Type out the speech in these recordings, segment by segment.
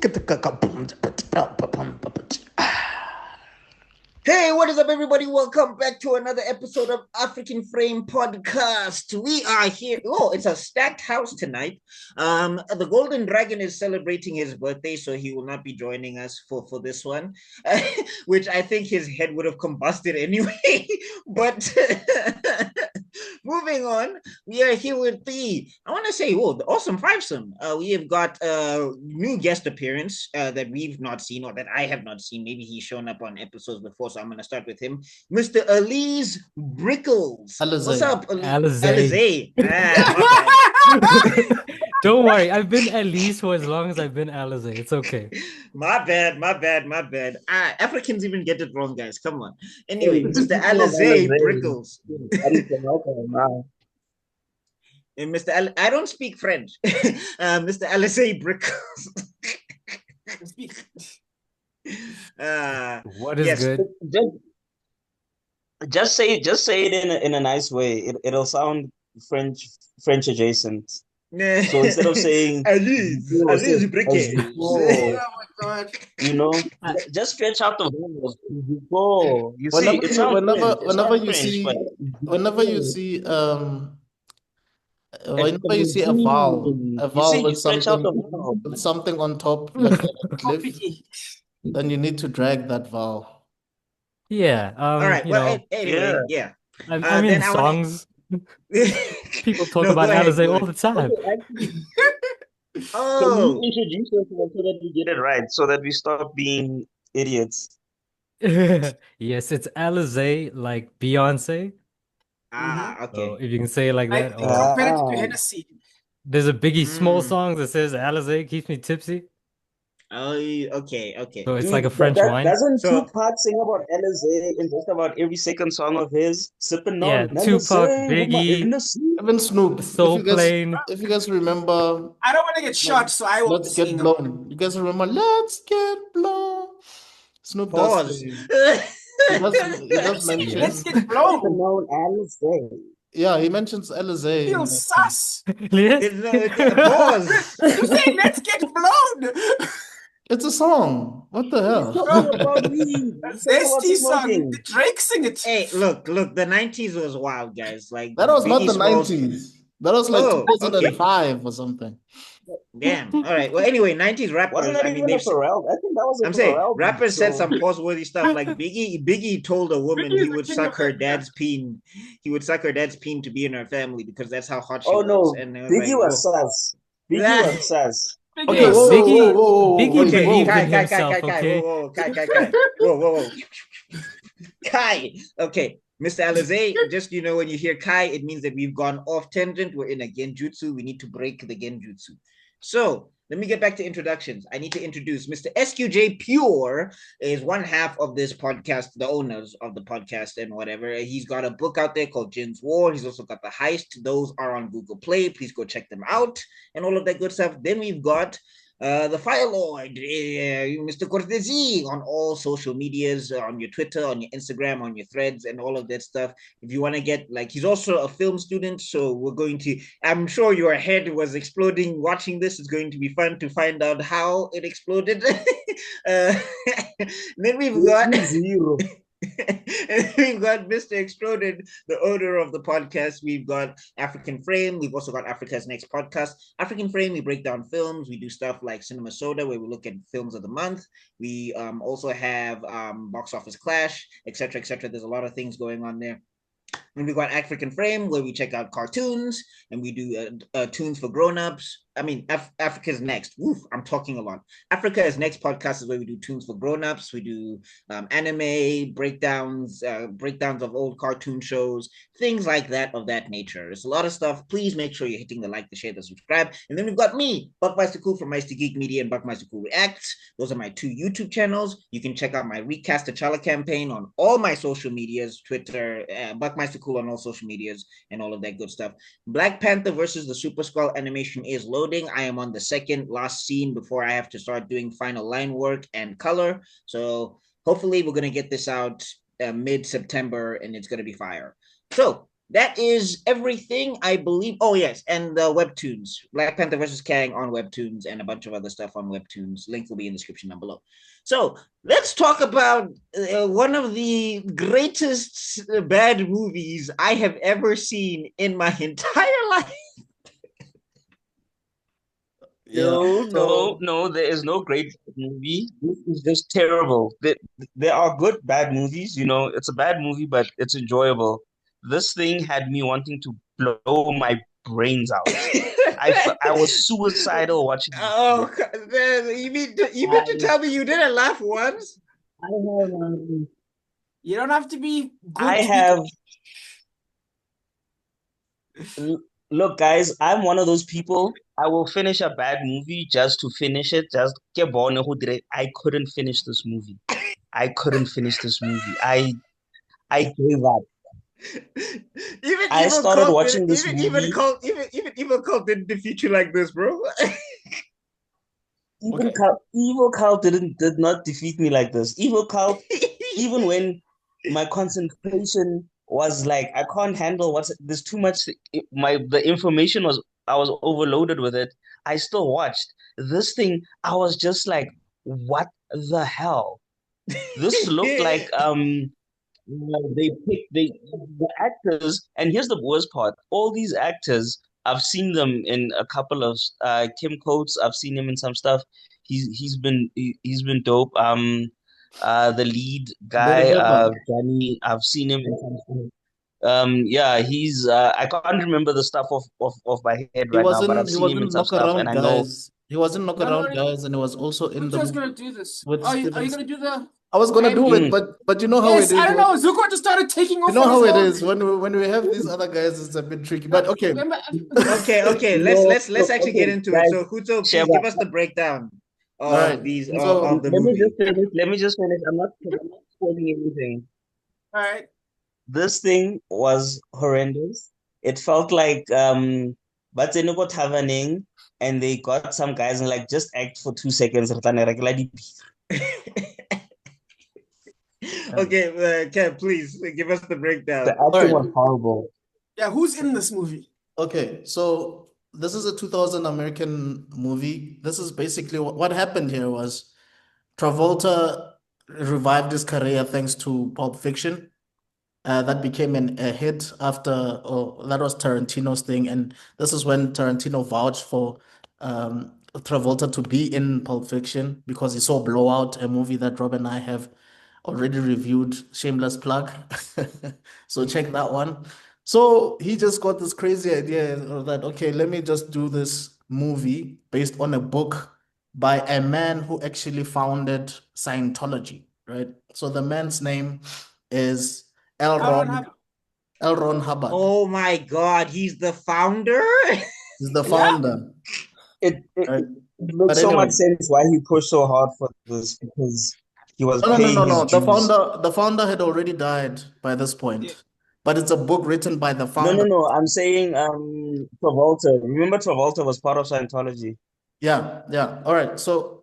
Hey, what is up, everybody? Welcome back to another episode of African Frame Podcast. We are here. Oh, it's a stacked house tonight. The Golden Dragon is celebrating his birthday, so he will not be joining us for this one, which I think his head would have combusted anyway. But moving on, we are here with I want to say, the awesome fivesome. We have got a new guest appearance that we've not seen or that I have not seen. Maybe he's shown up on episodes before, so I'm going to start with him. Mr. Elise Brickles. Alizé. What's up, Alizé? Ah, Don't worry, I've been Elise for as long as I've been Alizé. It's okay. my bad. Africans even get it wrong, guys. Come on. Anyway, Mr. Alizé Brickles. And I don't speak French. Mr. Alizé Brickles. What is yes. good? Just say it in a nice way. It'll sound French adjacent. So instead of saying Elise Brickles. Oh my God. Just stretch out the vowels. Oh, you see, whenever you see a vowel with something on top, like a cliff, then you need to drag that vowel. Yeah. All right. Anyway, yeah. I'm in songs. People talk about Alizé all the time. Can you introduce yourself so that we get it right, so that we stop being idiots? Yes, it's Alizé, like Beyonce. Okay. So if you can say it like that. Compare it to Hennessy. There's a Biggie Small song that says Alizé keeps me tipsy. Oh, okay. So it's like a French wine. Doesn't Tupac sing about Alizé in just about every second song of his? Sipping on Tupac, Biggie, Even Snoop. Soul Plane. If you guys remember, I don't want to get shot, so I won't Let's Get Blown. You guys remember Let's Get Blown? Snoop does. He does mention Let's Get Blown. Alizé. Yeah, he mentions Alizé. Feel sus. Pause. You say Let's Get Blown. It's a song. What the hell? Zesty song. Did Drake sing it? Hey, look, the 90s was wild, guys. Like that was not the Smalls... 90s. That was like 2005 or something. Damn. All right. Well, anyway, 90s rappers. Wasn't that even a Pharrell? I think that was a I'm saying Pharrell rappers said some pause-worthy stuff. Like Biggie told a woman he would suck her dad's peen. He would suck her dad's peen to be in her family because that's how hot she was. No, and Biggie was sus. Biggie was sus. Okay, Biggie believed in himself, okay? Whoa. Kai. Okay, Mr. Alizé, just, when you hear Kai, it means that we've gone off tangent. We're in a genjutsu. We need to break the genjutsu. So let me get back to introductions. I need to introduce Mr. SQJ Pure is one half of this podcast, the owners of the podcast and whatever. He's got a book out there called Jin's War. He's also got The Heist. Those are on Google Play. Please go check them out and all of that good stuff. Then we've got the Fire Lord, Mr. Cortesi, on all social medias, on your Twitter, on your Instagram, on your threads, and all of that stuff. If you want to get, he's also a film student, so I'm sure your head was exploding watching this. It's going to be fun to find out how it exploded. Then we've got... And we've got Mr. Extrodin, the owner of the podcast. We've got African Frame. We've also got Africa's Next Podcast. African Frame, we break down films. We do stuff like Cinema Soda, where we look at films of the month. We also have Box Office Clash, etc., etc. There's a lot of things going on there. And we've got African Frame, where we check out cartoons, and we do tunes for grown-ups. I mean, Africa's Next. Oof, I'm talking a lot. Africa's Next podcast is where we do tunes for grown-ups. We do anime breakdowns of old cartoon shows, things like that of that nature. It's a lot of stuff. Please make sure you're hitting the like, the share, the subscribe. And then we've got me, Buckmeister Cul from Meister Geek Media and Buckmeister Cul Reacts. Those are my two YouTube channels. You can check out my Recast T'Challa campaign on all my social medias, Twitter, Buckmeister Cul on all social medias, and all of that good stuff. Black Panther versus the Super Skull animation is loading. I am on the second last scene before I have to start doing final line work and color. So hopefully we're going to get this out mid-September, and it's going to be fire. So That is everything, I believe. Oh, yes. And the webtoons. Black Panther versus Kang on webtoons and a bunch of other stuff on webtoons. Link will be in the description down below. So let's talk about one of the greatest bad movies I have ever seen in my entire life. No, there is no great movie. This is just terrible. There are good bad movies, it's a bad movie, but it's enjoyable. This thing had me wanting to blow my brains out. I was suicidal watching this. Oh, you mean to tell me you didn't laugh once? I have, You don't have to be good. I have. Look, guys, I'm one of those people. I will finish a bad movie just to finish it. Just get born who did it. I couldn't finish this movie. I couldn't finish this movie. I gave up. Even I Evil started Cult watching this even movie. even Evil Cult didn't defeat you like this, bro. Evil Cult did not defeat me like this. Evil Cult, even when my concentration was like I can't handle there's too much. The information I was overloaded with it. I still watched this thing. I was just like, what the hell? This looked like the actors, and here's the worst part. All these actors, I've seen them in a couple of Kim Coates. I've seen him in some stuff. He's been dope. The lead guy, Johnny, I've seen him in some stuff. Yeah, he's I can't remember the stuff off my head right now, but I've He seen him in wasn't some knock stuff, and around I know guys. He wasn't knock around guys, and he was also in the Who's movie gonna do this? with Are you Steven. gonna do the? I was gonna do it, but you know how it Yes, is. I don't know. Zuko just started taking off. You know on how his it own. is when we have these other guys. It's a bit tricky, but okay. Okay. Let's actually get into it. So, Huto, please give us the breakdown of these of the movie. Let me just finish. I'm not spoiling anything. All right. This thing was horrendous. It felt like but they got happening and they got some guys and like just act for 2 seconds. Okay, Kev, please give us the breakdown. The acting was horrible. Yeah, who's in this movie? Okay, so this is a 2000 American movie. This is basically what happened here was Travolta revived his career thanks to Pulp Fiction. That became a hit after, that was Tarantino's thing. And this is when Tarantino vouched for Travolta to be in Pulp Fiction because he saw Blowout, a movie that Rob and I have already reviewed. Shameless plug. So check that one. So he just got this crazy idea that, okay, let me just do this movie based on a book by a man who actually founded Scientology, right? So the man's name is L. Ron Hubbard. Oh my God, he's the founder? He's the founder. It makes so much sense why he pushed so hard for this because he was paying his dues. The founder had already died by this point. Yeah. But it's a book written by the founder. No. I'm saying Travolta. Remember Travolta was part of Scientology. Yeah. All right. So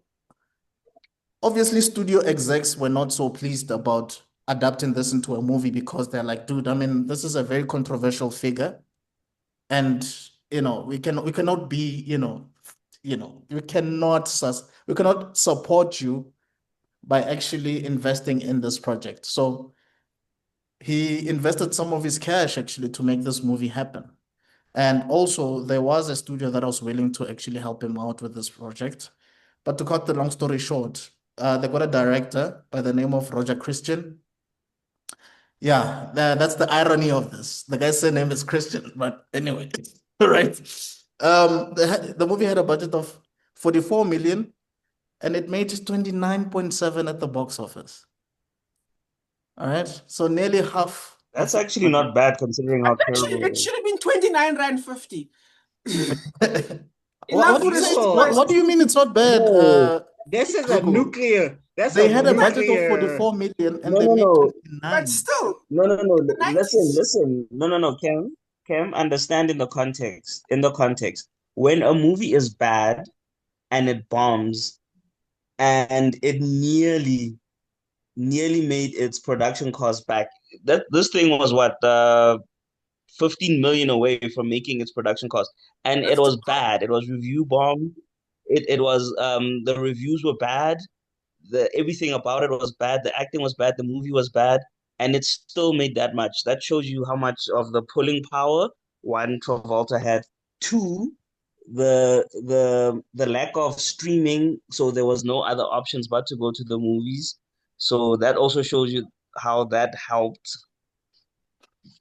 obviously studio execs were not so pleased about adapting this into a movie because they're like, dude, I mean, this is a very controversial figure. And we cannot be, we cannot support you by actually investing in this project. So he invested some of his cash actually to make this movie happen. And also there was a studio that was willing to actually help him out with this project. But to cut the long story short, they got a director by the name of Roger Christian. Yeah, that's the irony of this. The guy's name is Christian, but anyway, right? The movie had a budget of 44 million and it made 29.7 at the box office. All right, so nearly half. That's actually not bad considering how terrible it should have been 29.50 rand. What do you mean it's not bad? This is a nuclear. They had a budget of 44 million and they made 29. But still. No. Listen. No. Cam, understand in the context. When a movie is bad and it bombs and it nearly made its production cost back. This thing was what 15 million away from making its production cost, and it was bad. It was review bomb. It was the reviews were bad. Everything about it was bad. The acting was bad. The movie was bad, and it still made that much. That shows you how much of the pulling power one Travolta had. Two, the lack of streaming, so there was no other options but to go to the movies. So that also shows you how that helped.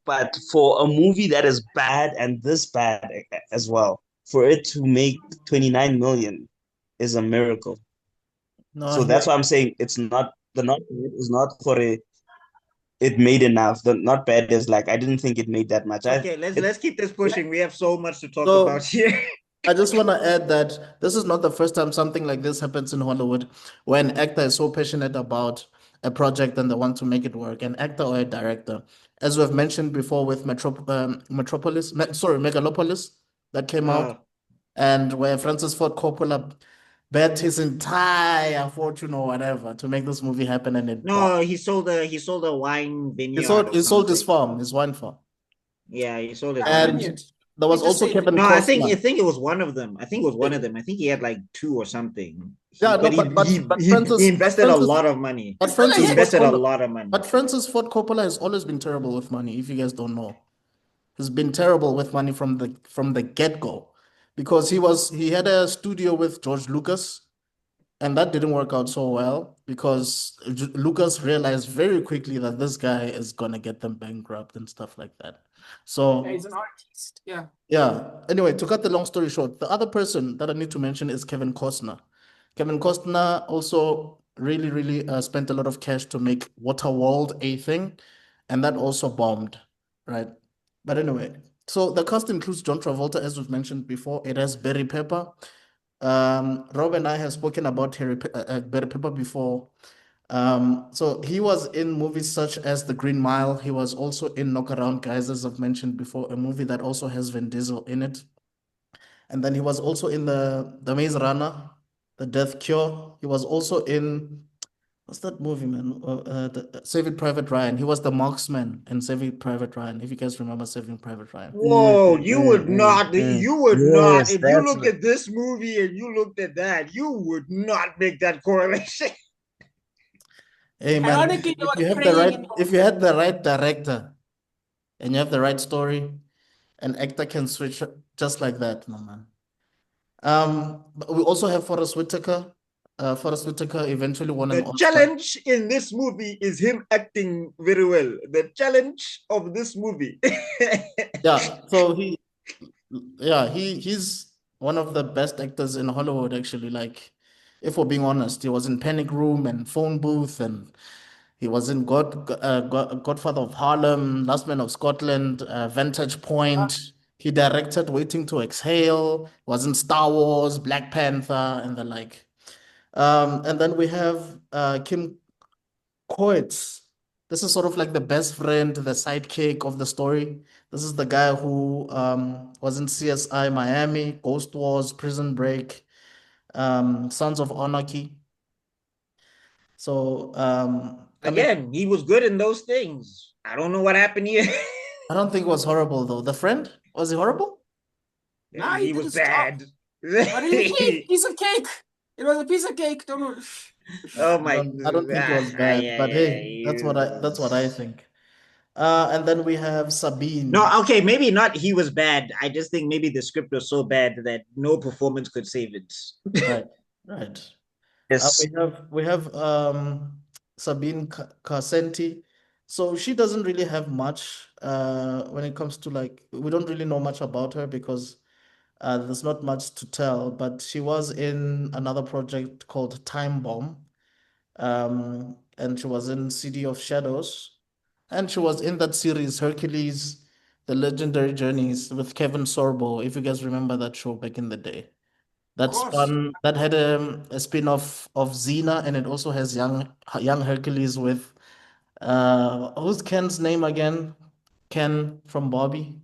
But for a movie that is bad and this bad as well, for it to make 29 million is a miracle. No, So that's why I'm saying it's not the not bad is not for it made enough. The not bad is like I didn't think it made that much. Okay, let's keep this pushing. We have so much to talk about here. I just want to add that this is not the first time something like this happens in Hollywood, where an actor is so passionate about a project and they want to make it work, an actor or a director. As we've mentioned before with Megalopolis that came out, and where Francis Ford Coppola bet his entire fortune or whatever to make this movie happen, and it No, he sold a wine vineyard. he sold his farm, his wine farm. Yeah, he sold it. And there was also Kevin No, Costner. I think it was one of them. I think it was one of them. I think he had like two or something. But he invested a lot of money. But Francis invested a lot of money. But Francis Ford Coppola has always been terrible with money, if you guys don't know. He's been terrible with money from the get-go. Because he had a studio with George Lucas, and that didn't work out so well because Lucas realized very quickly that this guy is gonna get them bankrupt and stuff like that. So he's an artist. Yeah. Yeah. Anyway, to cut the long story short, the other person that I need to mention is Kevin Costner. Kevin Costner also really, really spent a lot of cash to make Waterworld a thing, and that also bombed, right? But anyway, so the cast includes John Travolta, as we've mentioned before. It has Barry Pepper. Rob and I have spoken about Barry Pepper before. So he was in movies such as The Green Mile. He was also in Knock Around Guys, as I've mentioned before, a movie that also has Vin Diesel in it. And then he was also in the Maze Runner, The Death Cure. He was also in what's that movie, man? Saving Private Ryan. He was the marksman in Saving Private Ryan. If you guys remember Saving Private Ryan. Whoa, you would not. If you look at this movie and you looked at that, you would not make that correlation. Hey man, if you had the right director and you have the right story, an actor can switch just like that, no man. But we also have Forest Whitaker. Forest Whitaker eventually won an Oscar. The challenge in this movie is him acting very well. The challenge of this movie. He's one of the best actors in Hollywood, actually. Like, if we're being honest, he was in Panic Room and Phone Booth, and he was in Godfather of Harlem, Last Man of Scotland, Vantage Point. He directed Waiting to Exhale, was in Star Wars, Black Panther, and the like. And then we have Kim Coates. This is sort of like the best friend, the sidekick of the story. This is the guy who was in CSI Miami, Ghost Wars, Prison Break, Sons of Anarchy. So again, he was good in those things. I don't know what happened here. I don't think it was horrible though. The Friend, was he horrible? Nah, he was bad. But it was a piece of cake. It was a piece of cake. Don't worry. Oh my! I don't think it was bad, but hey, that's what I think. And then we have Sabine. No, okay, maybe not. He was bad. I just think maybe the script was so bad that no performance could save it. Right. Yes. We have Sabine Carsenti. So she doesn't really have much when it comes to we don't really know much about her because there's not much to tell, but she was in another project called Time Bomb. And she was in City of Shadows. And she was in that series, Hercules, The Legendary Journeys with Kevin Sorbo, if you guys remember that show back in the day. That's fun. That had a spin-off of Xena, and it also has young Hercules with who's Ken's name again? Ken from Barbie.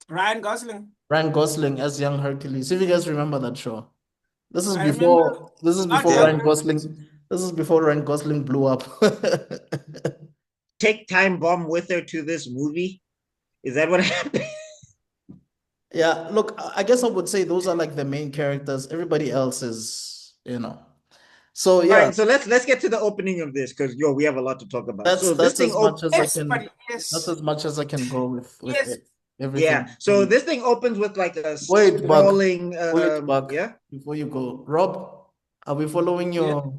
Ryan Gosling. Ryan Gosling as young Hercules. If you guys remember that show. This is before Ryan Gosling. This is before Ryan Gosling blew up. Take Time Bomb with her to this movie. Is that what happened? Yeah, look, I guess I would say those are like the main characters. Everybody else is, So All yeah, right, so let's get to the opening of this because we have a lot to talk about. that's So this thing as much as I Yes, can. buddy. Yes. That's as much as I can go with Yes. everything. Yeah. So this thing opens with like a Wait, Bug. sprawling. Wait, Bug. Yeah. Before you go, Rob, are we following your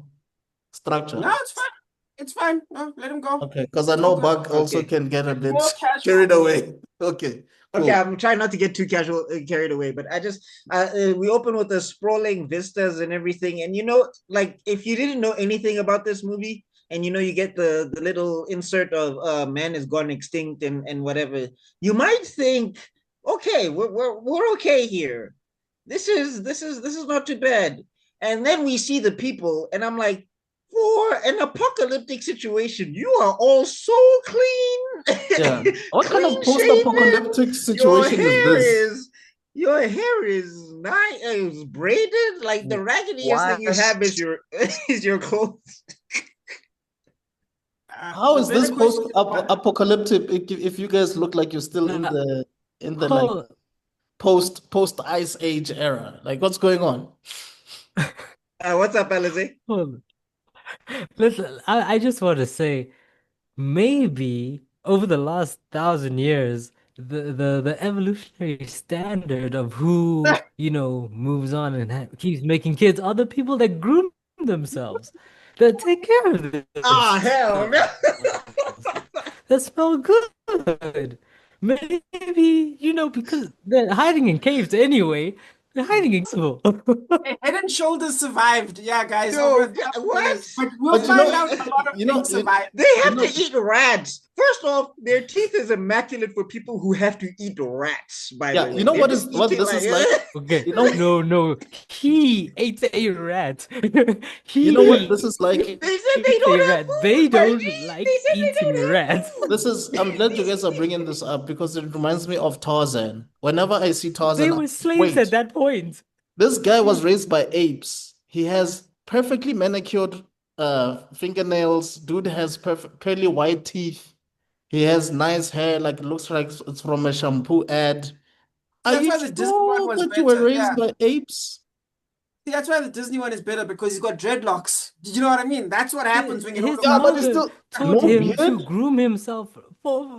structure? No, it's fine. It's fine. No, let him go. Okay, because I know Bug also Okay. can get a bit More casual. carried away. Okay. Okay, Cool. I'm trying not to get too casual, carried away, but I just we open with the sprawling vistas and everything, and like if you didn't know anything about this movie, and you get the little insert of man has gone extinct and whatever, you might think, okay, we're okay here. This is not too bad, and then we see the people, and I'm like, for an apocalyptic situation, you are all so clean. Yeah. What kind of Clean-shaven. post-apocalyptic situation is this? Your hair is nice, is braided. Like the raggediest thing you have is your clothes. How is this post-apocalyptic if you guys look like you're still in the like post Ice Age era? Like what's going on? What's up, Alize? Hold on. Listen, I just want to say, maybe over the last 1,000 years, the evolutionary standard of who moves on and keeps making kids are the people that groom themselves, that take care of this. Oh hell no! That smell good. Maybe because they're hiding in caves anyway. They're hiding in caves. Hey, Head and Shoulders survived. Yeah, guys. Yo, over 1,000 what? years. But we'll But find out a lot of things survived. They have to eat rats. First off, their teeth is immaculate for people who have to eat rats. By the way, you know They're what just is what eating this is like? Okay, no. He ate a rat. You know what this is like? They said they don't have rat. food, They don't Mikey. like They said they eating don't have rats. food. This is I'm glad you guys are bringing this up because it reminds me of Tarzan. Whenever I see Tarzan, They I'm were like, slaves wait, at that point. this guy was raised by apes. He has perfectly manicured fingernails. Dude has perfect pearly white teeth. He has nice hair, like it looks like it's from a shampoo ad. Are That's you why the Disney one sure was that you were better, raised yeah. by apes? See, that's why the Disney one is better because he's got dreadlocks. Did you know what I mean? That's what happens when you His don't Yeah, know. but it's mother still told no him to beard. groom himself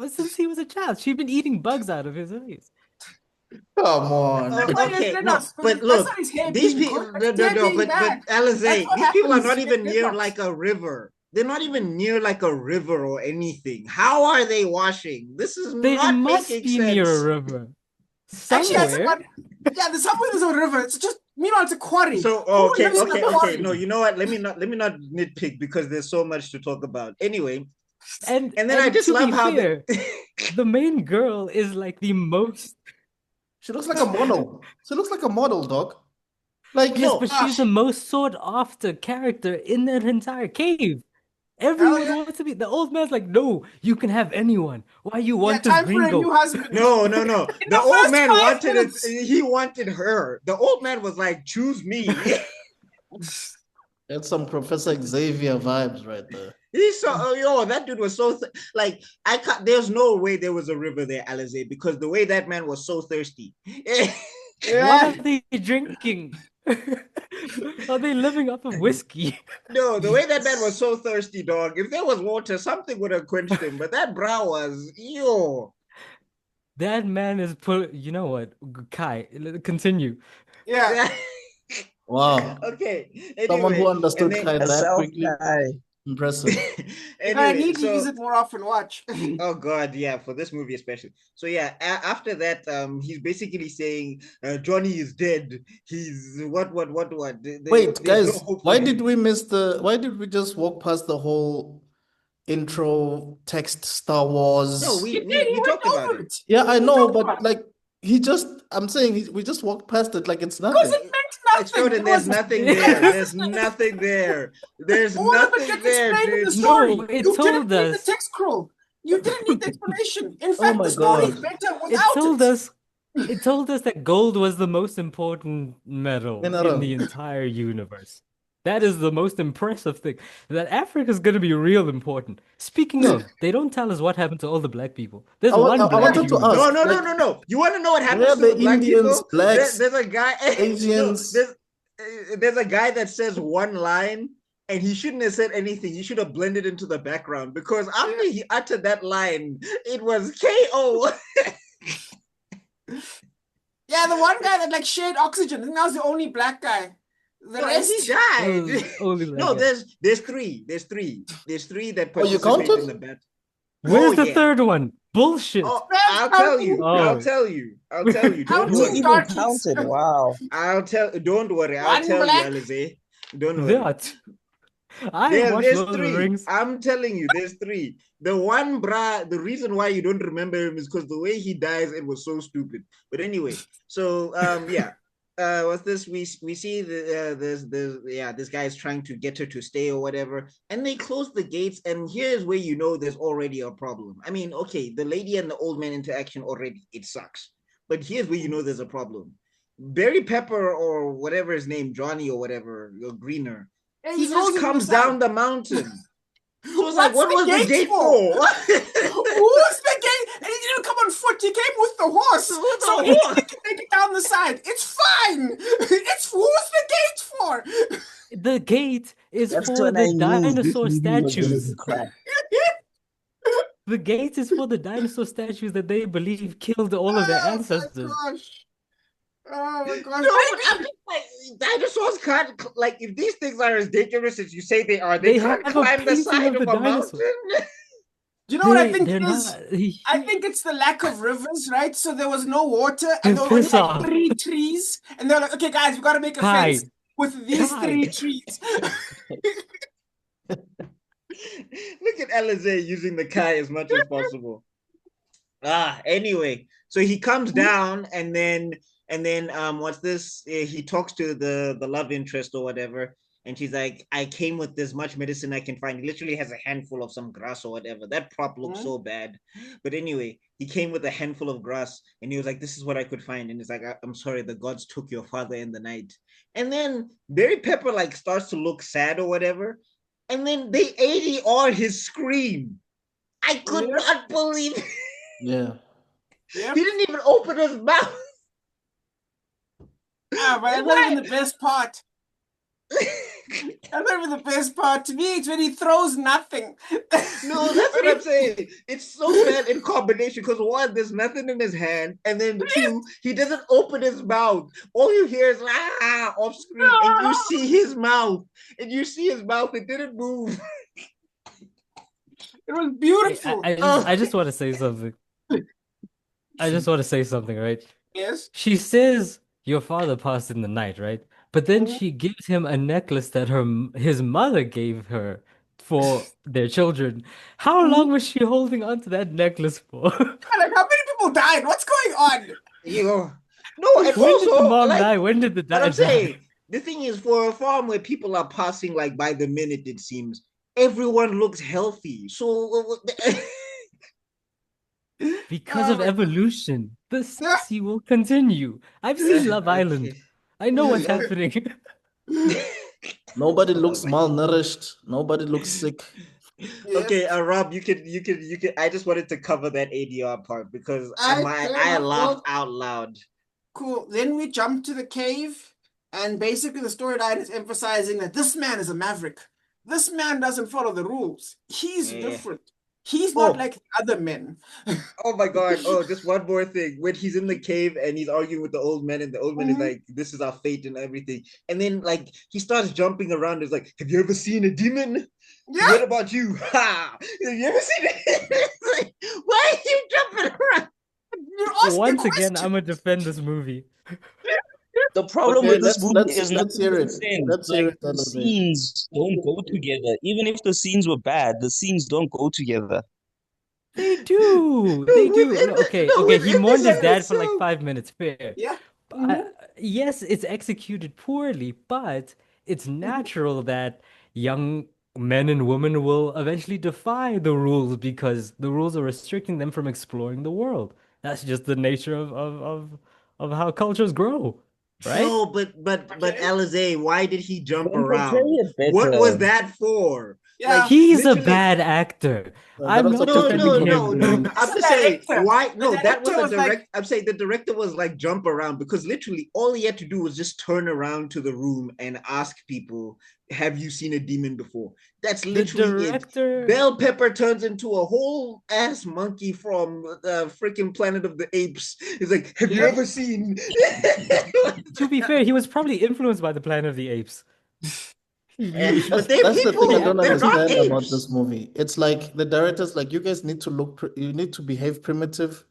since he was a child. She'd been eating bugs out of his face. Come on. That's why he has Okay, no, dreadlocks. but That's look, not his hair these being people, good. That's his hair being but bad. Alize, That's what these people are happens not when even you near dreadlocks. like a river. They're not even near like a river or anything. How are they washing? This is They not must making be sense. near a river. Actually, that's Somewhere. there's somewhere there's a river. It's just meanwhile it's a quarry. So Who okay, lives in a okay. quarry? No, you know what? Let me not nitpick because there's so much to talk about. Anyway, And then I just to love be how fair, the main girl is like the most. She looks like a model. She looks like a model, dog. Like Yes, No, but she's the most sought after character in that entire cave. Hell Everyone yeah. wants to be. The old man's like, no, you can have anyone. Why you Yeah, want this time for a gringo? new husband. no. In The the old first man 5 wanted minutes. it. He wanted her. The old man was like, "Choose me." that's some Professor Xavier vibes right there. He saw, that dude was so like I can't. There's no way there was a river there, Alize, because the way that man was so thirsty. What are they drinking? Are they living off of whiskey? No, the way that man was so thirsty, dog. If there was water, something would have quenched him. But that brow was That man is put. You know what, Kai? Continue. Yeah. Wow. Okay. Someone who Anyway, understood and Kai A that self quickly. guy. Impressive. If I anyway, need to use it more often, watch. oh god, yeah, for this movie especially. So yeah, after that, he's basically saying Johnny is dead. He's what? Wait, there's guys, no hope for why him. did we miss why did we just walk past the whole intro text Star Wars? No, He we went talked about over it. it. Yeah, I know, talked about but like I'm saying we just walked past it like it's Because nothing. it meant nothing. Extrodin, It there's was- nothing there. There's nothing there. There's All of it nothing gets there, explained in the dude. story. No, it You told didn't need the us. text scroll. You didn't need the explanation. In Oh fact, my the story is God. better It without told it. us. It told us that gold was the most important metal in Mineral. the entire universe. That is the most impressive thing. That Africa's gonna be real important. Speaking of, they don't tell us what happened to all the black people. There's one I black wanted to human. No, ask, no, no, like, no, no. You want to know what where happens are to the the black Indians, people? blacks, There's a guy. No, Asians? there's a guy that says one line, and he shouldn't have said anything. He should have blended into the background because after he uttered that line, it was KO. Yeah, the one guy that like shared oxygen. I think that was the only black guy. The No, and he rest. died. Only black No, guy. there's three. There's three that Oh, you participate counted? in the battle. Where's Oh, the yeah. third one? Bullshit. Oh, Man's I'll tell counting. you. Oh. I'll tell you. I'll tell you. Don't Counting You worry. even darkies. counted. Wow. Don't worry. I'll One tell you, black. Alize. Don't There worry. are two. I watched There's Lord of the three. Rings. I'm telling you, there's three. The one the reason why you don't remember him is because the way he dies, it was so stupid. But anyway, so yeah. What's this? We see this guy is trying to get her to stay or whatever, and they close the gates, and here's where you know there's already a problem. I mean, okay, the lady and the old man interaction already, it sucks. But here's where you know there's a problem. Barry Pepper or whatever his name, Johnny or whatever, or Greener, Yeah, he throws just him comes inside. down the mountain. So it's What's like, what the was the gate gate for? for? Who's the gate? And he didn't come on foot. He came with the horse. With the So horse. he can take it down the side. It's fine. It's who's the gate for? The gate is That's for when the I knew this dinosaur movie was gonna statues. be crap. The gate is for the dinosaur statues that they believe killed all of their Oh ancestors. my gosh. Oh my gosh. No, but I'm just like, dinosaurs can't, like, if these things are as dangerous as you say they are, they They can't have a climb the painting side of of the a dinosaur. mountain. Do you know what I think They're it is? not. I think it's the lack of rivers, right? So there was no water, You and there were only piss like off. 3 trees, and they're like, "Okay, guys, we gotta make a Kai. fence with these Kai. 3 trees." Look at Alize using the Kai as much as possible. Anyway, so he comes down and then what's this? He talks to the love interest or whatever, and she's like, I came with as much medicine I can find. He literally has a handful of some grass or whatever. That prop looks so bad. But anyway, he came with a handful of grass and he was like, this is what I could find. And he's like, I'm sorry, the gods took your father in the night. And then Barry Pepper like starts to look sad or whatever. And then they ADR his scream. I could not believe it. Yeah. Yep. He didn't even open his mouth. Ah, but that's not even the best part. That's not even the best part. To me, it's when he throws nothing. No, that's what I'm saying. It's so bad in combination because one, there's nothing in his hand, and then two, he doesn't open his mouth. All you hear is off screen, and you see his mouth, It didn't move. It was beautiful. I just want to say something. I just want to say something, right? Yes. She says your father passed in the night, right? But then she gives him a necklace that his mother gave her for their children. How long was she holding onto that necklace for? Like, how many people died? What's going on? No, and When also, did the mom like, die? When did the but dad I'm die? saying, the thing is, for a farm where people are passing like by the minute, it seems everyone looks healthy. So Because of evolution, the sexy will continue. I've seen Love Island. I know what's happening. Nobody looks malnourished. Nobody looks sick. Okay, Rob, you can. I just wanted to cover that ADR part because I fair laughed enough. out loud. Cool. Then we jump to the cave, and basically the storyline is emphasizing that this man is a maverick. This man doesn't follow the rules. He's different. He's not like the other men. Oh my God. Oh, just one more thing. When he's in the cave and he's arguing with the old man, and the old man is like, this is our fate and everything. And then like he starts jumping around. It's like, have you ever seen a demon? Yeah. What about you? Ha! Have you ever seen it? Like, why are you jumping around? You're asking Once a again, question. I'm gonna defend this movie. The problem Okay, with this movie is not let's hear it. Let's hear it, the Alize. scenes don't go together. Even if the scenes were bad, the scenes don't go together. They do. They do. Okay, he mourned his dad for like episode. 5 minutes. Fair. Yeah. Yes, it's executed poorly, but it's natural that young men and women will eventually defy the rules because the rules are restricting them from exploring the world. That's just the nature of how cultures grow. right? No, but Okay. Alizé, why did he jump Then portray around? it What better. was that for? Yeah. Like He's a literally, bad actor. That I'm also not no, defending no, contributed no, to no. him. the I'm The just saying director. why. The No, that was director the was like, direct. I'm saying the director was like jump around because literally all he had to do was just turn around to the room and ask people, "Have you seen a demon before?" That's The literally it. director. Bell Pepper turns into a whole ass monkey from the freaking Planet of the Apes. He's like, "Have you Yep. ever seen?" To be fair, he was probably influenced by the Planet of the Apes. But they're That's the thing I people. don't They're not understand about this apes. movie. It's like the director's like, you guys need to you need to behave primitive,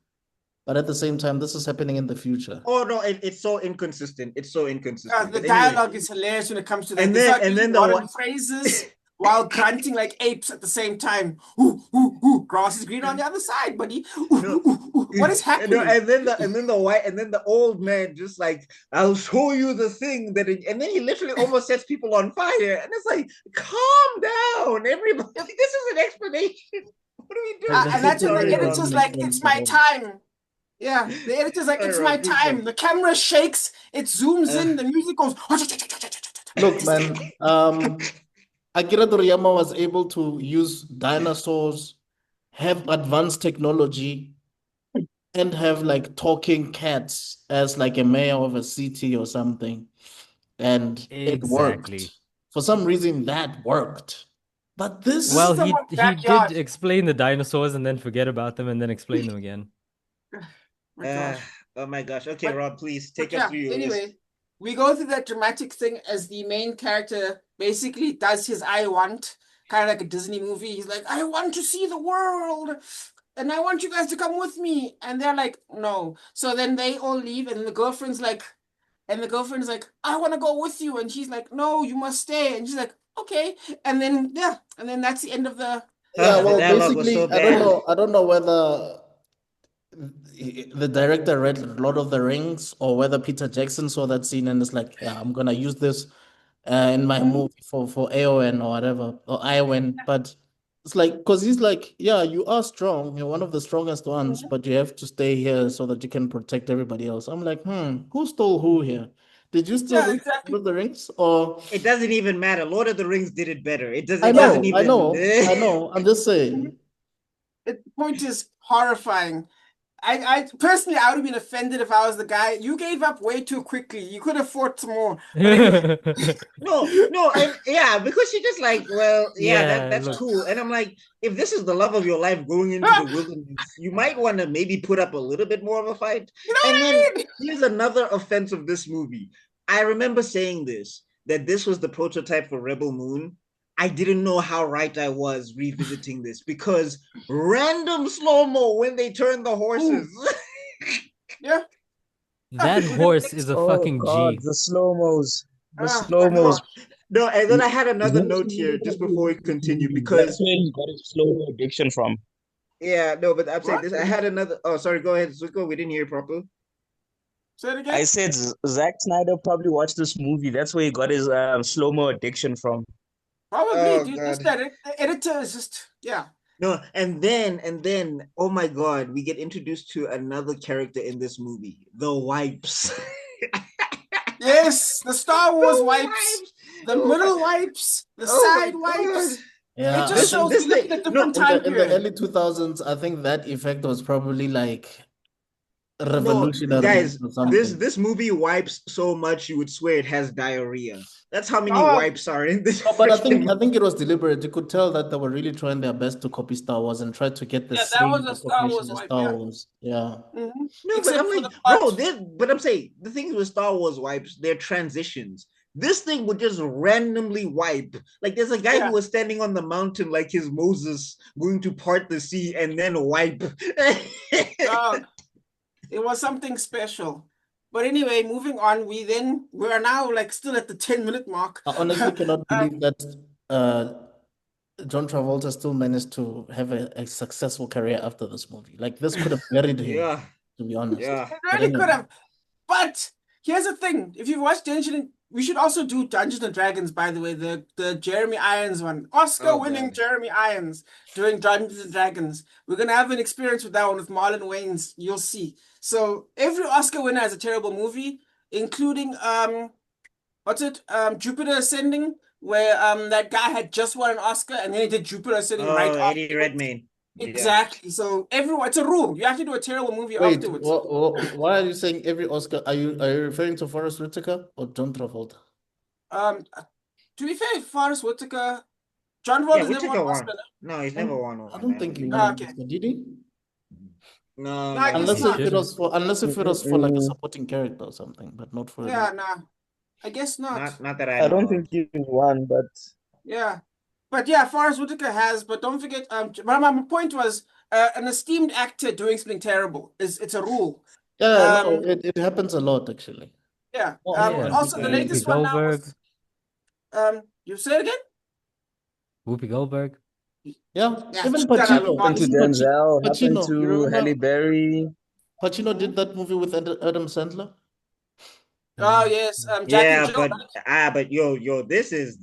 but at the same time, this is happening in the future. Oh no, it's so inconsistent. It's so inconsistent. the But anyway, dialogue is hilarious when it comes to that. and They then start and using then the modern phrases while grunting like apes at the same time. Ooh, ooh, ooh. Grass is green on the other side, buddy. Ooh, no, ooh, ooh, ooh. What is no, happening? and then the old man just like, I'll show you the thing and then he literally almost sets people on fire, and it's like, calm down, everybody. This is an explanation. What are we doing? And that's when the Sorry, Rob. editor's like, it's my time. Yeah, the editor's like, Sorry, it's my Rob. Please go. time. The camera shakes, it zooms in, the music goes. Look, man, Akira Toriyama was able to use dinosaurs, have advanced technology, and have like talking cats as like a mayor of a city or something. And it Exactly. worked. For some reason, that worked. But This this, Well, is someone's he did backyard. explain the dinosaurs and then forget about them and then explain them again. My gosh. Oh my gosh. Okay, But Rob, please But take us yeah, through your list. anyway, we go through that dramatic thing as the main character basically does his I want, kind of like a Disney movie. He's like, I want to see the world and I want you guys to come with me. And they're like, no. So then they all leave and the girlfriend's like, I want to go with you. And she's like, no, you must stay. And she's like, okay. And then, yeah. And then that's the end of the. yeah, The well, dialogue was so basically, bad. I don't know whether the director read Lord of the Rings or whether Peter Jackson saw that scene and is like, yeah, I'm gonna use this in my movie for AON or whatever or ION. But it's like because he's like, yeah, you are strong, you're one of the strongest ones, but you have to stay here so that you can protect everybody else. I'm like, who stole who here? Did you still Yeah, read exactly. Lord of the Rings or? It doesn't even matter. Lord of the Rings did it better. It I doesn't know, I even. know, I know. I'm just saying. The point is horrifying. I personally, I would have been offended if I was the guy. You gave up way too quickly. You could have fought some more. But anyway. No, and yeah, because she just like, well, yeah, Yeah, that's look. cool. And I'm like, if this is the love of your life going into the wilderness, you might want to maybe put up a little bit more of a fight. You know And what then I mean? here's another offense of this movie. I remember saying this, that this was the prototype for Rebel Moon. I didn't know how right I was revisiting this because random slow-mo when they turn the horses. Yeah. That horse is a Oh fucking God, G. the slow-mos. The My slow-mos. God. No, and then I had Is another that note here just before we continue That's because where he got his slow-mo addiction from. yeah, no, but I'm saying What? this. I had another. Oh, sorry. Go ahead, Zuko. We didn't hear you properly. Say it I again. said Zack Snyder probably watched this movie. That's where he got his slow-mo addiction from. Probably, Oh dude. Just God. that the editor is just, yeah. No, and then, oh my God, we get introduced to another character in this movie, the wipes. Yes, the Star Wars The wipes, wipes. the Oh my, middle wipes, the oh my side God. wipes. It Yeah, I just think shows we This live thing. in a No, different time in the period. early 2000s, I think that effect was probably like no, revolutionary guys. or This something. this movie wipes so much you would swear it has diarrhea. That's how many Oh, wipes are in this No, but freaking I think it was deliberate. You could tell that they were really trying their best to copy Star Wars and try to get the yeah, that was same a Star recognition Wars as wipe, Star yeah. Wars. Yeah. No, but Except I'm for the like, bro, plot. but I'm saying the things with Star Wars wipes, they're transitions. This thing would just randomly wipe. Like there's a guy who Yeah. was standing on the mountain like his Moses going to part the sea and then wipe. Dog. It was something special. But anyway, moving on, we are now like still at the 10-minute mark. I honestly cannot believe that uh, John Travolta still managed to have a successful career after this movie. Like this could have buried him, Yeah, to be honest. yeah. It But really could anyway, have. But here's the thing: if you've watched we should also do Dungeons and Dragons. By the way, the Jeremy Irons one, Oh Oscar-winning God. Jeremy Irons doing Dungeons and Dragons. We're gonna have an experience with that one with Marlon Wayans. You'll see. So every Oscar winner has a terrible movie. including what's it? Jupiter Ascending, where that guy had just won an Oscar and then he did Jupiter Ascending right Oh, Eddie afterwards. Redmayne. Yeah. Exactly. So everyone, it's a rule. You have to do a terrible movie Wait, afterwards. why are you saying every Oscar? Are you referring to Forrest Whitaker or John Travolta? To be fair, Forrest Whitaker, John Yeah, Travolta's never won Whitaker an won. Oscar. No, he's never won one. I don't think he won Ah, an okay. Oscar, did he? No, No, I guess Unless not. if it was for like a Mm-mm. supporting character or something, but not for Yeah, nah. I guess not. not that I I know don't of. think he won, but Yeah. But yeah, Forrest Whitaker has, but don't forget, but my point was an esteemed actor doing something terrible it's a rule. Yeah, no, it happens a lot actually. Yeah. Yeah, Also the Whoopi latest one now Goldberg. was you say it again? Whoopi Goldberg. Yeah, Yeah, even shut up, Pacino, happened to Martin. Denzel, happened Pacino, you to Halle remember Berry. Pacino did that movie with Adam Sandler? Oh yes, Jack and Yeah, Jill. but yo, this is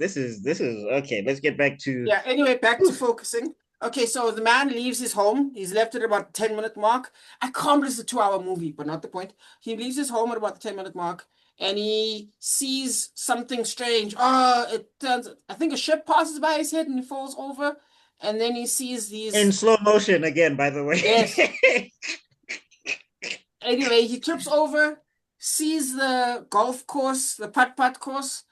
okay. Let's get back to Yeah, anyway, back to focusing. Okay, so the man leaves his home. He's left at about the 10-minute mark. I can't believe it's a 2-hour movie, but not the point. He leaves his home at about the 10-minute mark and he sees something strange. I think a ship passes by his head and he falls over. And then he sees these. in slow motion again, by the way. Yes. Anyway, he trips over, sees the golf course, the putt-putt course,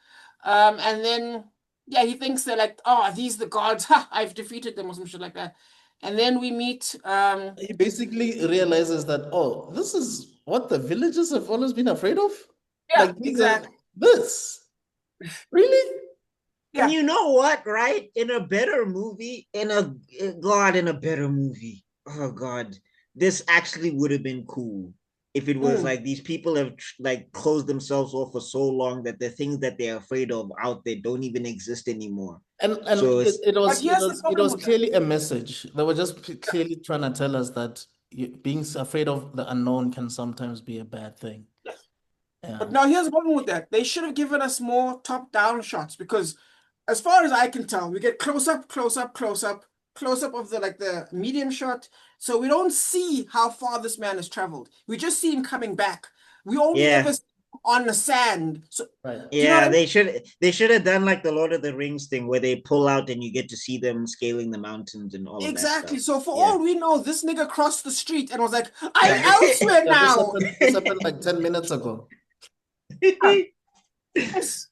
and then yeah, he thinks they're like, oh, are these the gods? Ha, I've defeated them or some shit like that. And then we meet. He basically realizes that, oh, this is what the villagers have always been afraid of. Yeah, Like exactly. this. Really? Yeah. And you know what, right? In a better movie, in a better movie. Oh God, this actually would have been cool if it was like these people have like closed themselves off for so long that the things that they're afraid of out there don't even exist anymore. And So it was here's the problem with that. clearly a message. They were just clearly trying to tell us that being afraid of the unknown can sometimes be a bad thing. Yes. Yeah. But now here's the problem with that. They should have given us more top-down shots because as far as I can tell, we get close up of the medium shot. So we don't see how far this man has traveled. We just see him coming back. We only ever see him on the sand. So right. Yeah, they should have done like the Lord of the Rings thing where they pull out and you get to see them scaling the mountains and all of that exactly. stuff. So for all we know, this nigga crossed the street and was like, I'm elsewhere now. This happened like 10 minutes ago. Yes.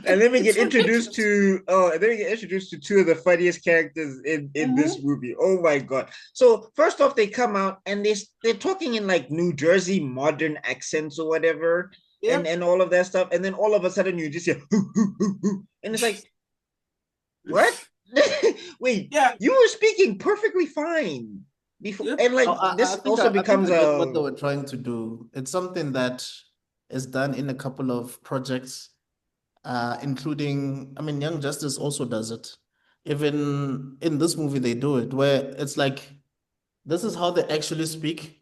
And then we get introduced to two of the funniest characters in this movie. Oh my God. So first off, they come out and they're talking in like New Jersey modern accents or whatever, and all of that stuff. And then all of a sudden you just hear hoo, hoo, hoo, hoo. And it's like, what? Wait, you were speaking perfectly fine before, and like this also becomes what they were trying to do. It's something that is done in a couple of projects. Including, I mean, Young Justice also does it. Even in this movie, they do it, where it's like, this is how they actually speak,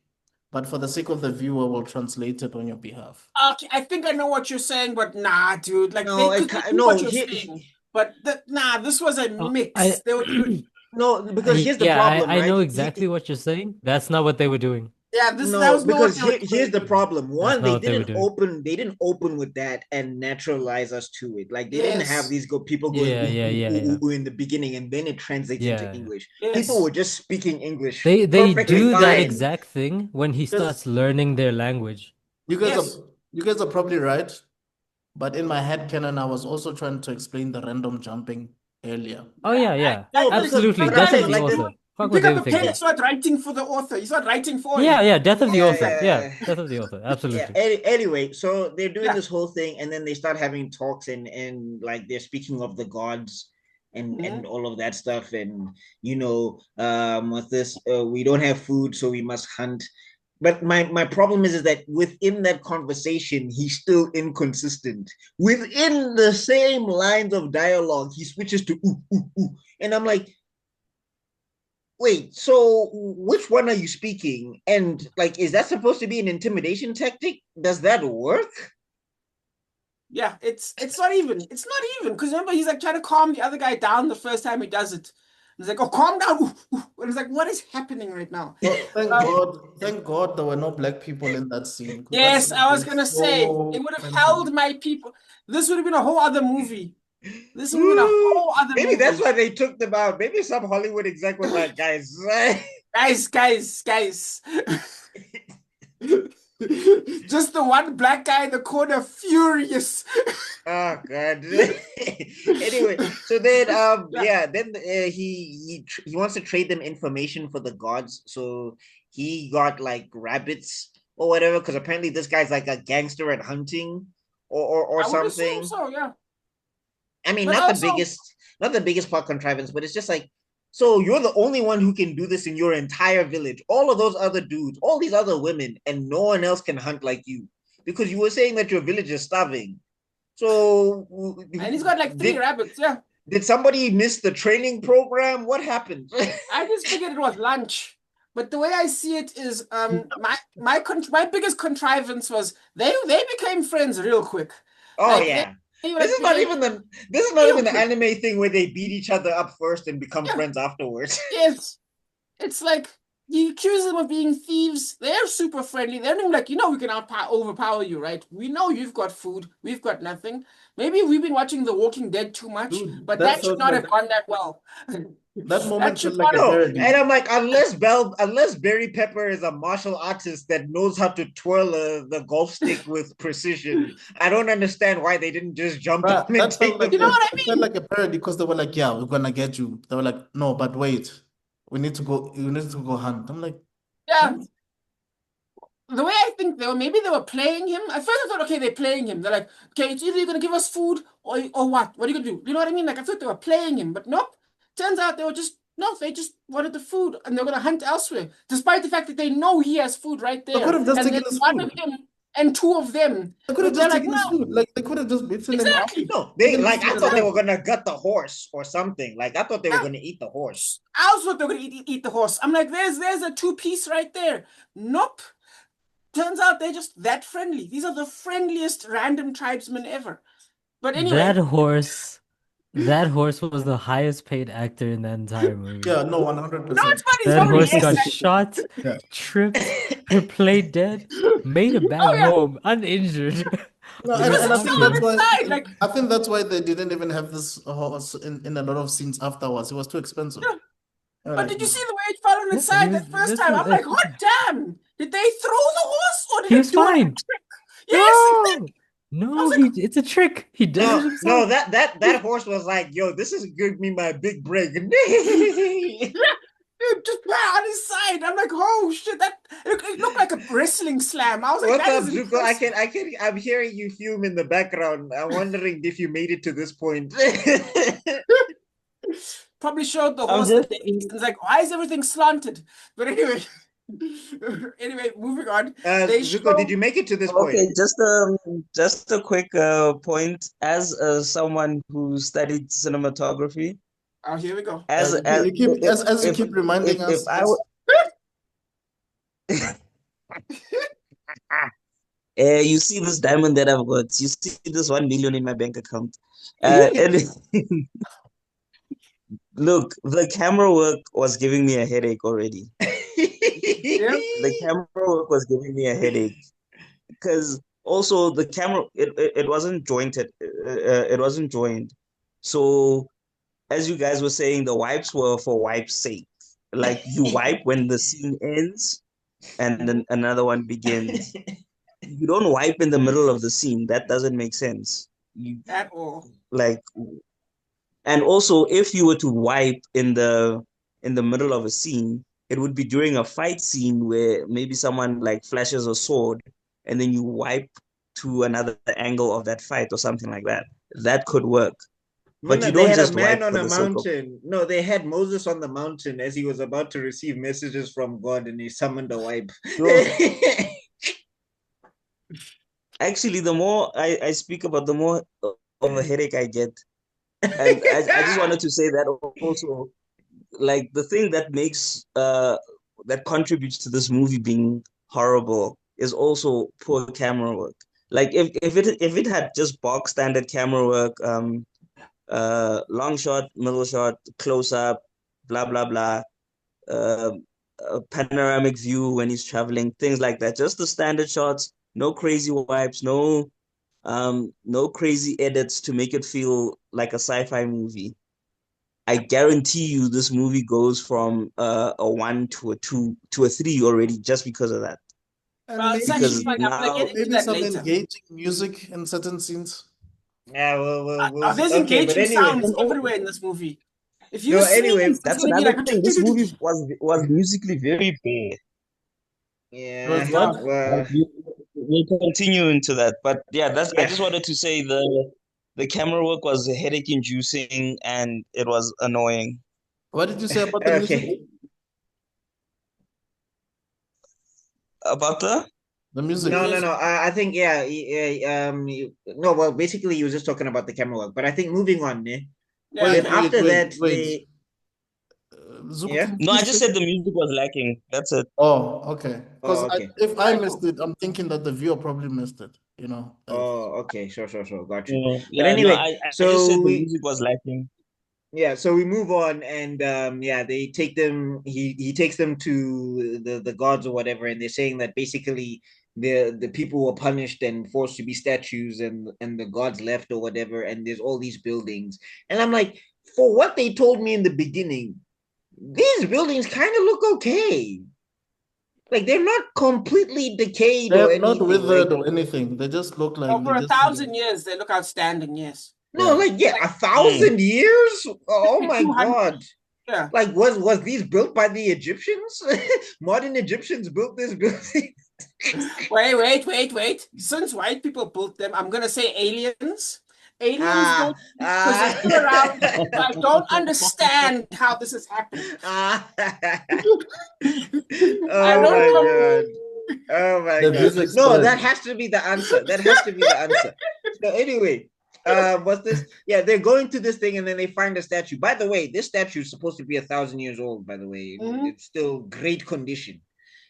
but for the sake of the viewer, we'll translate it on your behalf. Okay, I think I know what you're saying, but nah, dude. Like, this was a mix. No, because here's the problem, I right? know exactly what you're saying. That's not what they were doing. Yeah, here's the problem. One, they didn't open with that and naturalize us to it. Like they didn't have these people going ooh, in the beginning, and then it translates into English. People were just speaking English. They do that exact thing when he starts learning their language. You guys are probably right, but in my head canon, I was also trying to explain the random jumping earlier. Oh yeah, absolutely. Death of the author. You pick up a pen, start writing for the author. You start writing for him. Yeah, Death of the author. Yeah, Death of the author. Absolutely. Anyway, so they're doing this whole thing, and then they start having talks, and like they're speaking of the gods and all of that stuff, and with this, we don't have food, so we must hunt. But my problem is that within that conversation, he's still inconsistent. Within the same lines of dialogue, he switches to ooh, ooh, ooh. And I'm like, wait, so which one are you speaking? And like, is that supposed to be an intimidation tactic? Does that work? Yeah, it's not even. It's not even. Because remember, he's like trying to calm the other guy down the first time he does it. It's like, oh, calm down. Ooh, ooh. And it's like, what is happening right now? Well, thank God there were no black people in that scene, because that Yes, would have I was been gonna say it so would have cringy. held my people. This would have been a whole other movie. This would have been a whole other Maybe that's movie. why they took them out. Maybe some Hollywood exec was like, guys. Guys. Just the one black guy in the corner, furious. Oh God. Anyway, so then then he wants to trade them information for the gods. So he got like rabbits or whatever, because apparently this guy's like a gangster at hunting or I would assume something. so, yeah. I mean, But not also, the biggest plot contrivance, but it's just like, so you're the only one who can do this in your entire village. All of those other dudes, all these other women, and no one else can hunt like you, because you were saying that your village is starving. So, and he's got like 3 rabbits, yeah. did somebody miss the training program? What happened? I just figured it was lunch. But the way I see it is, my biggest contrivance was they became friends real quick. Oh Like yeah. they This is not even the quick. anime thing where they beat each other up first and become Yeah. friends afterwards. Yes. It's like you accuse them of being thieves. They're super friendly. They're not even like, we can overpower you, right? We know you've got food. We've got nothing. Maybe we've been watching The Walking Dead too much, Dude, but that that should felt not like have gone that well. that moment should felt like not a have. No, parody. and I'm like, unless Barry Pepper is a martial artist that knows how to twirl the golf stick with precision, I don't understand why they didn't just jump Bruh, on and that take felt like them. You know what I it felt mean? like a parody, because they were like, yeah, we're gonna get you. They were like, no, but wait, we need to go hunt. I'm like, Yeah. what? The way I think maybe they were playing him. At first I thought, okay, they're playing him. They're like, okay, it's either you're gonna give us food or what? What are you gonna do? You know what I mean? Like I thought they were playing him, but nope. Turns out they just wanted the food and they're gonna hunt elsewhere, despite the fact that they know he has food right They there. could have just And taken there's his one food. of him and 2 of them. They could But have they're just like, taken his no, food. Like they could have just beaten him up. exactly. No, And they then like, just I let thought it they go. were gonna gut the horse or something. Like I thought they were gonna eat the horse. I also thought they were gonna eat the horse. I'm like, there's a 2-piece right there. Nope. Turns out they're just that friendly. These are the friendliest random tribesmen ever. But anyway, That horse was the highest paid actor in the entire movie. Yeah, no, no, 100%. it's funny. He's That probably horse got yes. shot, Yeah. tripped, played dead, made it back Oh yeah, home uninjured. No, he was and I still think Lucky. that's on why his side. Like, I think that's why they didn't even have this horse in a lot of scenes afterwards. It was too expensive. yeah. They were But like, did you no. see the way it fell on its Yeah, side that first this time? is I'm like, hot damn! Did they throw the horse or did he it was do it like a fine. trick? Yes, exactly. No, I was like, it's a trick. He did it No, himself. that horse was like, yo, this is giving me my big break. yeah, dude, just on his side. I'm like, oh shit, it looked like a wrestling slam. I was like, What's that up, is Zuko? impressive. I'm hearing you fume in the background. I'm wondering if you made it to this point. Probably showed the I'm horse just the face and it's like, why is everything slanted? But anyway, moving on. They Zuko, did show. you make it to this point? okay. Just a quick point. As someone who studied cinematography, Oh, here we go. You keep as you if keep reminding if us. I were you see this diamond that I've got, you see this 1 million in my bank account, and look, the camera work was giving me a headache already. Yeah. The camera work was giving me a headache because also the camera it wasn't jointed, it wasn't joined. So as you guys were saying, the wipes were for wipes' sake. Like you wipe when the scene ends, and then another one begins. You don't wipe in the middle of the scene. That doesn't make sense. You At all. like, and also if you were to wipe in the middle of a scene, it would be during a fight scene where maybe someone like flashes a sword, and then you wipe to another angle of that fight or something like that. That could work. But No, you they don't had a just man wipe on for a the sake of. mountain. No, they had Moses on the mountain as he was about to receive messages from God, and he summoned a wipe. Yo, actually, the more I speak about, the more of a headache I get. And I just wanted to say that also, like the thing that makes that contributes to this movie being horrible is also poor camera work. Like if it had just box standard camera work, long shot, middle shot, close up, blah blah blah, uh, a panoramic view when he's traveling, things like that. Just the standard shots, no crazy wipes, no crazy edits to make it feel like a sci-fi movie. I guarantee you this movie goes from a 1 to a 2 to a 3 already just because of that. And Well, it's actually Because fine. I'm gonna now, get into maybe that some later. engaging music in certain scenes. Yeah, we'll There's see. Okay, but engaging anyway. sounds everywhere in this movie. If you No, sneeze, anyway, it's that's gonna be another like thing. This movie was musically very bad. It was yeah, what? well, We'll continue into that. But yeah, I yeah. just wanted to say the camera work was headache inducing and it was annoying. What did you say about the music? Okay. About The music. No, no, no. I think yeah. No, well, basically, you were just talking about the camera work, but I think moving on, eh? yeah, Then okay. after that, wait. they Zuko, yeah. can you No, I please just said the music was lacking. That's it. Oh, okay. Because Oh, okay. if I missed it, I'm thinking that the viewer probably missed it. Oh, okay. Sure, sure, sure. Got you. Yeah, But yeah, no, anyway, I just said so the we music was lacking. yeah, so we move on, and yeah, they take them. He takes them to the gods or whatever, and they're saying that basically the people were punished and forced to be statues, and the gods left or whatever, and there's all these buildings, and I'm like, for what they told me in the beginning, these buildings kind of look okay. Like they're not completely decayed or They're not anything. Like withered or anything. They just look like Over they a just. 1,000 years, they look outstanding. Yes. no, Yeah. like yeah, Like, 1,000 years. Oh my 200. god. Yeah. Like, was these built by the Egyptians? Modern Egyptians built this building. Wait. Since white people built them, I'm gonna say aliens. Aliens Ah, built because they're still around. So I don't understand how this has happened. ah. I Oh don't my come. god. Oh my The god. music No, spread. that has to be the answer. That has to be the answer. So anyway, what's this? Yeah, they're going to this thing and then they find a statue. By the way, this statue is supposed to be 1,000 years old, by the way. Mhm. It's still great condition.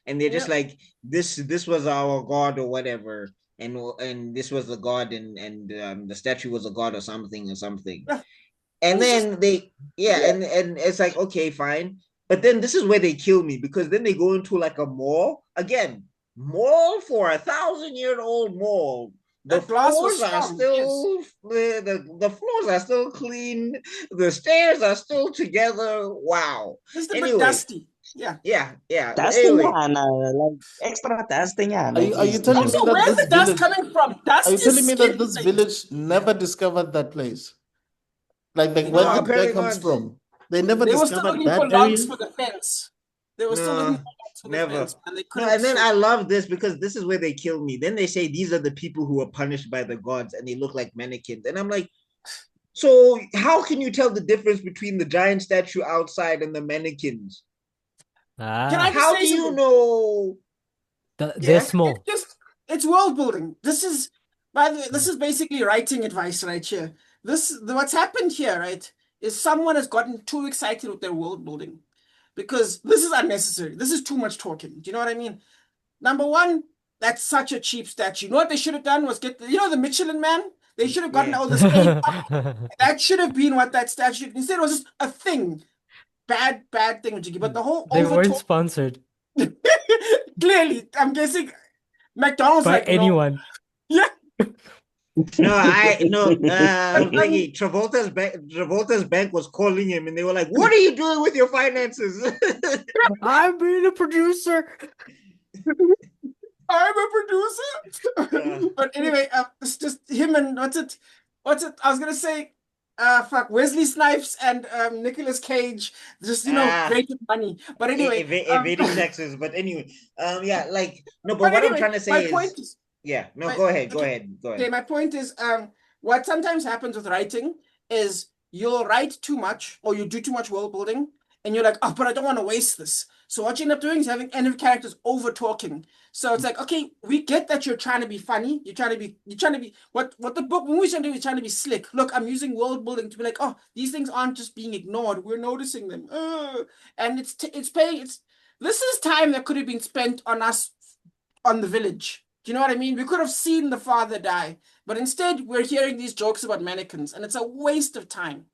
And they're just Yep. like, this was our god or whatever. And this was the god and the statue was a god or something. Yeah. And It's just then they and it's like, okay, fine. But then this is where they kill me, because then they go into like a mall again. Mall for 1,000-year-old mall. The that glass was floors are strong. Yes. still the floors are still clean. The stairs are still together. Wow. Just a bit Anyway, dusty. Yeah. yeah. That's Anyway, like extra testing, Are you telling me Also, that where's this the dust village? coming from? Are Dust you telling is me skin that this things. village never discovered that place? Like where no, the guy apparently comes not. from? They never They were still discovered looking for that logs area? for the fence. They were still looking No, for logs for the never. fence, and they No, couldn't. and then I love this because this is where they kill me. Then they say these are the people who were punished by the gods and they look like mannequins. And I'm like, so how can you tell the difference between the giant statue outside and the mannequins? Can I Ah, just How say do you something? know? they're Yeah. small. It's world building. This is, by the way, this is basically writing advice right here. What's happened here, right, is someone has gotten too excited with their world building because this is unnecessary. This is too much talking. Do you know what I mean? Number one, that's such a cheap statue. You know what they should have done was get the Michelin Man. They should have gotten Yeah. all this paint. That should have been what that statue. Instead, it was just a thing. Bad thing, Jiggy. But the whole They over weren't talk. sponsored Clearly, I'm guessing McDonald's by like no. anyone. Yeah. No, Um, Blackie, Travolta's bank was calling him and they were like, what are you doing with your finances? I'm being a producer. I'm a producer. But anyway, it's just him and what's it? I was gonna say, Wesley Snipes and Nicolas Cage, just great with money. But anyway, evading taxes. But anyway, yeah, like no, but but what I'm anyway, trying to my say point is, is, yeah, no, my, go ahead, okay, go my point is, what sometimes happens with writing is you'll write too much or you do too much world building, and you're like, oh, but I don't want to waste this. So what you end up doing is having end of characters over talking. So it's like, okay, we get that you're trying to be funny. You're trying to be what the book movies are doing is trying to be slick. Look, I'm using world building to be like, oh, these things aren't just being ignored. We're noticing them. And it's paying. This is time that could have been spent on us on the village. Do you know what I mean? We could have seen the father die, but instead we're hearing these jokes about mannequins, and it's a waste of time.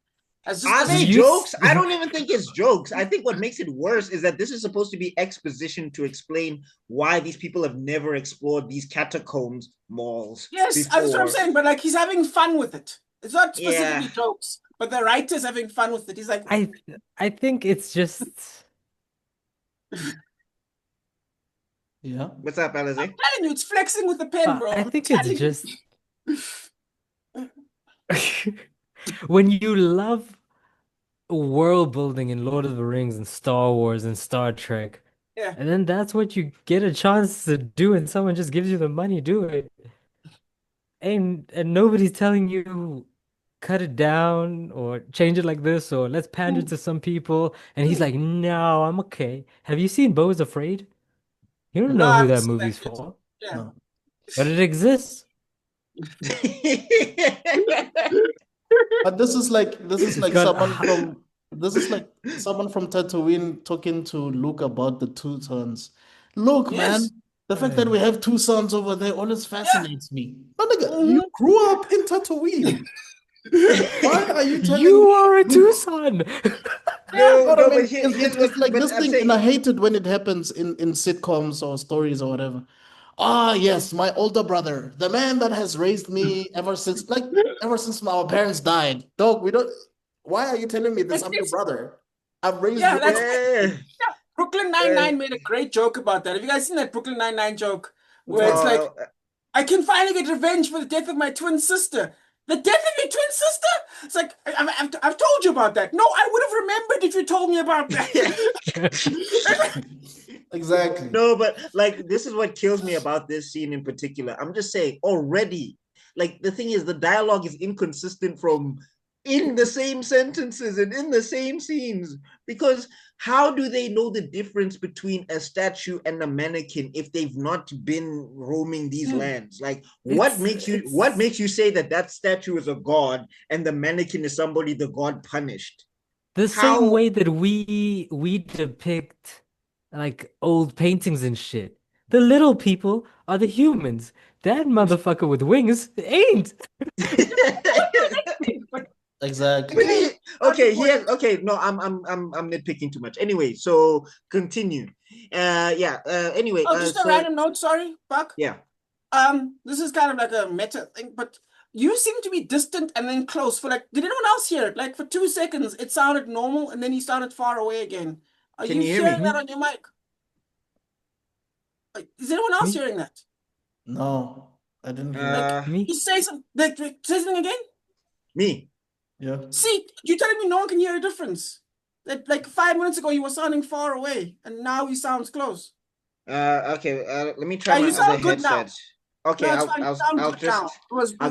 Are they jokes? I don't even think it's jokes. I think what makes it worse is that this is supposed to be exposition to explain why these people have never explored these catacombs malls. Yes, before. that's what I'm saying. But like, he's having fun with it. It's not specifically jokes, but the writer's having fun with it. He's like, I think it's just. Yeah. What's up, Alize? I'm telling you, it's flexing with the pen, bro. I think it's just. When you love world building in Lord of the Rings and Star Wars and Star Trek, and then that's what you get a chance to do, and someone just gives you the money, do it. And nobody's telling you cut it down or change it like this or let's pander to some people. And he's like, no, I'm okay. Have you seen Beau is Afraid? You don't know who that movie's for. Yeah. No. But it exists. But this is like someone from Tatooine talking to Luke about the two sons. Look, man, the fact that we have two sons over there always fascinates me. But nigga, you grew up in Tatooine. Why are you telling You me are a two-son? No, but it's like this I'm thing, saying, and I hate it when it happens in sitcoms or stories or whatever. Ah, yes, my older brother, the man that has raised me ever since our parents died. Dog, we don't. Why are you telling me this? I'm your brother. I've raised you. Brooklyn Nine-Nine made a great joke about that. Have you guys seen that Brooklyn Nine-Nine joke where it's like, I can finally get revenge for the death of my twin sister. The death of your twin sister? It's like, I've told you about that. No, I would have remembered if you told me about that. Exactly. No, but like, this is what kills me about this scene in particular. I'm just saying, already, like, the thing is, the dialogue is inconsistent from in the same sentences and in the same scenes, because how do they know the difference between a statue and a mannequin if they've not been roaming these lands? Like, what makes you say that statue is a god and the mannequin is somebody the god punished? The same way that we depict like old paintings and shit. The little people are the humans. That motherfucker with wings ain't. Exactly. Okay. No, I'm nitpicking too much. Anyway, so continue. Anyway. Just a random note. Sorry, Buck. Yeah. This is kind of like a meta thing, but you seem to be distant and then close. For like, did anyone else hear it? Like for 2 seconds, it sounded normal, and then you sounded far away again. Are you hearing that on your mic? Like, is anyone else hearing that? No, I didn't hear me. You say something. Say something again. Me. Yeah. See, you're telling me no one can hear a difference. That like 5 minutes ago you were sounding far away, and now he sounds close. Okay. Let me try my other headset. Okay, I'll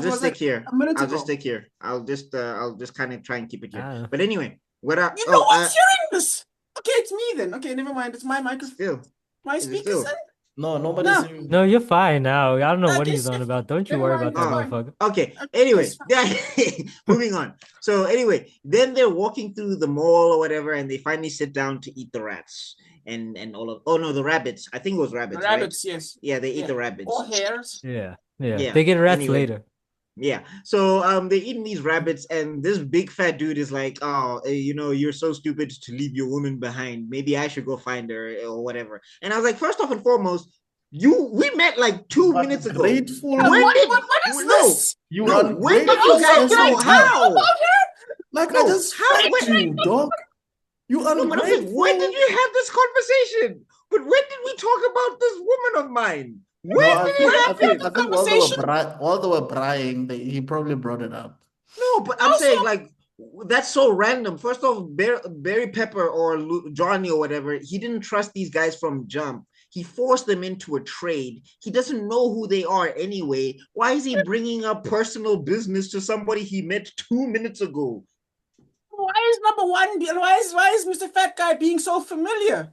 just stick here. I'll just stick here. I'll just kind of try and keep it here. But anyway, what's hearing this? Okay, it's me then. Okay, never mind. It's my microphone. Still. My speakers. No, nobody's hearing. No, you're fine now. I don't know what he's on about. Don't you worry about that motherfucker. Okay. Anyway, moving on. So anyway, then they're walking through the mall or whatever, and they finally sit down to eat the rats and all of. Oh no, the rabbits. I think it was rabbits. The rabbits, right? yes. Yeah, they eat the rabbits. Or hares. Yeah. They get rats later. Yeah. So they're eating these rabbits, and this big fat dude is like, oh, you're so stupid to leave your woman behind. Maybe I should go find her or whatever. And I was like, first off and foremost, we met like 2 minutes ago. Grateful. What is this? When did you guys know how? Like, I just met you, dog. You ungrateful. When did you have this conversation? But when did we talk about this woman of mine? When did it happen? I think while they were bragging, he probably brought it up. No, but I'm saying, like, that's so random. First off, Barry Pepper or Johnny or whatever, he didn't trust these guys from jump. He forced them into a trade. He doesn't know who they are anyway. Why is he bringing up personal business to somebody he met 2 minutes ago? Why is Mr. Fat Guy being so familiar?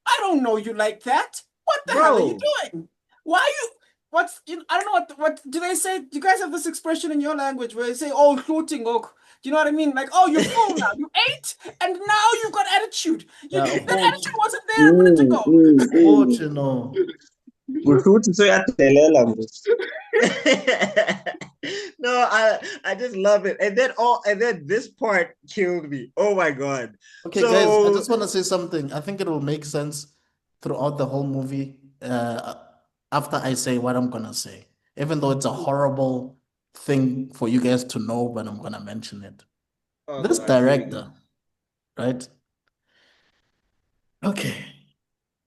I don't know you like that. What the hell are you doing? Why are you? I don't know what do they say? Do you guys have this expression in your language where they say, "Oh, shooting," or do you know what I mean? Like, "Oh, you're full now. You ate, and now you've got attitude." That attitude wasn't there a minute ago. Oh, you know. No, I just love it. And then this part killed me. Oh my god. Okay, So guys, I just want to say something. I think it will make sense throughout the whole movie after I say what I'm gonna say. Even though it's a horrible thing for you guys to know, but I'm gonna mention it. oh This god, here we go. director, right? Okay.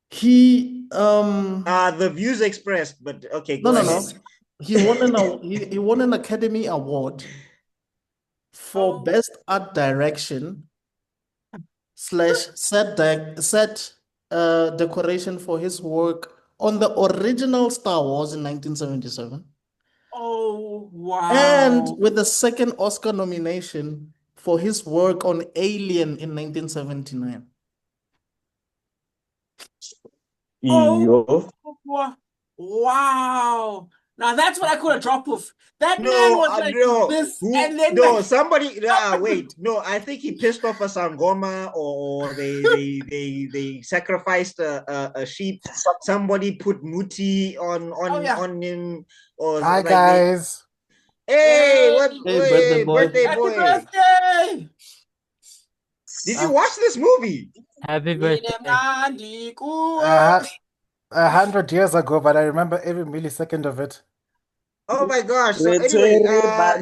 He The views expressed, but okay, no go no ahead. no. He won an Academy Award for Best Art Direction / set decoration for his work on the original Star Wars in 1977, Oh, and wow. with the second Oscar nomination for his work on Alien in 1979. Oh, wow. Now that's what I call a drop-off. That man was like this, and then like, somebody wait, no, I think he pissed off a sangoma, or they sacrificed a sheep. Somebody put muti on him, or Hi like guys. hey, what Hey, birthday boy. birthday happy boy. birthday! Did you watch this movie? Happy birthday. 100 years ago, but I remember every millisecond of it. Oh my gosh. So anyway,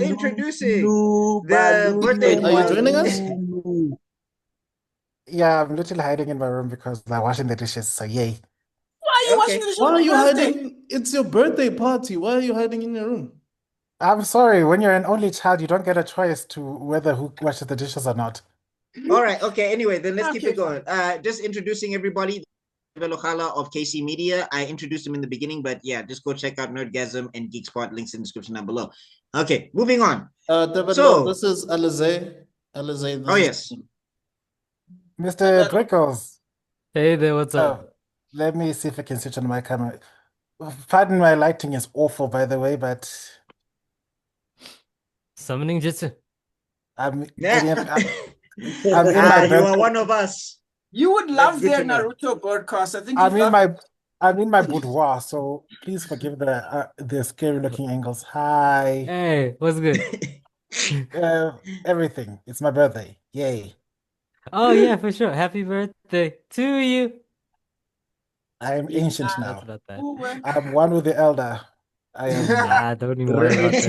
introducing the birthday Wait, are you joining us? Yeah, I'm literally hiding in my room because I'm washing the dishes, so yay. Why are you watching the show? Why are you hiding? It's your birthday party. Why are you hiding in your room? I'm sorry, when you're an only child, you don't get a choice to whether who washes the dishes or not. All right, okay. Anyway, then let's keep Okay, it going. Just introducing everybody. Tebello Khala of KC Media. I introduced him in the beginning, but yeah, just go check out Nerdgasm and Geek Spot. Links in the description down below. Okay, moving on. Tebello, So- this is Alize. Alize, Oh, yes. Mr. Drickles, Hey there, what's up? let me see if I can switch on my camera. Pardon, my lighting is awful, by the way, but Summoning Jitsu. I'm Yeah. I'm in my You are one of us. You would love That's their good to know. Naruto broadcast. I think I'm you'd in love my boudoir, so please forgive the scary looking angles. Hi, Hey, what's good? everything. It's my birthday. Yay! Oh yeah, for sure. Happy birthday to you. I am ancient That's now. about that. I'm one with the elder. I am. Ah, don't even worry about that.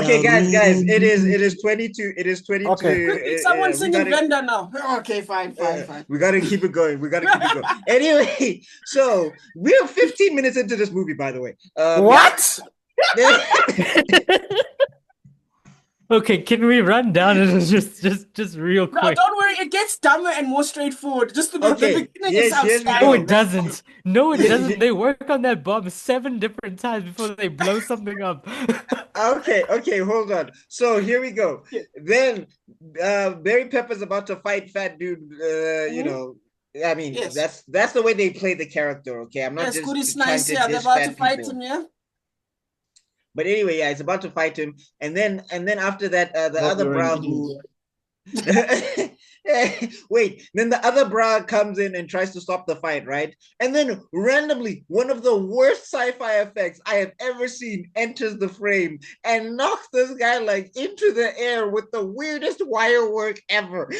Okay, guys, it is 22. It is 22. Okay. Quickly, someone we singing gotta- Venda now. Okay, fine. We gotta keep it going. Anyway, so we're 15 minutes into this movie, by the way. What? Okay, can we run down it just real No, quick? don't worry. It gets dumber and more straightforward. Just the Okay, beginning yes, is yes, we outstanding. No, go. it doesn't. No, it doesn't. They work on that bomb 7 different times before they blow something up. Okay, hold on. So here we go. Then Barry Pepper's about to fight Fat Dude. You know, I mean, Yes. that's the way they play the character. Okay, I'm not Yes, just Cody's trying nice. to Yeah, they're diss about fat to fight people. him. Yeah. But anyway, yeah, it's about to fight him, and then after that, the Not other wearing bra any- who. Wait, then the other bra comes in and tries to stop the fight, right? And then randomly, one of the worst sci-fi effects I have ever seen enters the frame and knocks this guy like into the air with the weirdest wire work ever.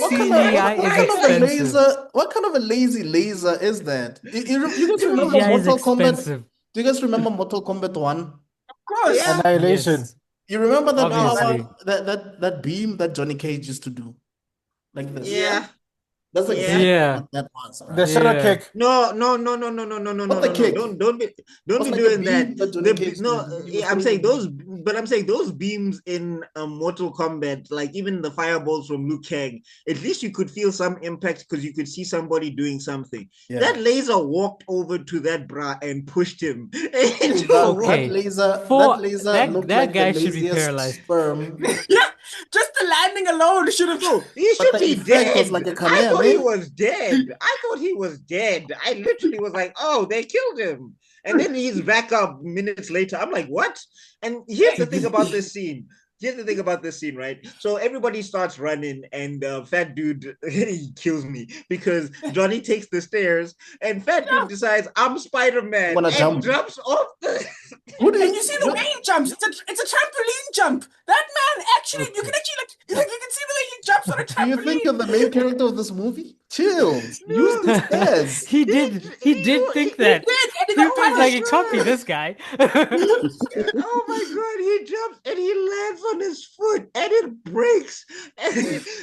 CGI is expensive. What kind of a lazy laser is that? You guys remember CGI is Mortal Kombat? expensive. Do you guys remember Mortal Kombat 1? Of course. Yeah. Annihilation. Yes. You remember that Obviously. that beam that Johnny Cage used to do? Like this. Yeah. That's exactly Yeah. what that was. Right? The shadow Yeah. kick. No. What the kick? Don't be What's like doing a that. beam that Johnny Cage No, he was I'm throwing saying those beams in Mortal Kombat, like even the fireballs from Liu Kang, at least you could feel some impact because you could see somebody doing something. Yeah. That laser walked over to that bra and pushed him. Okay. That looked that like guy the should be laziest paralyzed. sperm. Yeah, just the landing alone should have. No, he But should the be effect was dead. like a I Kamehameha. thought he was dead. I literally was like, oh, they killed him. And then he's back up minutes later. I'm like, what? And here's the thing about this scene. here's the thing about this scene, right? So everybody starts running, and fat dude he kills me because Johnny takes the stairs, and fat dude decides I'm Spider-Man Wanna and jump. jumps off the. What And you see the way he jumps. It's a trampoline jump. That man actually, you Okay. can actually like you can see the way he jumps on a Do you think trampoline. you're the main character of this movie? Chill. Use the stairs. He did think that. And he He got was like, punished. it can't be this guy. Oh my god, he jumps and he lands on his foot and it breaks.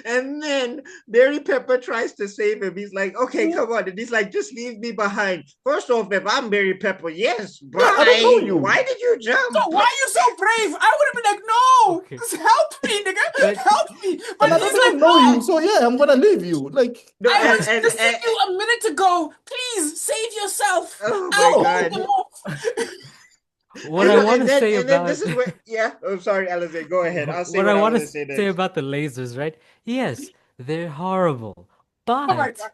And then Barry Pepper tries to save him. He's like, okay, come on. And he's like, just leave me behind. First off, if I'm Barry Pepper, yes, bye. I don't know you. Why did you jump? So why are you so brave? I would have been like, no, Okay. just help me, nigga, But- help me. And But I he's don't even like, know no, you, so yeah, I'm gonna leave you. Like, No, I was and- just you a minute ago. Please save yourself. Oh my I'll God. hold them off. What I want to say and then about this is where, yeah. Oh, sorry, Alize, go ahead. I'll say what what I I want want to to say say next. about the lasers, right? Yes, they're horrible, Oh my but God.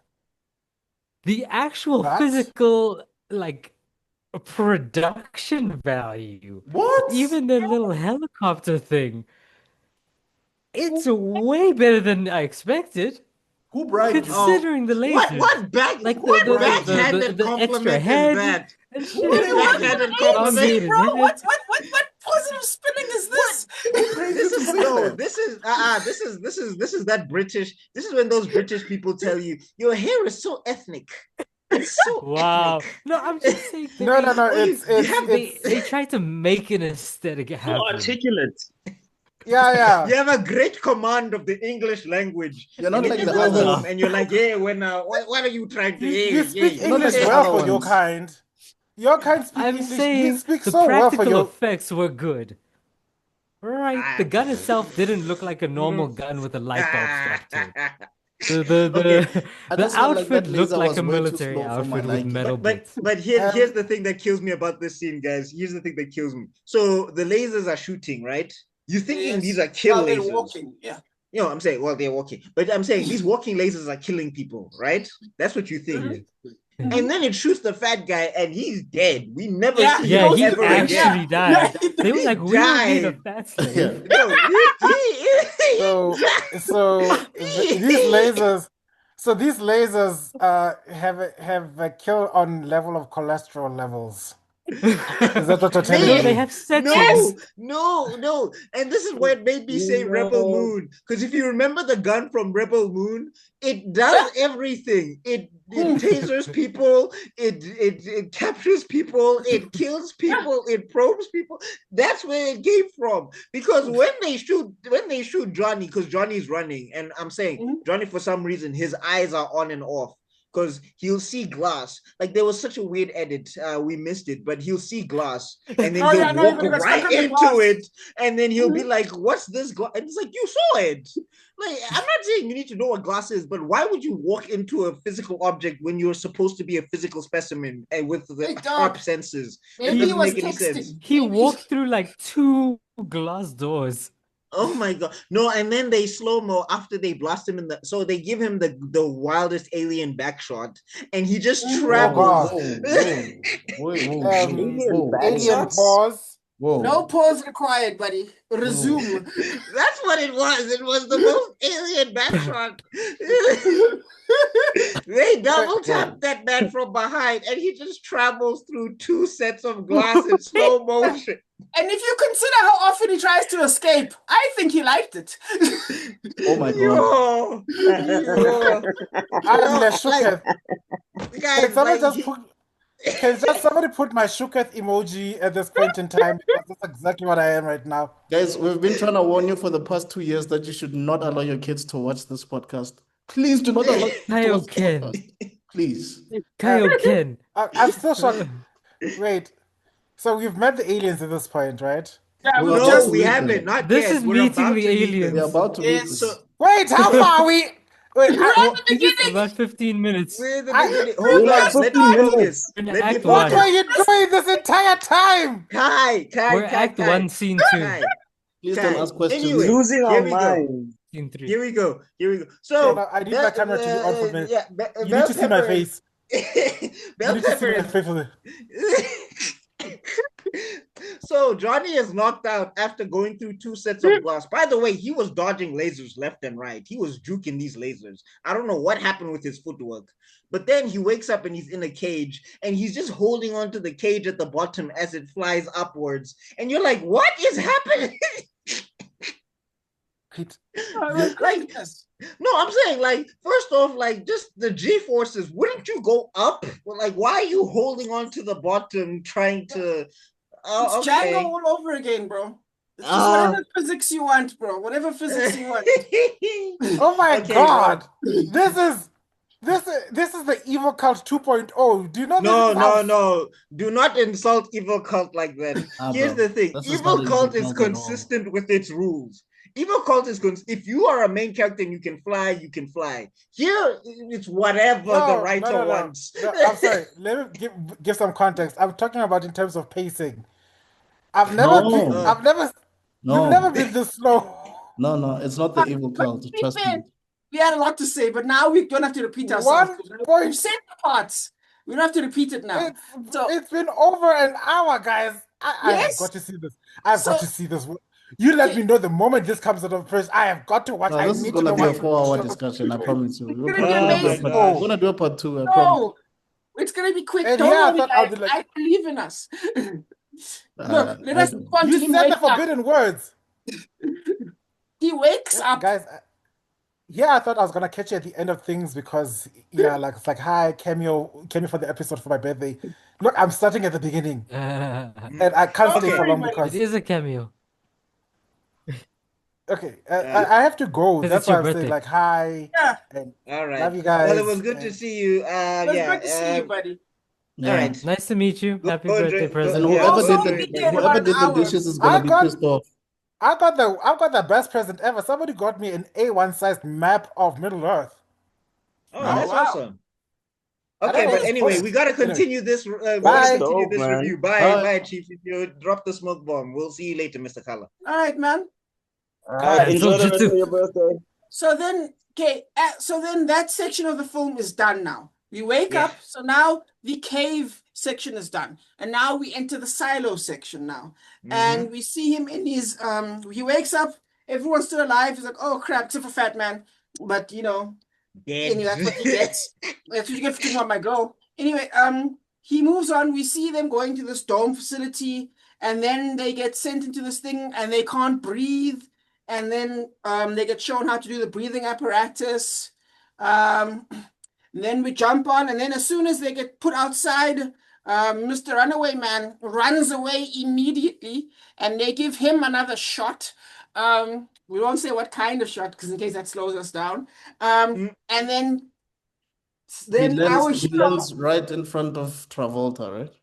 the actual But- physical like production value, what? even the little helicopter thing, it's way better than I expected. Who bribed you? Considering the lasers, What back? like what the backhanded extra compliment head is that? and What shit. is like backhanded the compliment? elongated Bro, head. what positive spinning is this? Who bribed This you to is say no. that? This is that British. This is when those British people tell you your hair is so ethnic. It's so Wow. ethnic. No, I'm just saying. No, no, no. Oh, you- It's you it's have They it's they try to make an aesthetic So happen. articulate. yeah. You have a great command of the English language. You're not and then like you the go others. home and you're like, yeah, what are you trying to You speak yeah. Not like English the well other for your ones. kind. Your kind speak I'm English. You saying speak the so well for practical your. effects were good. Right, the gun itself didn't look like a normal gun with a light bulb strapped to it. The Okay. I the just felt like outfit that looked laser like was a way too military slow for my outfit with liking. metal But bits. here's the thing that kills me about this scene, guys. Here's the thing that kills me. So the lasers are shooting, right? You're thinking Yes. these are kill While they're lasers. walking, yeah. You know, I'm saying, well, they're walking, but I'm saying these walking lasers are killing people, right? That's what you think. And then it shoots the fat guy, and he's dead. We never Yeah, see he Yeah, him he ever actually again. died. Yeah, They were he like, we don't need a died. fat slave. Yeah. No, These lasers have a kill on level of cholesterol levels. Is that what you're telling No, me? they have settings. no. And this is why it made me say Rebel Moon. Because if you remember the gun from Rebel Moon, it does everything. It tasers people, it captures people, it kills people, it probes people. That's where it came from. Because when they shoot Johnny, because Johnny's running, and I'm saying Johnny, for some reason, his eyes are on and off. Because he'll see glass. Like there was such a weird edit, we missed it, but he'll see glass and then he'll walk right into it, and then he'll be like, "What's this glass?" And it's like, "You saw it." Like, I'm not saying you need to know what glass is, but why would you walk into a physical object when you're supposed to be a physical specimen and with the sharp senses? Maybe It he doesn't was make any sense. texting. He Maybe. walked through like 2 glass doors. Oh my god. No, and then they slow-mo after they blast him in the so they give him the wildest alien back shot, and he just travels. Whoa. Alien pause. Whoa. No pause required, buddy. Resume. That's what it was. It was the most alien back shot. They double tap that man from behind, and he just travels through 2 sets of glass in slow motion. And if you consider how often he tries to escape, I think he liked it. Oh my god. Yo. I'm the shooketh. Guys, Can just somebody put my shooketh emoji at this point in time? Because that's exactly what I am right now. Guys, we've been trying to warn you for the past 2 years that you should not allow your kids to watch this podcast. Please do not allow them to watch this Kaioken. podcast. Please. Kaioken. I'm still shocked. Wait, so we've met the aliens at this point, right? Yeah, We're we about no, to we meet haven't. them. Not This yet. is We're meeting about the to meet them. aliens. We're about to meet Yes. them. So Wait, how far are we? Wait, About 15 minutes. we're in the I- beginning. We're Hold like on. Let 15 me minutes. focus. In Let me Act what focus. were you doing this entire time? Kai. We're Act 1, Scene 2. Kai. Please Kai. don't ask questions. Anyway, Losing here our we go. minds. Scene 3. Here we go. So Okay, now I need my camera to be on for a minute. yeah, You need to see my face. You Bell need to see Pepper my face for the... So Johnny is knocked out after going through 2 sets of glass. By the way, he was dodging lasers left and right. He was juking these lasers. I don't know what happened with his footwork. But then he wakes up and he's in a cage and he's just holding onto the cage at the bottom as it flies upwards. And you're like, what is happening? Like, no, I'm saying, like, first off, like, just the G forces, wouldn't you go up? Like, why are you holding on to the bottom trying to It's okay. Django all over again, bro. It's just whatever physics you want, bro. Whatever physics you want. Oh my Okay, God. bro. This is the evil cult 2.0. Do you know No, this? no. Do not insult evil cult like that. Here's bro, the thing. this is Evil not cult evil is cult at all. consistent with its rules. Evil cult is if you are a main character and you can fly, you can fly. Here, it's whatever the writer wants. No, I'm sorry. Let me give some context. I'm talking about in terms of pacing. You've never been this slow. No, it's not the evil cult. Trust me. We had a lot to say, but now we don't have to repeat ourselves. We've said the parts. We don't have to repeat it now. It's been over an hour, guys. I have got to see this. I've got to see this. You let me know the moment this comes out of first. I have got to watch. No, this is gonna be a 4-hour discussion. I promise you. We're gonna do a part 2. No, it's gonna be quick. And Don't worry, guys. I believe in us. Look, let us respond to him. You said the forbidden words. He wakes up, guys. I thought I was gonna catch you at the end of things because like it's like hi cameo for the episode for my birthday. Look, I'm starting at the beginning, and I can't stay for long because it is a cameo. Okay, I have to go. That's why I'm birthday. saying like hi. And all right. Love you guys. Well, it was good to see you. It was good to see you, buddy. All right. Nice to meet you. Happy birthday present. And whoever did the dishes is gonna be pissed off. I got the best present ever. Somebody got me an A1 sized map of Middle Earth. Oh, that's awesome. Okay, but anyway, we gotta continue this. Review. Bye, Chief. If you drop the smoke bomb, we'll see you later, Mr. Khala. All right, man. Enjoy the rest of your birthday. So then that section of the film is done now. We wake up, so now the cave section is done. And now we enter the silo section now. And we see him in his, he wakes up, everyone's still alive. He's like, oh crap, except for Fat Man. But, anyway, that's what he gets. That's what you get for taking on my girl. Anyway, he moves on. We see them going to this dome facility. And then they get sent into this thing and they can't breathe. And then they get shown how to do the breathing apparatus. And then we jump on, and then as soon as they get put outside, Mr. Runaway Man runs away immediately, and they give him another shot. We won't say what kind of shot, because in case that slows us down. And then he lands right in front of Travolta, right?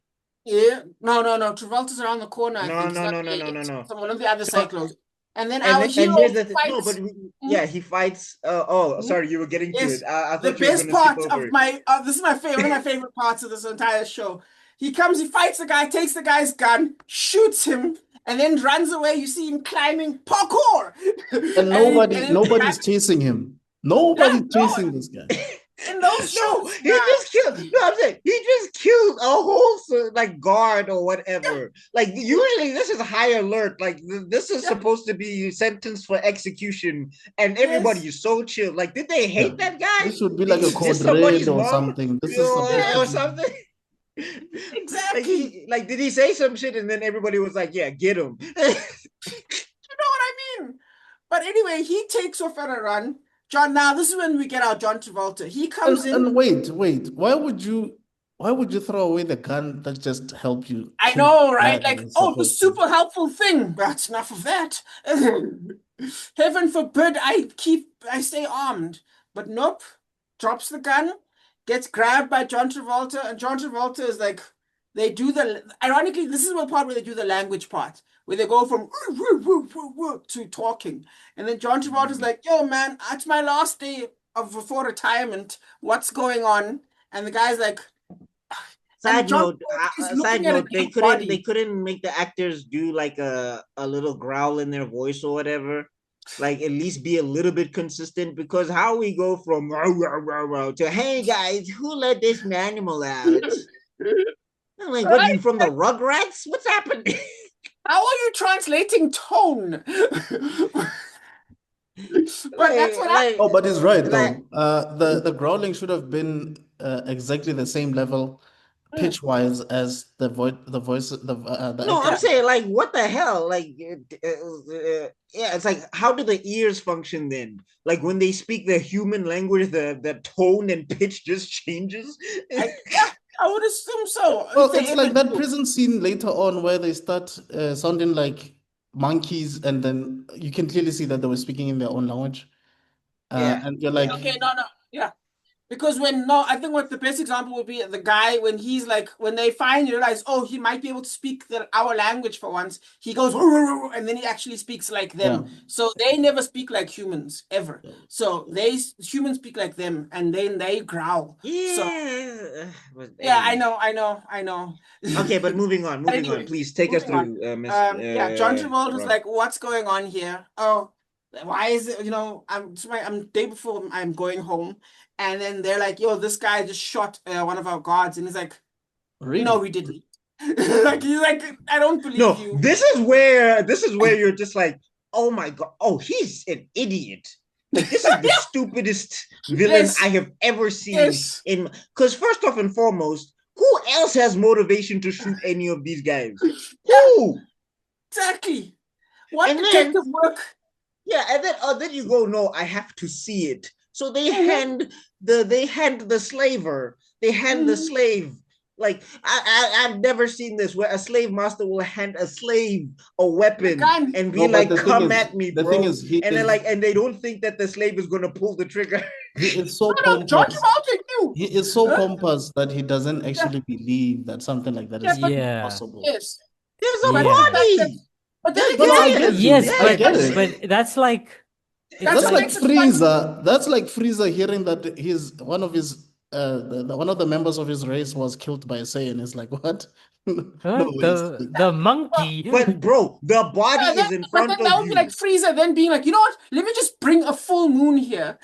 Yeah. No. Travolta's around the corner. No. So one of the other cyclos. And then here's the thing. No, but he fights. Sorry, you were getting to it. I thought the best part of my this is my favorite, one of my favorite parts of this entire show. He fights the guy, takes the guy's gun, shoots him, and then runs away. You see him climbing parkour. And nobody's chasing him. Nobody's chasing this guy. In those shows, he just killed. No, I'm saying he just killed a whole guard or whatever. Like usually this is high alert. Like this is supposed to be sentenced for execution, and everybody is so chill. Like, did they hate that guy? This would be like a code red or something. This is or something. Exactly. Like, did he say some shit and then everybody was like, "Yeah, get him." You know what I mean? But anyway, he takes off on a run. John, now this is when we get our John Travolta. He comes in. And wait. Why would you throw away the gun that just helped you? I know, right? Like, the super helpful thing. But enough of that. Heaven forbid I stay armed. But nope. Drops the gun, gets grabbed by John Travolta, and John Travolta is like, ironically, this is the part where they do the language part, where they go from to talking. And then John Travolta's like, yo, man, it's my last day before retirement. What's going on? And the guy's like, Side note, they couldn't make the actors do like a little growl in their voice or whatever. Like at least be a little bit consistent, because how we go from to hey guys, who let this animal out? I'm like, what, you from the Rugrats? What's happening? How are you translating tone? But that's what happened. Oh, but he's right though. The growling should have been exactly the same level, pitch wise, as the voice the No, I'm actor. saying like, what the hell? Like, yeah, it's like, how do the ears function then? Like when they speak the human language, the tone and pitch just changes. I would assume so. Well, it's like that prison scene later on where they start sounding like monkeys, and then you can clearly see that they were speaking in their own language. And you're like, okay, no, yeah. Because I think what the best example would be the guy when he's like, when they finally realize, oh, he might be able to speak our language for once, he goes, and then he actually speaks like them. Yeah. So they never speak like humans, ever. So humans speak like them, and then they growl. Yeah. So, yeah, I know. Okay, but moving on. Please take us through, Miss. Yeah, John Travolta was like, what's going on here? Oh, why is it, I'm day before I'm going home. And then they're like, yo, this guy just shot one of our guards. And he's like, really? No, we didn't. Like, he's like, I don't believe you. This is where you're just like, oh my God. Oh, he's an idiot. Like, this is the stupidest villain I have ever seen. Because first off and foremost, who else has motivation to shoot any of these guys? Who? Exactly. What detective work? Yeah, and then you go, no, I have to see it. So they hand the slaver. They hand the slave. Like, I've never seen this where a slave master will hand a slave a weapon and be like, come at me, bro. The thing is, and they don't think that the slave is gonna pull the trigger. He is so pompous. He is so pompous that he doesn't actually believe that something like that is possible. Yes. There's a body. But then but that's like like Frieza. That's like Frieza hearing that one of his one of the members of his race was killed by a Saiyan. It's like, what? The monkey. But bro, the body is in front of you. That would be like Frieza then being like, you know what? Let me just bring a full moon here.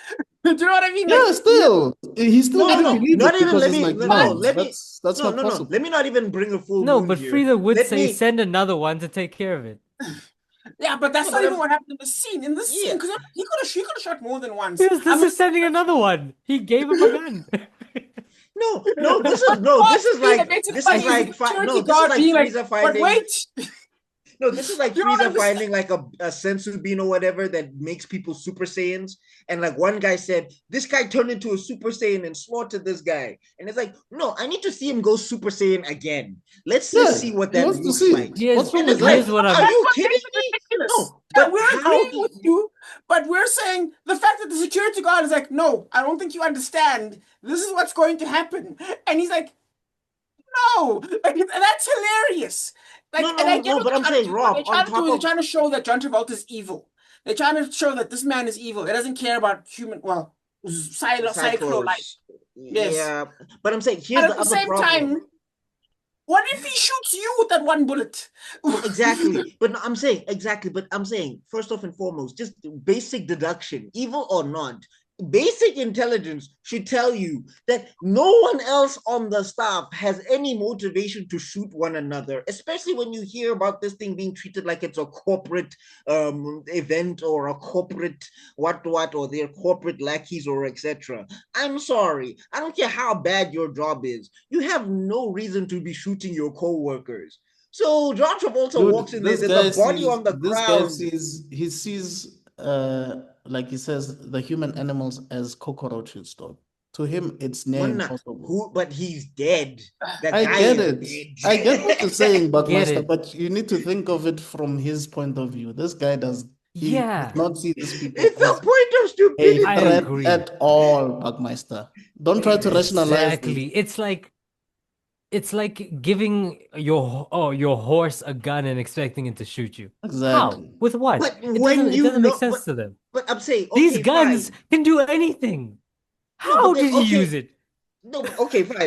Do you know what I mean? Yeah, still. He still not even let me that's not possible. Let me not even bring a full moon. No, but Frieza would say send another one to take care of it. Yeah, but that's not even what happened in the scene. In this scene, because he could have shot more than once. This is sending another one. He gave him a gun. This is like Frieza finding. But wait. No, this is like Frieza finding like a sensu bean or whatever that makes people Super Saiyans. And like one guy said, this guy turned into a Super Saiyan and slaughtered this guy. And it's like, no, I need to see him go Super Saiyan again. Let's just see what that looks like. Here's what are you kidding me? No, but we're agreeing with you. But we're saying the fact that the security guard is like, no, I don't think you understand. This is what's going to happen. And he's like, no, that's hilarious. Like, but I'm saying, Rob, they're trying to show that John Travolta is evil. They're trying to show that this man is evil. He doesn't care about cyclo life. Yes. Yeah, but I'm saying, here's the other problem. At the same time, what if he shoots you with that one bullet? Exactly. But I'm saying, first off and foremost, just basic deduction, evil or not, basic intelligence should tell you that no one else on the staff has any motivation to shoot one another, especially when you hear about this thing being treated like it's a corporate event or a corporate what, or their corporate lackeys or etc. I'm sorry. I don't care how bad your job is. You have no reason to be shooting your co-workers. So John Travolta walks in there, there's a body on the ground. He sees like he says, the human animals as cockroaches, dog. To him, it's near impossible. But he's dead. I get it. I get what you're saying, Buckmeister, but you need to think of it from his point of view. This guy does not see these people. It's a point of stupidity. I agree. At all, Buckmeister. Don't try to rationalize. Exactly. It's like giving your horse a gun and expecting it to shoot you. Exactly. How? With what? But it doesn't make sense to them. But I'm saying, these guns can do anything. How did he use it? No, okay, fine.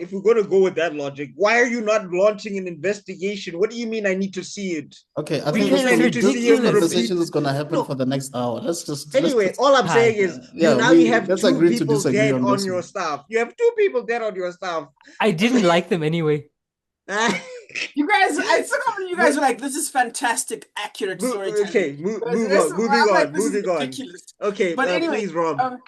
If we're going to go with that logic, why are you not launching an investigation? What do you mean I need to see it? Okay, I think this conversation is going to happen for the next hour. All I'm saying is, you have two people dead on your staff. You have two people dead on your staff. I didn't like them anyway. You guys, I took over. You guys were like, "This is fantastic, accurate storytelling." Okay, moving I'm on. this is ridiculous. Okay, But anyway, please, Rob.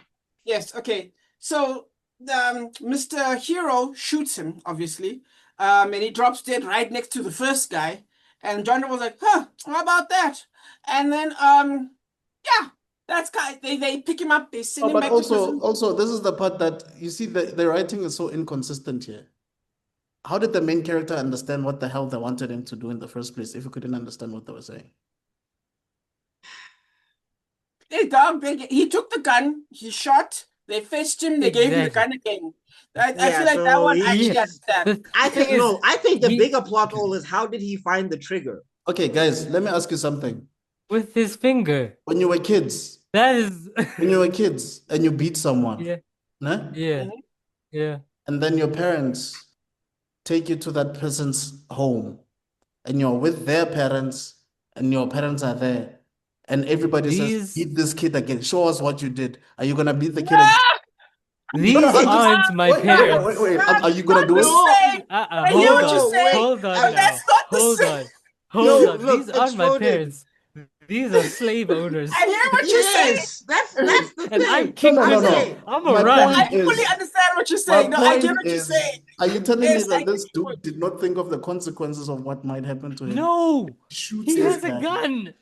yes, okay. So, Mr. Hero shoots him, obviously, and he drops dead right next to the first guy. And John was like, "Huh, how about that?" And then, yeah, that's guy. They pick him up. They send him but back to prison. also, this is the part that you see the writing is so inconsistent here. How did the main character understand what the hell they wanted him to do in the first place if he couldn't understand what they were saying? Hey, dog, he took the gun, he shot, they fetched him, they gave him the gun again. I feel like that one actually understand. I think the bigger plot hole is how did he find the trigger? Okay, guys, let me ask you something. With his finger. When you were kids. That is when you were kids and you beat someone. Yeah. Nah? Yeah. Yeah. And then your parents take you to that person's home and you're with their parents and your parents are there and everybody says, beat this kid again. Show us what you did. Are you gonna beat the kid again? These aren't my parents. Wait. Are you gonna do it? Hold on now. Hold on. These aren't my parents. These are slave owners. I hear what you're saying. That's the and thing. I'm king. No. I'm a run. I fully understand what you're saying. No, I get what you're saying. Are you telling me that this dude did not think of the consequences of what might happen to him? No. He has a gun.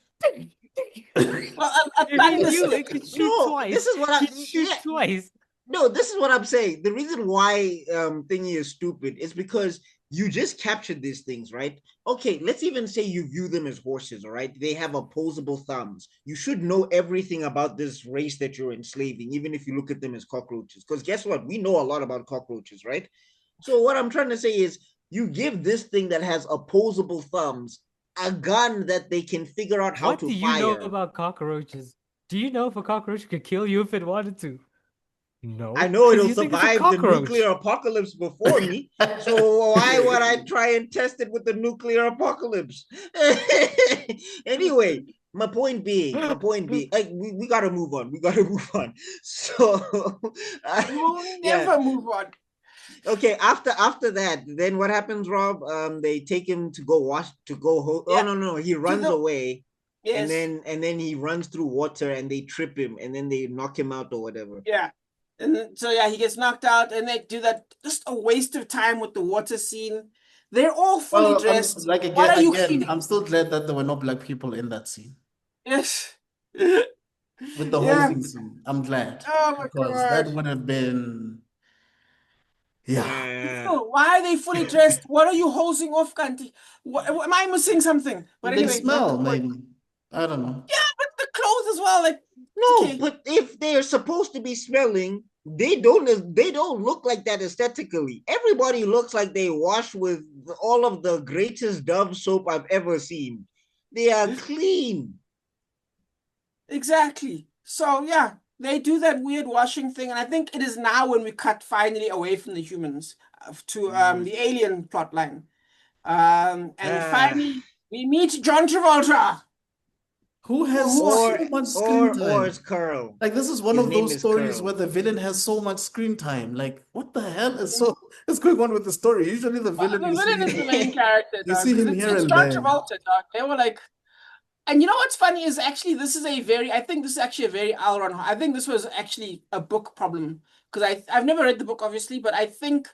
Well, it could shoot twice. This is what I shoot twice. No, this is what I'm saying. The reason why thingy is stupid is because you just captured these things, right? Okay, let's even say you view them as horses, all right? They have opposable thumbs. You should know everything about this race that you're enslaving, even if you look at them as cockroaches. Because guess what? We know a lot about cockroaches, right? So what I'm trying to say is you give this thing that has opposable thumbs a gun that they can figure out how to fire. What do you know about cockroaches? Do you know if a cockroach could kill you if it wanted to? No. I know it'll survive the nuclear apocalypse before me. So why would I try and test it with the nuclear apocalypse? Anyway, my point being, like, we gotta move on. So we'll never move on. Okay, after that, then what happens, Rob? They take him to go Oh no, he runs away. Yes. And then he runs through water and they trip him and then they knock him out or whatever. Yeah. And so he gets knocked out and they do that. Just a waste of time with the water scene. They're all fully dressed. I'm still glad that there were no black people in that scene. Yes. With the whole thing scene. I'm glad. Oh my God. That would have been why are they fully dressed? What are you hosing off, Kanti? Am I missing something? But they smell, maybe. I don't know. Yeah, but the clothes as well. Like but if they are supposed to be smelling, they don't look like that aesthetically. Everybody looks like they wash with all of the greatest Dove soap I've ever seen. They are clean. Exactly. So yeah. They do that weird washing thing, and I think it is now when we cut finally away from the humans to the alien plotline. And finally, we meet John Travolta. Who has so much screen time? Or it's Carl. Like, this is one of those stories where the villain has so much screen time. Like, what the hell is going on with the story? Usually the villain, is the main character. You see him here and John there. Travolta, dog. They were like... And you know what's funny is actually I think this is actually a very L. I think this was actually a book problem because I've never read the book obviously, but I think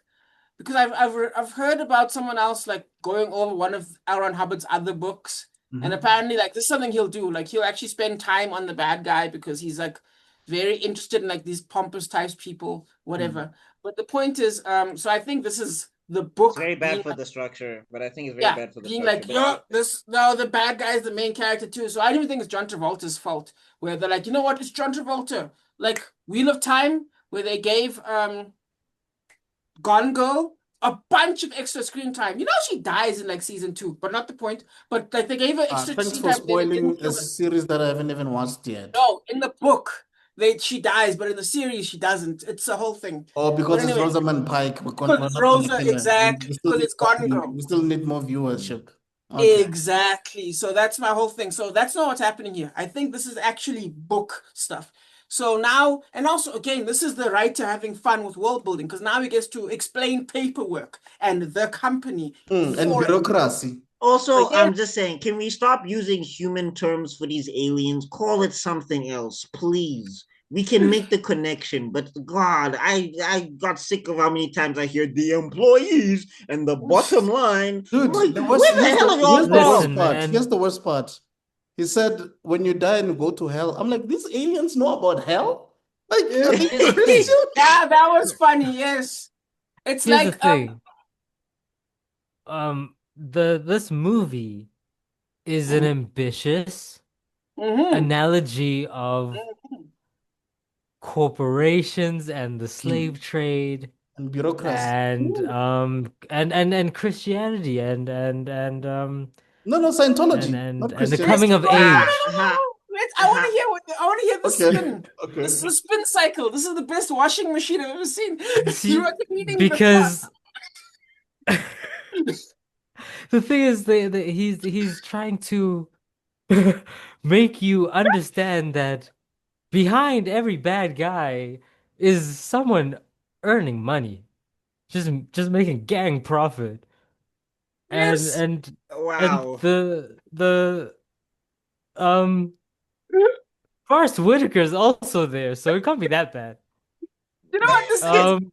because I've heard about someone else like going over one of L. Ron Hubbard's other books, and apparently like this is something he'll do. Like he'll actually spend time on the bad guy because he's like very interested in like these pompous types people, whatever. But the point is, so I think this is the book. It's very bad for the structure, but I think it's very bad for the structure. Like, the bad guy is the main character too. So I don't even think it's John Travolta's fault. Where they're like, you know what, it's John Travolta. Like Wheel of Time, where they gave Gone Girl a bunch of extra screen time. You know she dies in like season 2, but not the point. But like they gave her extra thanks screen for time. spoiling a series that I haven't even watched yet. No, in the book. She dies, but in the series she doesn't. It's the whole thing. Oh, because it's Rosamund Pike. Because Rosa, exactly. Because it's Gone Girl. We still need more viewership. Okay. Exactly. So that's my whole thing. So that's not what's happening here. I think this is actually book stuff. So now, and also again, this is the writer having fun with world building because now he gets to explain paperwork and the company and for bureaucracy. Also, Again. I'm just saying, can we stop using human terms for these aliens? Call it something else, please. We can make the connection, but God, I got sick of how many times I hear the employees and the bottom line. Dude, Like, the where worst, the hell are y'all here's the worst Listen, part. man. Here's the worst part. He said, when you die and you go to hell, I'm like, these aliens know about hell? Like, Yeah. are they Here's the crazy? thing. Yeah, that was funny. Yes, it's Here's like the thing. This movie is an ambitious analogy of corporations and the slave trade And bureaucracy. and Christianity and No, Scientology, and not the Christianity. coming of no, age. I want to hear I want to hear the Okay, spin. okay. This is the spin cycle. This is the best washing machine I've ever seen. See, You are reading because the thing is, he's trying to make you understand that behind every bad guy is someone earning money, just making gang profit, and Yes. and and wow. the um Forrest Whitaker is also there, so it can't be that bad. You know what this is? Um,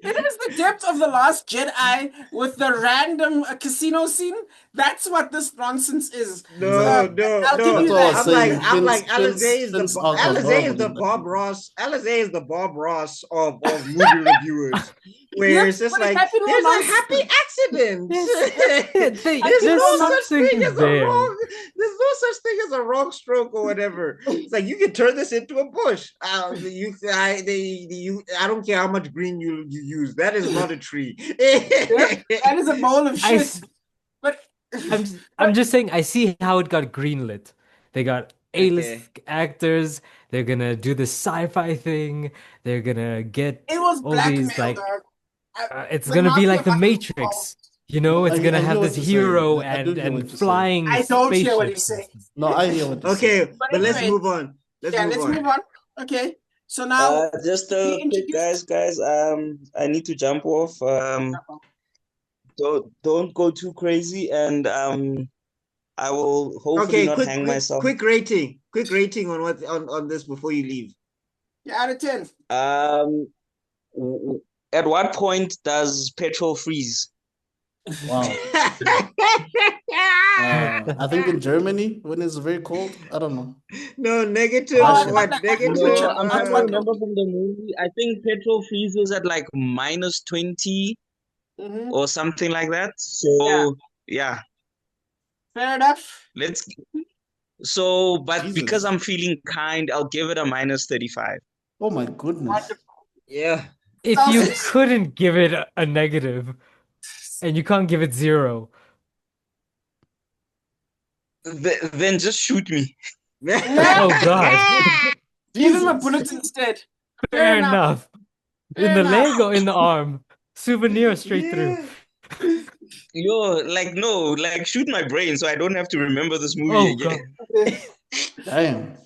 It is the depth of The Last Jedi with the random casino scene. That's what this nonsense is. No, I'll give you That's all I was that. saying. I'm like Spins out was Alizé is the horrible. Bob Ross. Alizé is the Bob Ross of movie reviewers, where it's just but it's like happy there's a nonsense. happy accident. there's There's no such something thing as a there. wrong. There's no such thing as a wrong stroke or whatever. It's like you can turn this into a bush. I don't care how much green you use. That is not a tree. That is a bowl of I, shit. s- But I'm just saying, I see how it got greenlit. They got A-list Okay. actors. They're gonna do this sci-fi thing. They're gonna get it was all these blackmail, like dog. it's The gonna be mafia like the fucking Matrix. You know, it's I gonna hear have what this you're saying. hero I do hear what and you're saying. flying I don't hear what he's spaceships. saying. No, I hear what you're saying. Okay, But but let's anyway, move on. Let's move let's on. move on. Okay. So now Just we quick, introduced. guys. I need to jump off. Don't go too crazy, and I will hopefully Okay, not hang myself. quick rating. Quick rating on what on this before you leave. Yeah, out of 10. At what point does petrol freeze? Wow. I think in Germany when it's very cold. I don't know. No, negative. Oh, What that's negative? temperature. No, I'm trying That's to what. remember from the movie. I think petrol freezes at like -20 Mhm. or something like that. So yeah, Fair enough. let's. So, but because Jesus. I'm feeling kind, I'll give it a -35. Oh my goodness. Yeah. If you Celsius. couldn't give it a negative and you can't give it 0, Then just shoot me. oh God, Give him a Jesus. bullet instead. fair enough. Fair In the enough. leg or in the arm, souvenir straight through. Yo, like no, like shoot my brain so I don't have to remember this movie Oh again. God, Damn.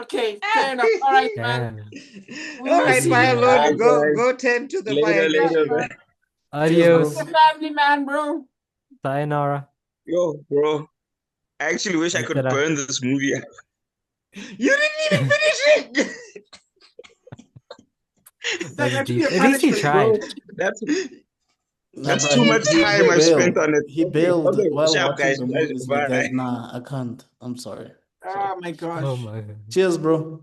Okay, fair enough. All right, man. damn. All right, See fire you. lord, Guys. go tend to the Later, fire. later, Station. man. Adios. The family man, bro. Sayonara. Yo, bro. I actually wish I could Ta-da. burn this movie. You didn't even finish it. That That's should be deep. a At least he punishment. tried. That's Nah, That's bro, too much he time I spent bailed. on it. He Okay, bailed okay, while sharp, watching guys. the movies. Like, Bye. guys, nah, I can't. I'm sorry. Oh my gosh. Oh my God. Cheers, bro.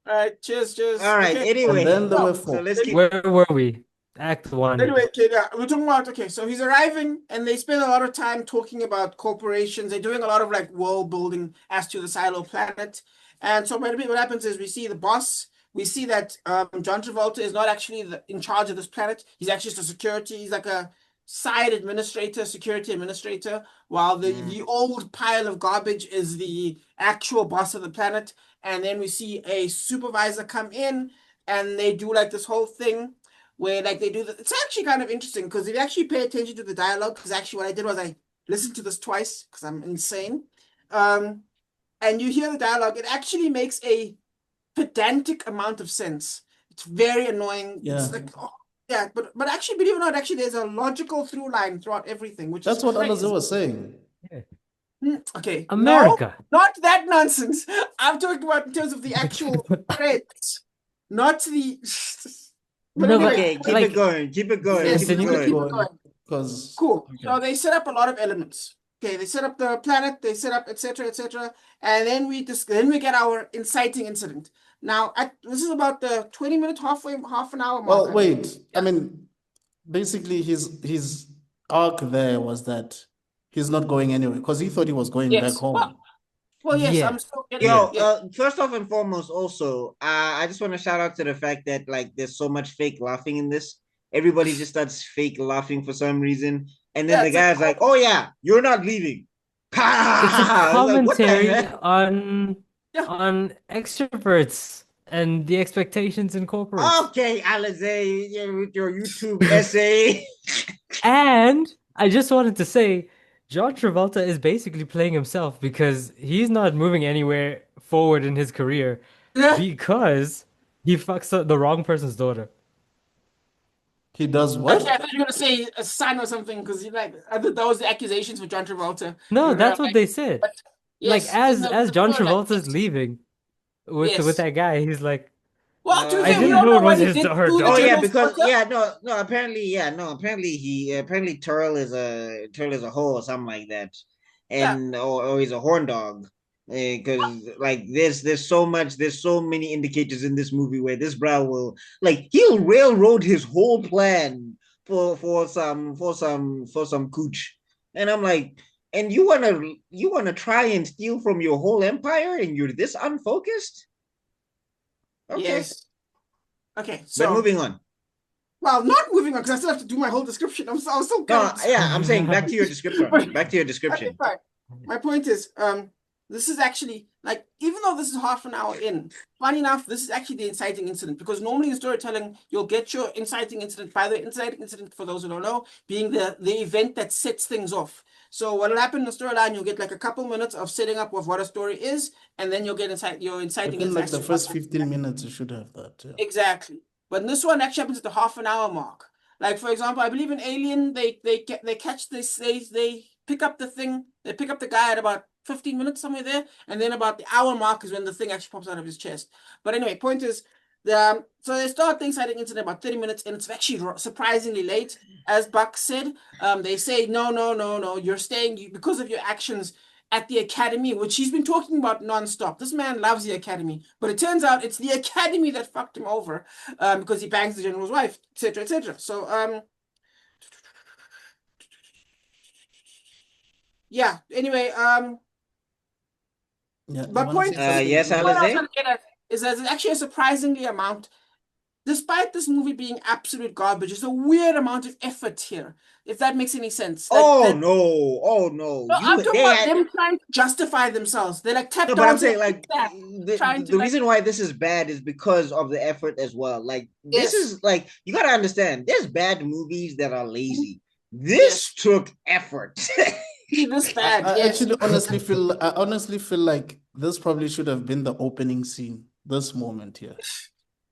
All right, cheers. All right. Okay. And Anyway, then there were so four. let's keep. Where were we? Act 1. Anyway, okay, yeah, we're talking about, okay, so he's arriving and they spend a lot of time talking about corporations. They're doing a lot of like world building as to the Silo planet. And so what happens is we see the boss. We see that John Travolta is not actually in charge of this planet. He's actually just a security. He's like a side administrator, security administrator, while the old pile of garbage is the actual boss of the planet. And then we see a supervisor come in and they do like this whole thing where like they do it's actually kind of interesting because if you actually pay attention to the dialogue, because actually what I did was I listened to this twice because I'm insane. And you hear the dialogue, it actually makes a pedantic amount of sense. It's very annoying. Yeah. It's like, oh, yeah, but actually, believe it or not, actually, there's a logical through line throughout everything, which That's is what crazy. Alaze was saying. Okay, America. no, not that nonsense. I'm talking about in terms of the actual threads, not the. But No, anyway, Okay, keep like, it going. Keep it going. yes, Keep it continue. keep it going. going. Because Cool. okay. So they set up a lot of elements. Okay, they set up the planet, they set up etc. etc. And then we get our inciting incident. Now this is about the 20-minute half an hour mark. Well, I wait. believe. I mean, basically his arc there was that he's not going anywhere because he thought he was going back Yes. home. Well, yes, Yeah. I'm still getting Yo, yeah. first off and foremost, also, I just want to shout out to the fact that like there's so much fake laughing in this. Everybody just starts fake laughing for some reason, and then Yeah, the it's like, guy's like, "Oh yeah, you're not leaving." It's a I was like, what the commentary heck? on Yeah. extroverts and the expectations in corporates. Okay, Alize, with your YouTube essay. And I just wanted to say, John Travolta is basically playing himself because he's not moving anywhere forward in his career Yeah. because he fucks up the wrong person's daughter. He does what? Okay, I thought you were gonna say a son or something because I thought that was the accusations for John Travolta. No, And that's I'm what like, they said. but Like yes, in as the John storyline, Travolta's yes. leaving with Yes. that guy, he's like, Well, to be I fair, we didn't all know know it why was he his did daughter. do the Oh yeah, general's because daughter. apparently Turl is a hoe or something like that, Yeah. and or he's a horn dog. Because like there's so many indicators in this movie where this bro will like he'll railroad his whole plan for some cooch, and I'm like, and you wanna try and steal from your whole empire, and you're this unfocused. Okay, Yes. Okay, but so moving on. well, not moving on because I still have to do my whole description. I was still No, kind of yeah, I'm saying back to your description. Back to your Okay, description. fine. My point is, this is actually like, even though this is half an hour in, funny enough, this is actually the inciting incident because normally in storytelling, you'll get your inciting incident. By the way, inciting incident, for those who don't know, being the event that sets things off. So what'll happen in the storyline, you'll get like a couple minutes of setting up of what a story is, and then you'll get your inciting Within like incident. the first 15 minutes, you should have that. Yeah. Exactly. But in this one actually happens at the half an hour mark. Like, for example, I believe in Alien, they catch this, they pick up the thing, they pick up the guy at about 15 minutes, somewhere there, and then about the hour mark is when the thing actually pops out of his chest. But anyway, point is, so they start the inciting incident about 30 minutes, and it's actually surprisingly late. As Buck said, they say, no, you're staying because of your actions at the academy, which he's been talking about nonstop. This man loves the academy, but it turns out it's the academy that fucked him over because he bangs the general's wife, etc., etc. So, yeah. Anyway, Yeah. my point, Yes, what I was Alize. trying to get at is that it's actually a surprisingly amount. Despite this movie being absolute garbage, there's a weird amount of effort here, if that makes any sense. Oh no! No, I'm talking about them trying to justify themselves. They're like tap No, but I'm dancing saying like the reason why this is bad is because of the effort as well. Like this is like you gotta understand. There's bad movies that are lazy. This took effort. This bad. I Yes. actually honestly feel like this probably should have been the opening scene. This moment here.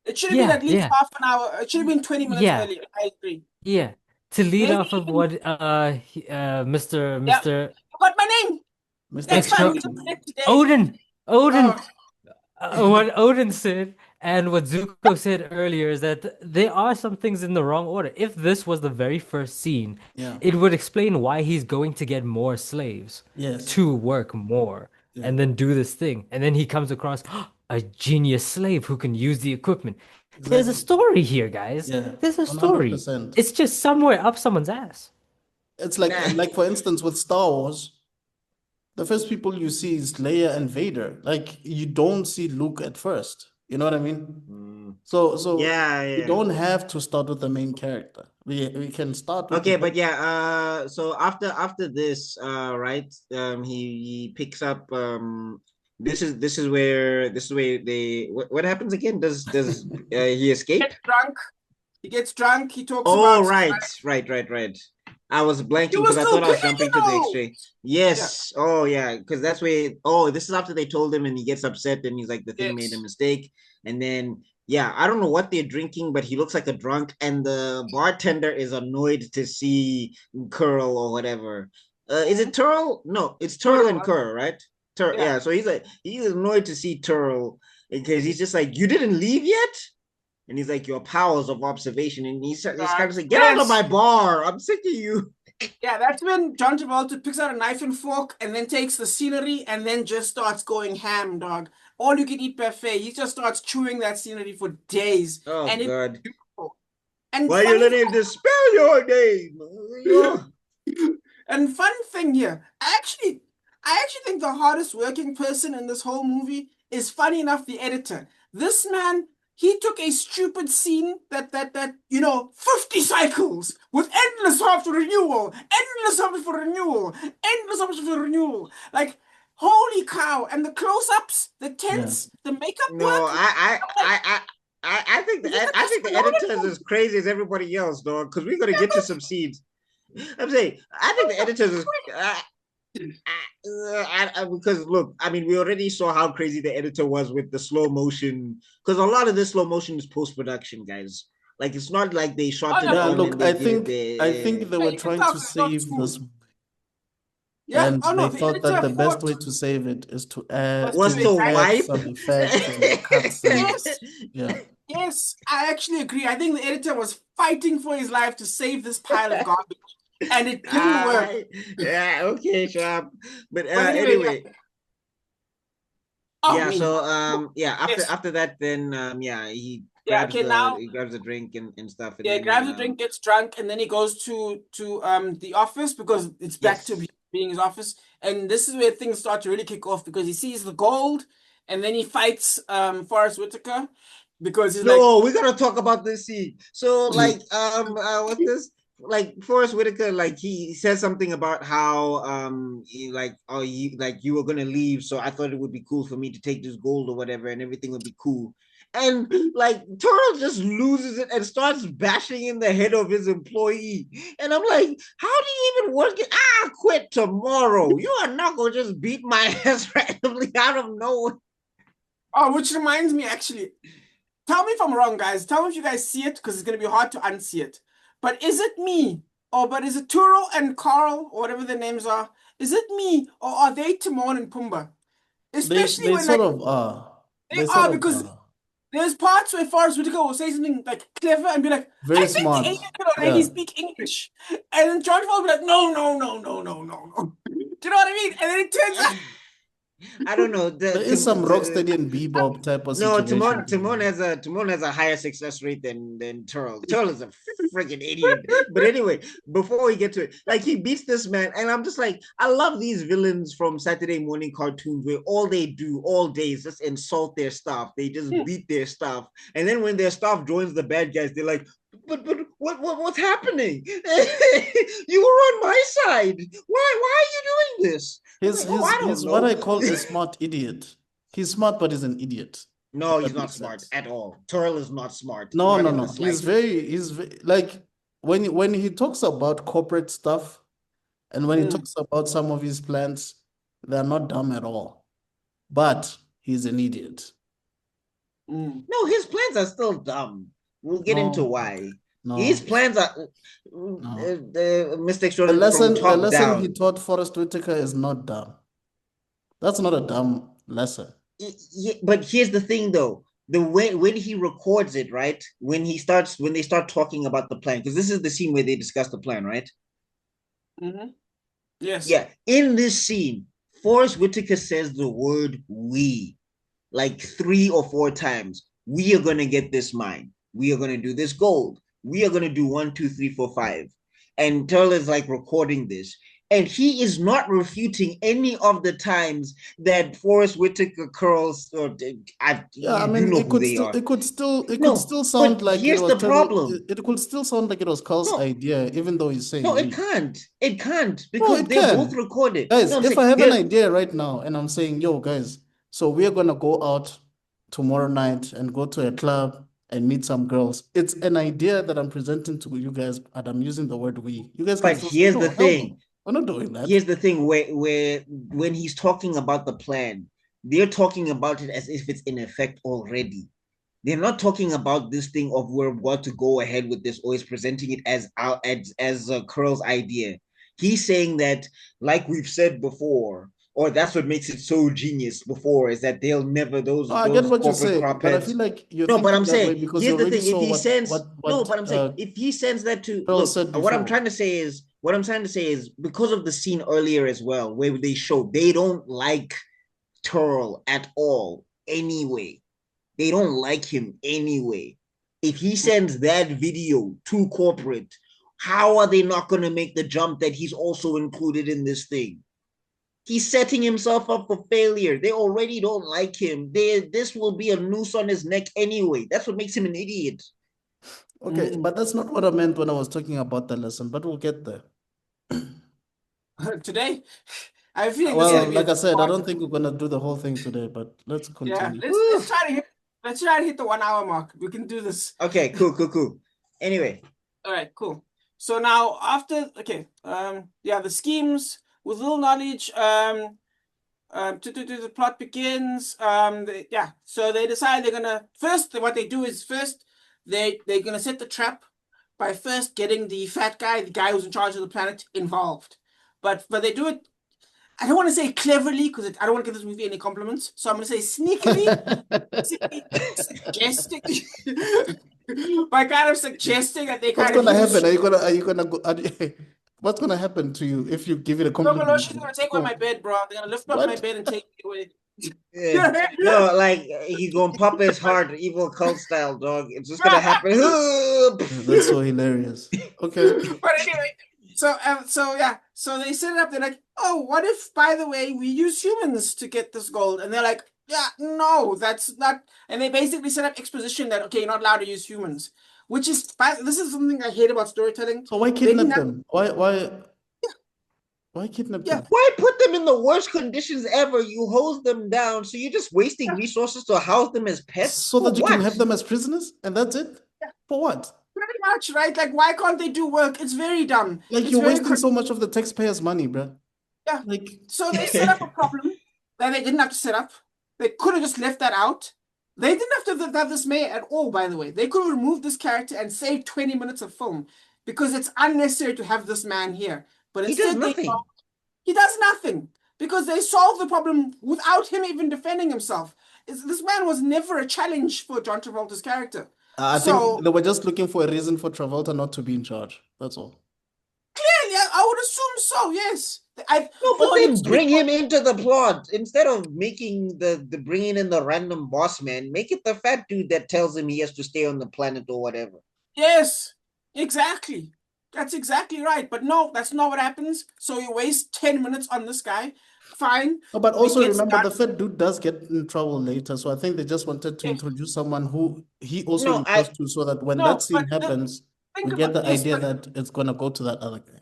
It should have been at least half an hour. It should have been 20 minutes earlier. I agree. Yeah. To lead off of what Mr. I got my name. Odin. What Odin said and what Zuko said earlier is that there are some things in the wrong order. If this was the very first scene, it would explain why he's going to get more slaves to work more and then do this thing. And then he comes across a genius slave who can use the equipment. Exactly. There's a story here, guys. There's a story. 100%. It's just somewhere up someone's ass. It's like for instance, with Star Wars, the first people you see is Leia and Vader. Like you don't see Luke at first. You know what I mean? So you don't have to start with the main character. We can start with but so after this, right? He picks up this is where they what happens again? Does he escape? He gets drunk. He talks about right. I was blanking You were because I so thought I was good, jumping to the X-ray. Yes. Oh, yeah. Because that's where. Oh, this is after they told him, and he gets upset, and he's like, "The thing made a Yes. mistake." And then, yeah, I don't know what they're drinking, but he looks like a drunk, and the bartender is annoyed to see Curl or whatever. Is it Turl? No, it's Turl and Curl, right? Turl. Yeah. Yeah. So he's annoyed to see Turl because he's just like, "You didn't leave yet." And he's like, "Your powers of observation," and he's kind of like, "Get out of my bar! I'm sick of you." Yeah, that's when John Travolta picks out a knife and fork and then takes the scenery and then just starts going ham, dog. All you can eat buffet. He just starts chewing that scenery for days. Oh And it's God! beautiful. And Why you letting him just spell your name? And fun thing here, I actually think the hardest working person in this whole movie is, funny enough, the editor. This man, he took a stupid scene that 50 cycles with endless after renewal, endless after renewal. Like, holy cow! And the close-ups, the tense, the makeup No, work. I think the editor is as crazy as everybody else, dog. Because we're gonna get to some scenes. I'm saying I think the editors is. Because look, I mean, we already saw how crazy the editor was with the slow motion. Because a lot of this slow motion is post production, guys. Like it's not like they shot it. Yeah, on look, and I they think they were trying to save this, Yeah, and they thought that the best way to save it is to add some effects and cutscenes. Yeah. Yes, I actually agree. I think the editor was fighting for his life to save this pile of garbage, and it didn't work. Yeah, okay, Sharp. But anyway. Oh, yeah, so yes. after that, then he grabs the drink and stuff. And he grabs the drink, gets drunk, and then he goes to the office because it's back to being his office. And this is where things start to really kick off because he sees the gold, and then he fights Forrest Whitaker because he's we gotta talk about this scene. So like what's this? Like Forrest Whitaker, like he says something about how you were gonna leave, so I thought it would be cool for me to take this gold or whatever, and everything would be cool. And like Turtle just loses it and starts bashing in the head of his employee. And I'm like, how do you even work it? I'll quit tomorrow. You are not gonna just beat my ass randomly out of nowhere. Oh, which reminds me, actually. Tell me if I'm wrong, guys. Tell me if you guys see it, because it's going to be hard to unsee it. But is it me? But is it Turo and Carl, or whatever their names are? Is it me, or are they Timon and Pumbaa? Especially they when sort of are. They are, because there's parts where Forrest Whitaker will say something like clever and be like, very I smart. think the alien can already speak English. And then John Travolta will be like, no. Do you know what I mean? And then it turns out I don't know. There is some Rocksteady and Bebop type of situation. No, Timon has a higher success rate than Turl. Turl is a freaking idiot. But anyway, before we get to it, like he beats this man, and I'm just like, I love these villains from Saturday morning cartoons where all they do all day is just insult their staff. They just beat their staff, and then when their staff joins the bad guys, they're like, but what's happening? You were on my side. Why are you doing this? He's what I call a smart idiot. He's smart, but he's an idiot. No, he's not smart at all. Turl is not smart. No. He's very like when he talks about corporate stuff and when he talks about some of his plans, they're not dumb at all. But he's an idiot. No, his plans are still dumb. We'll get into why. No. His plans are Mr. Extrodin. The lesson he taught Forrest Whitaker is not dumb. That's not a dumb lesson. Yeah, but here's the thing, though. The way when he records it, right? When they start talking about the plan, because this is the scene where they discuss the plan, right? Yes. Yeah. In this scene, Forrest Whitaker says the word "we" like 3 or 4 times. We are gonna get this mine. We are gonna do this gold. We are going to do 1, 2, 3, 4, 5. And Turl is like recording this. And he is not refuting any of the times that Forrest Whitaker curls. It could still sound like here's the problem. It could still sound like it was Carl's idea, even though he's saying it can't. It can't because they both recorded. Guys, if I have an idea right now and I'm saying, yo, guys, so we're gonna go out tomorrow night and go to a club and meet some girls. It's an idea that I'm presenting to you guys, and I'm using the word we. You guys can But still here's say, the no, hell thing. no. We're not doing that. Here's the thing where when he's talking about the plan, they're talking about it as if it's in effect already. They're not talking about this thing of we're about to go ahead with this, or he's presenting it as Curl's idea. He's saying that, like we've said before, or that's what makes it so genius before, is that they'll never I get what you're corporate saying, but I cropheads. feel like you're No, but thinking I'm that way saying because you here's the already thing. If saw he sends no, what but I'm saying if he sends that to Earl look, said what I'm before. trying to say is because of the scene earlier as well, where they show they don't like Turl at all anyway. They don't like him anyway. If he sends that video to corporate, how are they not going to make the jump that he's also included in this thing? He's setting himself up for failure. They already don't like him. This will be a noose on his neck anyway. That's what makes him an idiot. Okay, but that's not what I meant when I was talking about the lesson, but we'll get there. Today, I feel Well, this is gonna be like I said, I don't think we're gonna do the whole thing today, but let's continue. let's try to hit the 1 hour mark. We can do this. Okay, cool. Anyway. All right, cool. So now after the schemes with little knowledge, the plot begins. So they decide they're gonna what they do is they're gonna set the trap by first getting the fat guy, the guy who's in charge of the planet, involved. But they do it. I don't want to say cleverly because I don't want to give this movie any compliments. So I'm going to say sneakily, suggesting by kind of suggesting that they What's kind of gonna use. happen? Are you gonna go? What's gonna happen to you if you give it a No, compliment? she's gonna take away my bed, bro. They're gonna lift up my What? bed and take it away. Yeah. No, like he's gonna pop his heart, evil cult style, dog. It's just gonna happen. That's so hilarious. Okay. But anyway, so they set it up. They're like, oh, what if, by the way, we use humans to get this gold? And they're like, yeah, no, that's not. And they basically set up exposition that okay, you're not allowed to use humans, which is this is something I hate about storytelling. So why kidnap them? Why kidnap them? Why put them in the worst conditions ever? You hose them down, so you're just wasting resources to house them as pets. So that you can have them as prisoners, and that's it? For what? Pretty much, right? Like, why can't they do work? It's very dumb. Like, you're wasting so much of the taxpayers' money, bro. Yeah. Like, so they set up a problem that they didn't have to set up. They could have just left that out. They didn't have to have this mayor at all, by the way. They could have removed this character and saved 20 minutes of film because it's unnecessary to have this man here. But instead, he does nothing because they solved the problem without him even defending himself. This man was never a challenge for John Travolta's character. I think they were just looking for a reason for Travolta not to be in charge. That's all. Clearly, I would assume so, yes. No, but then bring him into the plot. Instead of making the bringing in the random boss man, make it the fat dude that tells him he has to stay on the planet or whatever. Yes, exactly. That's exactly right. But no, that's not what happens. So you waste 10 minutes on this guy. Fine. No, but also remember, the fat dude does get in trouble later. So I think they just wanted to introduce someone who he also refers to, so that when that scene happens, we get the idea that it's going to go to that other guy.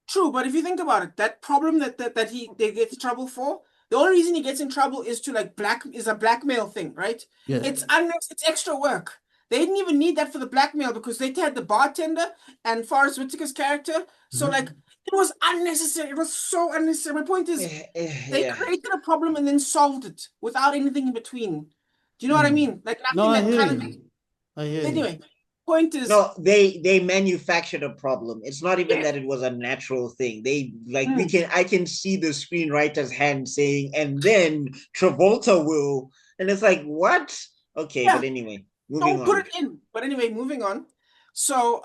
True, but if you think about it, that problem they get in trouble for, the only reason he gets in trouble is to is a blackmail thing, right? Yeah. It's extra work. They didn't even need that for the blackmail because they had the bartender and Forrest Whitaker's character. So it was unnecessary. It was so unnecessary. My point is they created a problem and then solved it without anything in between. Do you know what I mean? Like nothing I hear anyway. Point is, no, they manufactured a problem. It's not even that it was a natural thing. They I can see the screenwriter's hand saying, and then Travolta will, and it's like, what? Okay, but anyway, moving on. Put it in. But anyway, moving on. So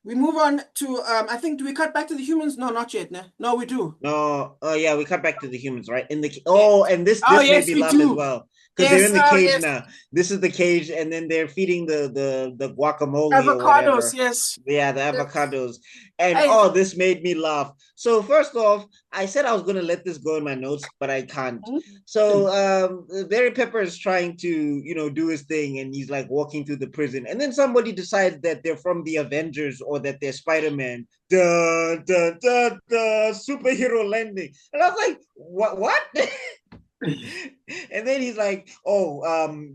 we move on to I think, do we cut back to the humans? No, not yet. No, we do. No, yeah, we cut back to the humans, right? And this made me laugh as well. Because they're in the cage now. This is the cage, and then they're feeding the guacamole avocados, or whatever. Yes. Yeah, the avocados. And this made me laugh. So first off, I said I was gonna let this go in my notes, but I can't. So Barry Pepper is trying to, do his thing, and he's like walking through the prison, and then somebody decides that they're from the Avengers or that they're Spider-Man. Superhero landing. And I was like, what? And then he's like,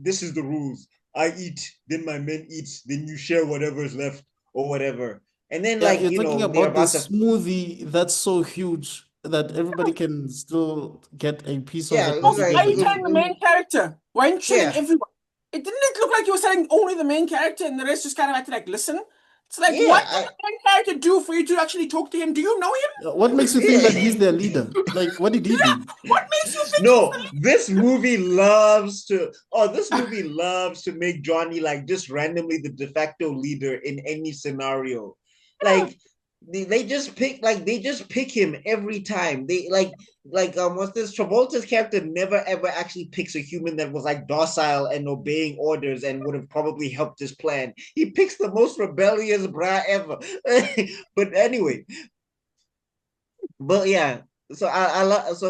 this is the rules. I eat, then my men eat, then you share whatever's left or whatever. And then Yeah, like you're talking they're about about the to smoothie that's so huge that everybody can still get a piece of yeah, it it was without like Why are you getting telling the main character? Why aren't you telling yeah, everyone? It look like you were telling only the main character and the rest just kind of had to like listen. It's like, yeah, what did the main character do for you to actually talk to him? Do you know him? What makes you think that he's their leader? Like, what did he do? What makes you think he's No, the this movie loves to make Johnny like just randomly the de facto leader in any scenario. Like they just pick him every time. They what's this? Travolta's character never ever actually picks a human that was like docile and obeying orders and would have probably helped his plan. He picks the most rebellious bra ever. But anyway, but yeah, so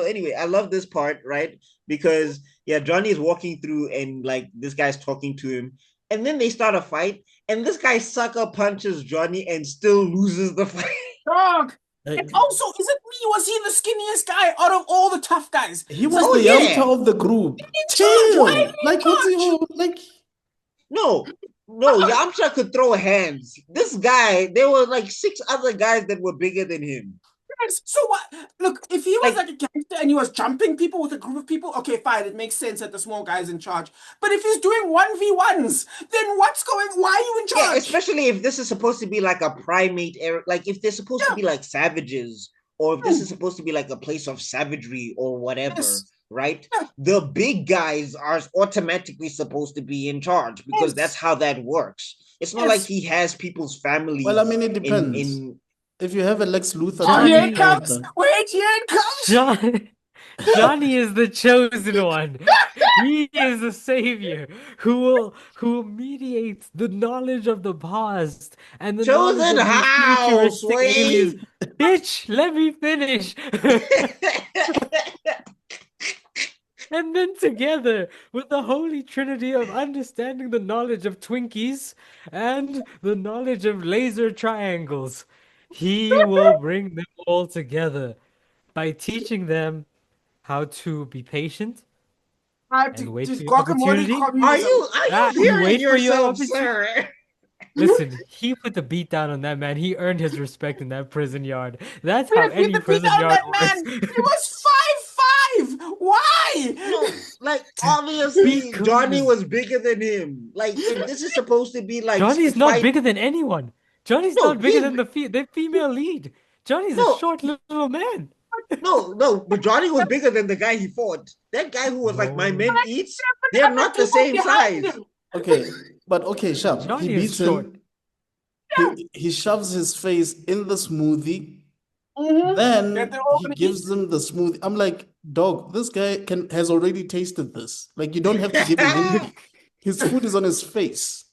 anyway, I love this part, right? Because yeah, Johnny is walking through and like this guy's talking to him, and then they start a fight, and this guy sucker punches Johnny and still loses the fight. dog? And also, is it me? Was he the skinniest guy out of all the tough guys? He It's was like, the yeah. youngster of the group. charge. Why Chill. is Like, what's he like? No, Yamcha could throw hands. This guy, there were like 6 other guys that were bigger than him. so what? Look, if he was Like- like a gangster and he was jumping people with a group of people, okay, fine, it makes sense that the small guy's in charge. But if he's doing 1v1s, then why are you in charge? Yeah, especially if this is supposed to be like a primate era, like if they're supposed to be like savages, or if this is supposed to be like a place of savagery or whatever, Yes. right? The big guys are automatically supposed to be in charge because that's how that works. It's not like he has people's families. Well, I mean, it depends. If you have a Lex Luthor, Oh, here it Johnny- comes! Wait, here it comes! Johnny is the chosen one. He is the savior who will mediate the knowledge of the past and the Chosen knowledge of these how, futuristic Sway? aliens. Bitch, let me finish. And then together with the holy trinity of understanding the knowledge of Twinkies and the knowledge of laser triangles, he will bring them all together by teaching them how to be patient and wait for your opportunity. Are you hearing wait for your yourself, opportunity. sir? Listen, he put the beat down on that man. He earned his respect in that prison yard. That's how any prison yard works. He was 5'5". Why? No, like obviously Because- Johnny was bigger than him. Like if this is supposed to be like Johnny's not bigger than anyone. Johnny's No, not bigger he's- than the female lead. Johnny's No. a short little man. No, but Johnny was bigger than the guy he fought. That guy who was like, my men eats, they're not the same size. Okay, Sharp. Johnny He is beats short. him. He shoves his face in the smoothie. Mhm. Then That they're all he gonna gives them the smoothie. I'm like, dog, this guy has already tasted this. Like, you don't have to give him. His food is on his face.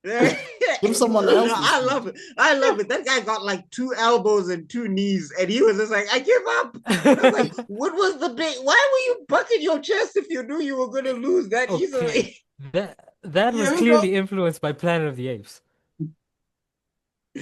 Give someone No, else. I love it. I love it. That guy got like 2 elbows and 2 knees, and he was just like, I give up. I was like, what was the big? Why were you bucking your chest if you knew you were gonna lose that easily? Okay. That was Here we clearly influenced by Planet of the Apes.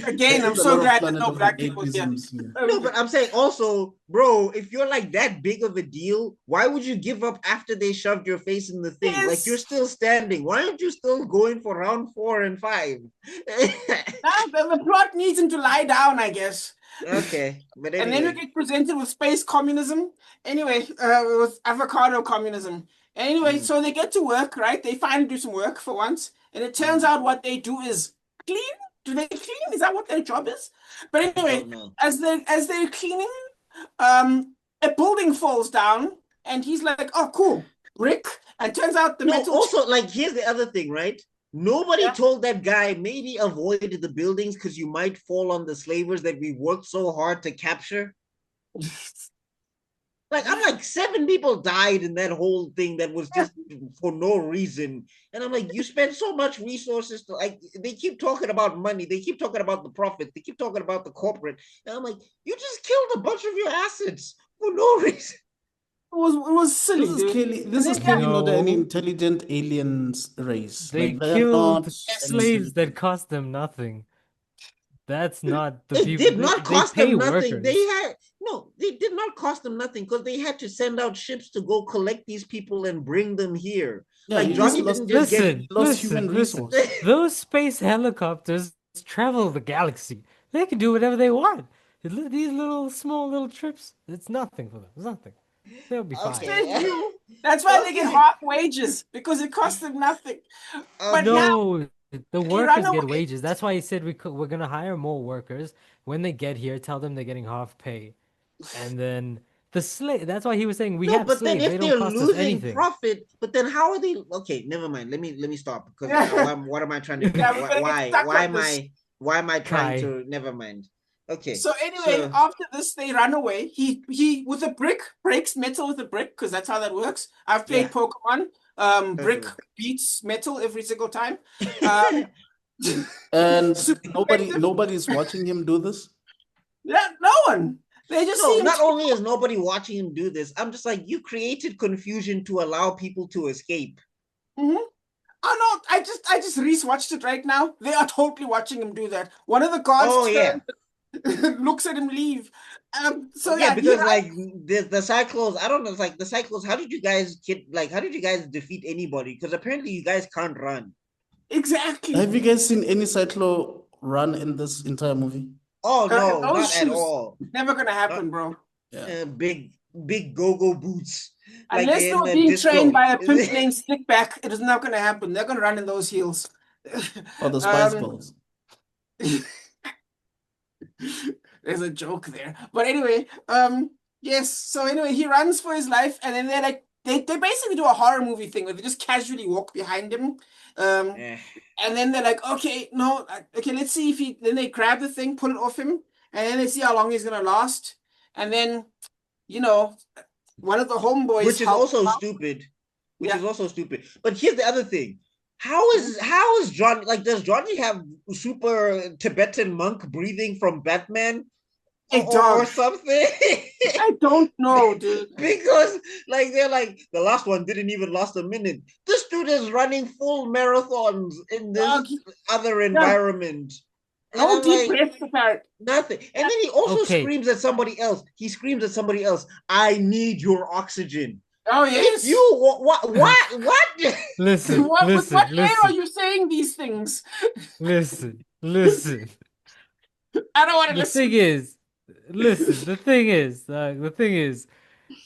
Again, I'm There's a so lot of glad that Planet no of the black people here. Apeisms here. No, but I'm saying also, bro, if you're like that big of a deal, why would you give up after they shoved your face in the thing? Yes. Like you're still standing. Why aren't you still going for round 4 and 5? Now the plot needs him to lie down, I guess. Okay, but And anyway. then we get presented with space communism. Anyway, with avocado communism. Anyway, so they get to work, right? They finally do some work for once. And it turns out what they do is clean. Do they clean? Is that what their job is? But anyway, as they're cleaning, a building falls down, and he's like, "Oh, cool, brick." And turns out the metal. Also, like, here's the other thing, right? Nobody told that guy maybe avoid the buildings because you might fall on the slavers that we worked so hard to capture. Like, I'm like, 7 people died in that whole thing that was just for no reason. And I'm like, you spend so much resources to, like, they keep talking about money. They keep talking about the profit. They keep talking about the corporate. And I'm like, you just killed a bunch of your assets for no reason. It was silly. This is clearly not an intelligent aliens race. They Like, they're killed not slaves that cost them nothing. That's not the It people. did not cost they pay them nothing. workers. They did not cost them nothing because they had to send out ships to go collect these people and bring them here. Yeah, Like he Johnny just didn't just get. lost human resource. Those space helicopters travel the galaxy. They can do whatever they want. These little small little trips, it's nothing for them. It's nothing. They'll be fine. Says Okay. you. That's why they get Okay. half wages because it costs them nothing. But Okay. now No, the they workers run get away. wages. That's why he said we're gonna hire more workers. When they get here, tell them they're getting half pay, and then the slave. That's why he was saying we No, have but then slaves. They if don't they're cost us losing anything. profit, but then how are they? Okay, never mind. Let me stop because what am I trying to do? Yeah, we're gonna get stuck on this. Why am I trying Kai. to? Never mind. Okay. So anyway, after this, they run away. He with a brick breaks metal with a brick because that's how that works. I've played Pokemon. Brick beats metal every single time. And Super effective. nobody's watching him do this. Yeah, no one. They just see No, him. not only is nobody watching him do this, I'm just like, you created confusion to allow people to escape. Oh no, I just re-watched it right now. They are totally watching him do that. One of the guards looks at him leave. So yeah, because like the Cyclones, I don't know, it's like the Cyclones, how did you guys defeat anybody? Because apparently you guys can't run. Exactly. Have you guys seen any Cyclo run in this entire movie? Oh no, not shoes, at all. Never gonna happen, bro. Yeah. Big go-go boots. Unless they were being trained by a pimp named Stickback, it is not gonna happen. They're gonna run in those heels. Or the Spice Balls. There's a joke there. But anyway, yes, so anyway, he runs for his life, and then they're like they basically do a horror movie thing where they just casually walk behind him. And then they're like, okay, let's see if then they grab the thing, pull it off him, and then they see how long he's gonna last. And then, one of the homeboys, which is also stupid. But here's the other thing. How is Johnny, like, does Johnny have super Tibetan monk breathing from Batman? Or something? I don't know, dude. Because like they're like, the last one didn't even last a minute. This dude is running full marathons in this other environment. No deep breath apart. Nothing. And then he also screams at somebody else. He screams at somebody else, I need your oxygen. Oh yes. What? Listen, with what air are you saying these things? Listen. I don't want to listen. The thing is,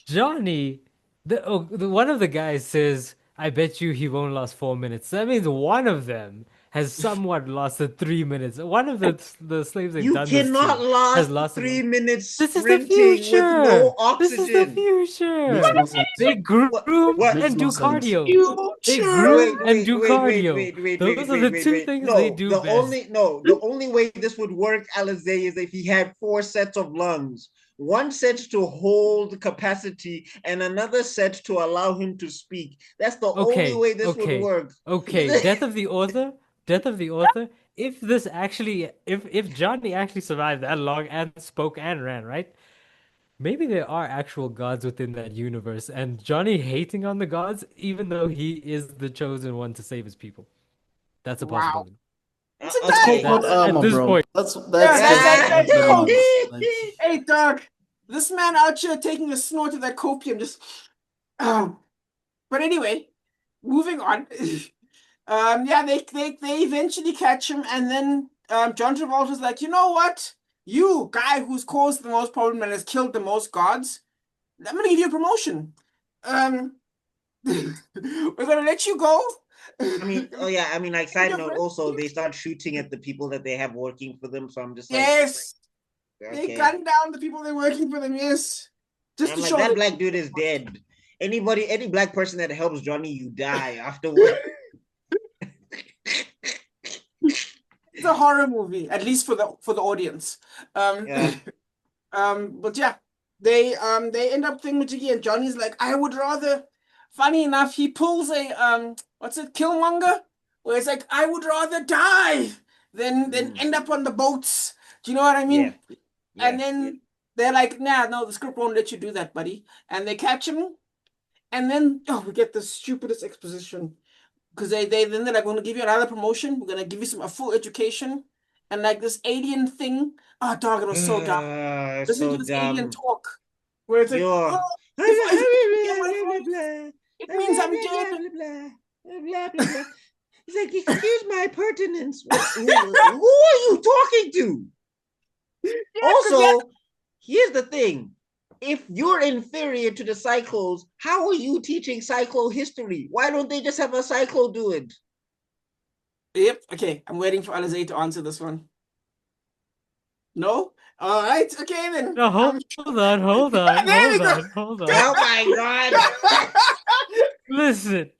Johnny, one of the guys says, I bet you he won't last 4 minutes. That means one of them has somewhat lasted 3 minutes. One of the slaves they've done this to has lasted 3 minutes sprinting with no oxygen. This is the future. They groom and do cardio. They groom and do cardio. Those are the two things they do best. The only way this would work, Alize, is if he had 4 sets of lungs. One set to hold capacity and another set to allow him to speak. That's the only way this would work. Okay, Death of the author. If Johnny actually survived that long and spoke and ran, right? Maybe there are actual gods within that universe, and Johnny hating on the gods, even though he is the chosen one to save his people. That's a possibility. It's a at this point. That's Hey, dog. This man out here taking a snort of that copium, just. But anyway, moving on. They eventually catch him, and then John Travolta's like, you know what? You guy who's caused the most problem and has killed the most gods, I'm gonna give you a promotion. We're gonna let you go. Like, side note, also they start shooting at the people that they have working for them, so I'm just like, yes, they gun down the people they're working for them. Yes, just to show that black dude is dead. Any black person that helps Johnny, you die afterwards. It's a horror movie, at least for the audience. But yeah, they end up thinking again. Johnny's like, I would rather. Funny enough, he pulls a Killmonger, where it's like, I would rather die than end up on the boats. Do you know what I mean? Yeah. And then they're like, no, the script won't let you do that, buddy. And they catch him, and then we get the stupidest exposition. Because they're like, we're gonna give you another promotion. We're gonna give you a full education, and like this alien thing. Oh, dog, it was so dumb. Listen to this alien talk, where it's like, it means I'm dead. blah, blah, blah. He's like, excuse my pertinence. Who are you talking to? Yeah, Also, here's the thing. If you're inferior to the cyclos, how are you teaching cyclo history? Why don't they just have a cyclo do it? Yep. Okay, I'm waiting for Alize to answer this one. No? All right. Okay, then. No, hold on. There we go. Oh my God. Listen.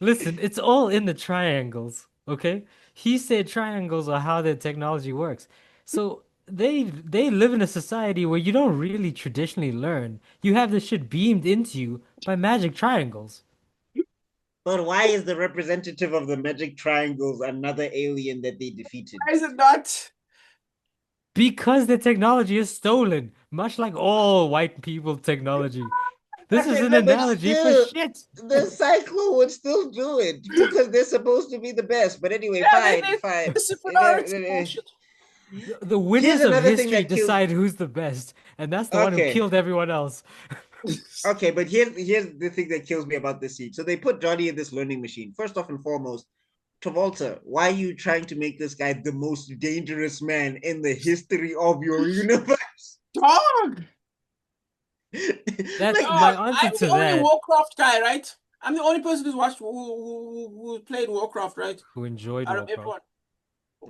It's all in the triangles, okay? He said triangles are how their technology works. So they live in a society where you don't really traditionally learn. You have this shit beamed into you by magic triangles. But why is the representative of the magic triangles another alien that they defeated? Why is it not? Because the technology is stolen, much like all white people technology. This is an analogy for shit. The cyclo would still do it because they're supposed to be the best. But anyway, fine. The winners of history decide who's the best, and that's the one who killed everyone else. Okay, but here's the thing that kills me about this scene. So they put Johnny in this learning machine. First off and foremost, Travolta, why are you trying to make this guy the most dangerous man in the history of your universe? Dog! That's my answer to that. I'm the only Warcraft guy, right? I'm the only person who's watched, who played Warcraft, right? Who enjoyed Warcraft. Everyone.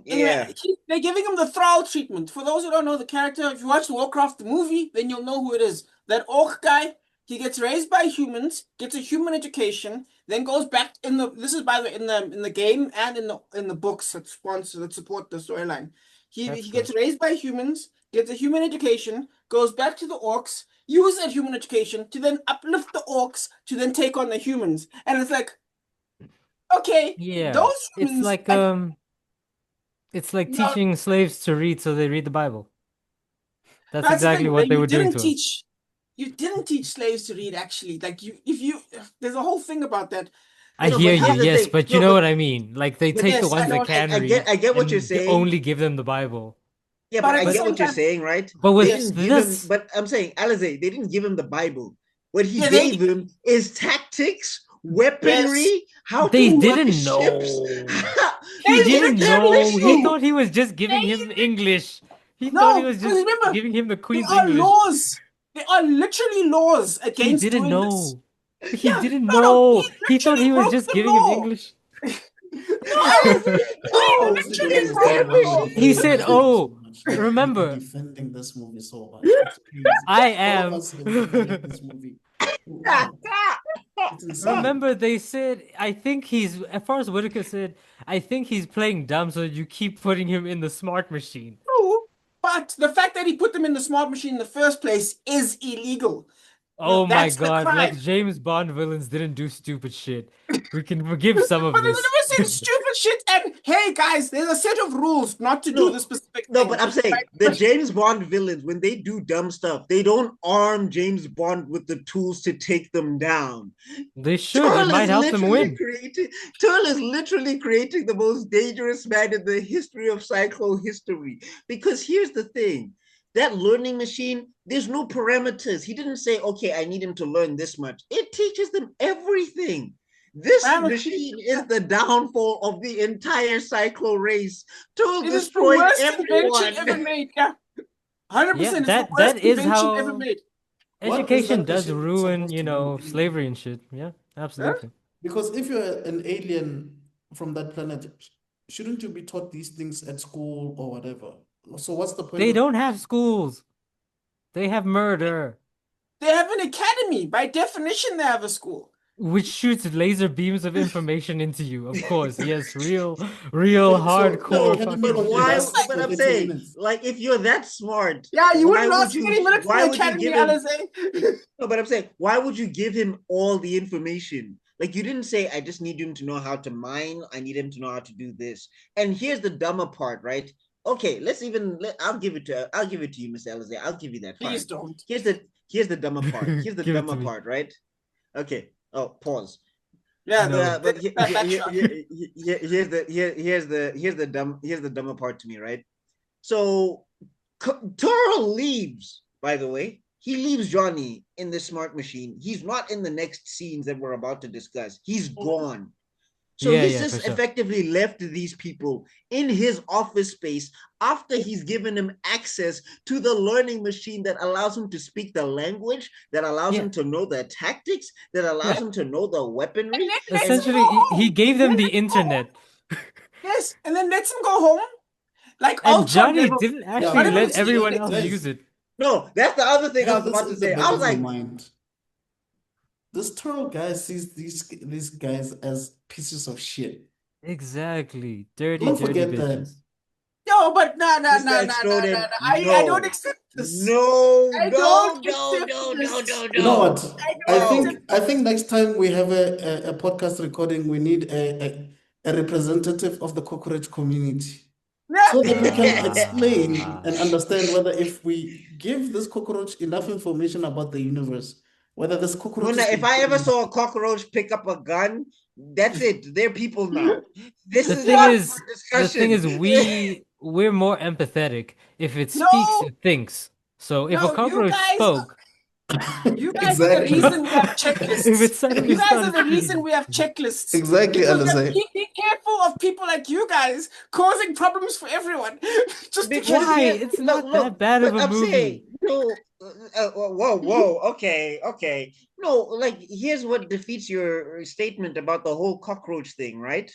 Yeah. Anyway, they're giving him the Thrall treatment. For those who don't know the character, if you watch Warcraft the movie, then you'll know who it is. That orc guy, he gets raised by humans, gets a human education, then goes back in the. This is, by the way, in the game and in the books that support the storyline. He gets raised by humans, gets a human education, goes back to the orcs, uses that human education to then uplift the orcs to then take on the humans, and it's like, okay, yeah, those humans, it's like teaching slaves to read so they read the Bible. That's exactly what they were doing to us. You didn't teach slaves to read, actually. Like, there's a whole thing about that. I hear you, yes, but you know what I mean. Like, they take the ones that can read. I get what you're saying. Only give them the Bible. Yeah, but I get what you're saying, right? But with this, but I'm saying, Alize, they didn't give him the Bible. What he gave him is tactics, weaponry, how they to didn't know. He didn't know. He thought he was just giving him English. He thought he was just giving him the Queen's English. Laws. There are literally laws against doing this. He didn't know. He thought he was just giving him English. He said, "Oh, remember." Defending this movie so much. I am. Remember, they said, I think he's, as far as Whitaker said, I think he's playing dumb, so you keep putting him in the smart machine. True, but the fact that he put them in the smart machine in the first place is illegal. Oh my God, like James Bond villains didn't do stupid shit. We can forgive some of this. But they never said stupid shit, and hey guys, there's a set of rules not to do this specific thing. No, but I'm saying, the James Bond villains, when they do dumb stuff, they don't arm James Bond with the tools to take them down. They should, it might help them win. Turl is literally creating the most dangerous man in the history of cyclo history. Because here's the thing. That learning machine, there's no parameters. He didn't say, okay, I need him to learn this much. It teaches them everything. This machine is the downfall of the entire cyclo race. To destroy everyone. Ever made. Yeah. 100%. Yeah, that is how ever made. Education does ruin, slavery and shit. Yeah, absolutely. Because if you're an alien from that planet, shouldn't you be taught these things at school or whatever? So what's the point? They don't have schools. They have murder. They have an academy. By definition, they have a school. Which shoots laser beams of information into you. Of course, yes, real hardcore. But I'm saying, like, if you're that smart, yeah, you wouldn't last 20 minutes in the academy, Alize. No, but I'm saying, why would you give him all the information? Like, you didn't say, I just need him to know how to mine. I need him to know how to do this. And here's the dumber part, right? Okay, I'll give it to you, Mr. Alize. I'll give you that. Please don't. Here's the dumber part. Here's the dumber part, right? Okay. Oh, pause. Yeah, but here's the dumber part to me, right? So Turl leaves, by the way. He leaves Johnny in the smart machine. He's not in the next scenes that we're about to discuss. He's gone. So Yeah, he's yeah, for just sure. effectively left these people in his office space after he's given him access to the learning machine that allows him to speak the language, that allows Yeah. him to know the tactics, that allows him to know the weaponry. Essentially, he gave them the internet. Yes, and then lets him go home. Like And Ultron Johnny never. didn't Yeah, actually Not let even everyone seen it. else guys, use it. No, that's the other thing I was have this about to in the say. back I of was your like, mind. This Toro guy sees these guys as pieces of shit. Exactly. Dirty, Don't dirty forget that. bitches. No, but no. Mr. Extrodin, I don't no. accept this. No, I no, don't no, accept no, no, this. no, You know no. what? I I don't No. accept think next time we have a podcast recording, we need a representative of the cockroach community so that we can explain and understand whether if we give this cockroach enough information about the universe, whether this cockroach Muna, is if I ever saw a cockroach pick up a gun, that's it. They're people now. This The is thing not is, for discussion. we're more empathetic. If it No, speaks, it thinks. So if a no, cockroach spoke, you guys are the exactly. reason we have if it checklists. suddenly You guys are started the reason speaking, we have checklists. Exactly, Because Alize. be careful of people like you guys causing problems for everyone. Just be Because why? careful. It's look, not that look, bad of but a I'm saying, movie. no, whoa, okay. No, like, here's what defeats your statement about the whole cockroach thing, right?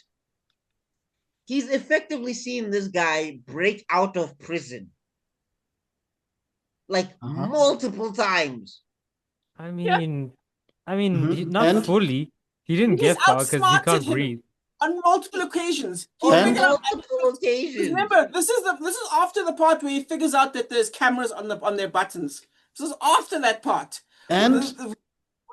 He's effectively seen this guy break out of prison like multiple times. I Yeah. mean, Mhm. not And fully. He didn't He's get far because he outsmarted can't him breathe. on multiple occasions. He On figured out. multiple occasions. Remember, this is after the part where he figures out that there's cameras on their buttons. This is after that part. and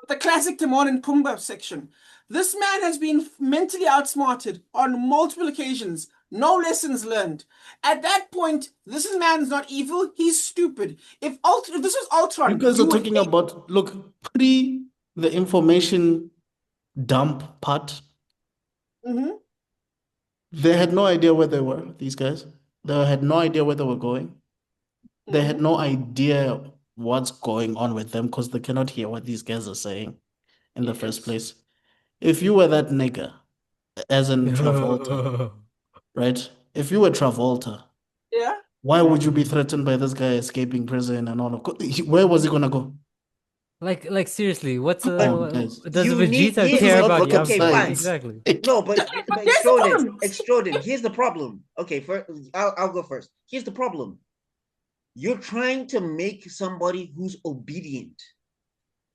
The classic Timon and Pumbaa section. This man has been mentally outsmarted on multiple occasions. No lessons learned. At that point, this man's not evil. He's stupid. If this was you Ultron, guys you are would talking hate. about, look, pre the information dump part, Mhm. they had no idea where they were, these guys. They had no idea where they were going. They had no idea what's going on with them because they cannot hear what these guys are saying in the first place. If you were that nigga, as in Travolta, right? If you were Travolta, Yeah. why would you be threatened by this guy escaping prison and all of? Where was he gonna go? Like seriously, what's Come on, guys. does You need Vegeta here. This is care not about rocket Okay, Yamcha? fine. science. Exactly. No, but Here's the problem. Extrodin. Here's the problem. Okay, I'll go first. Here's the problem. You're trying to make somebody who's obedient.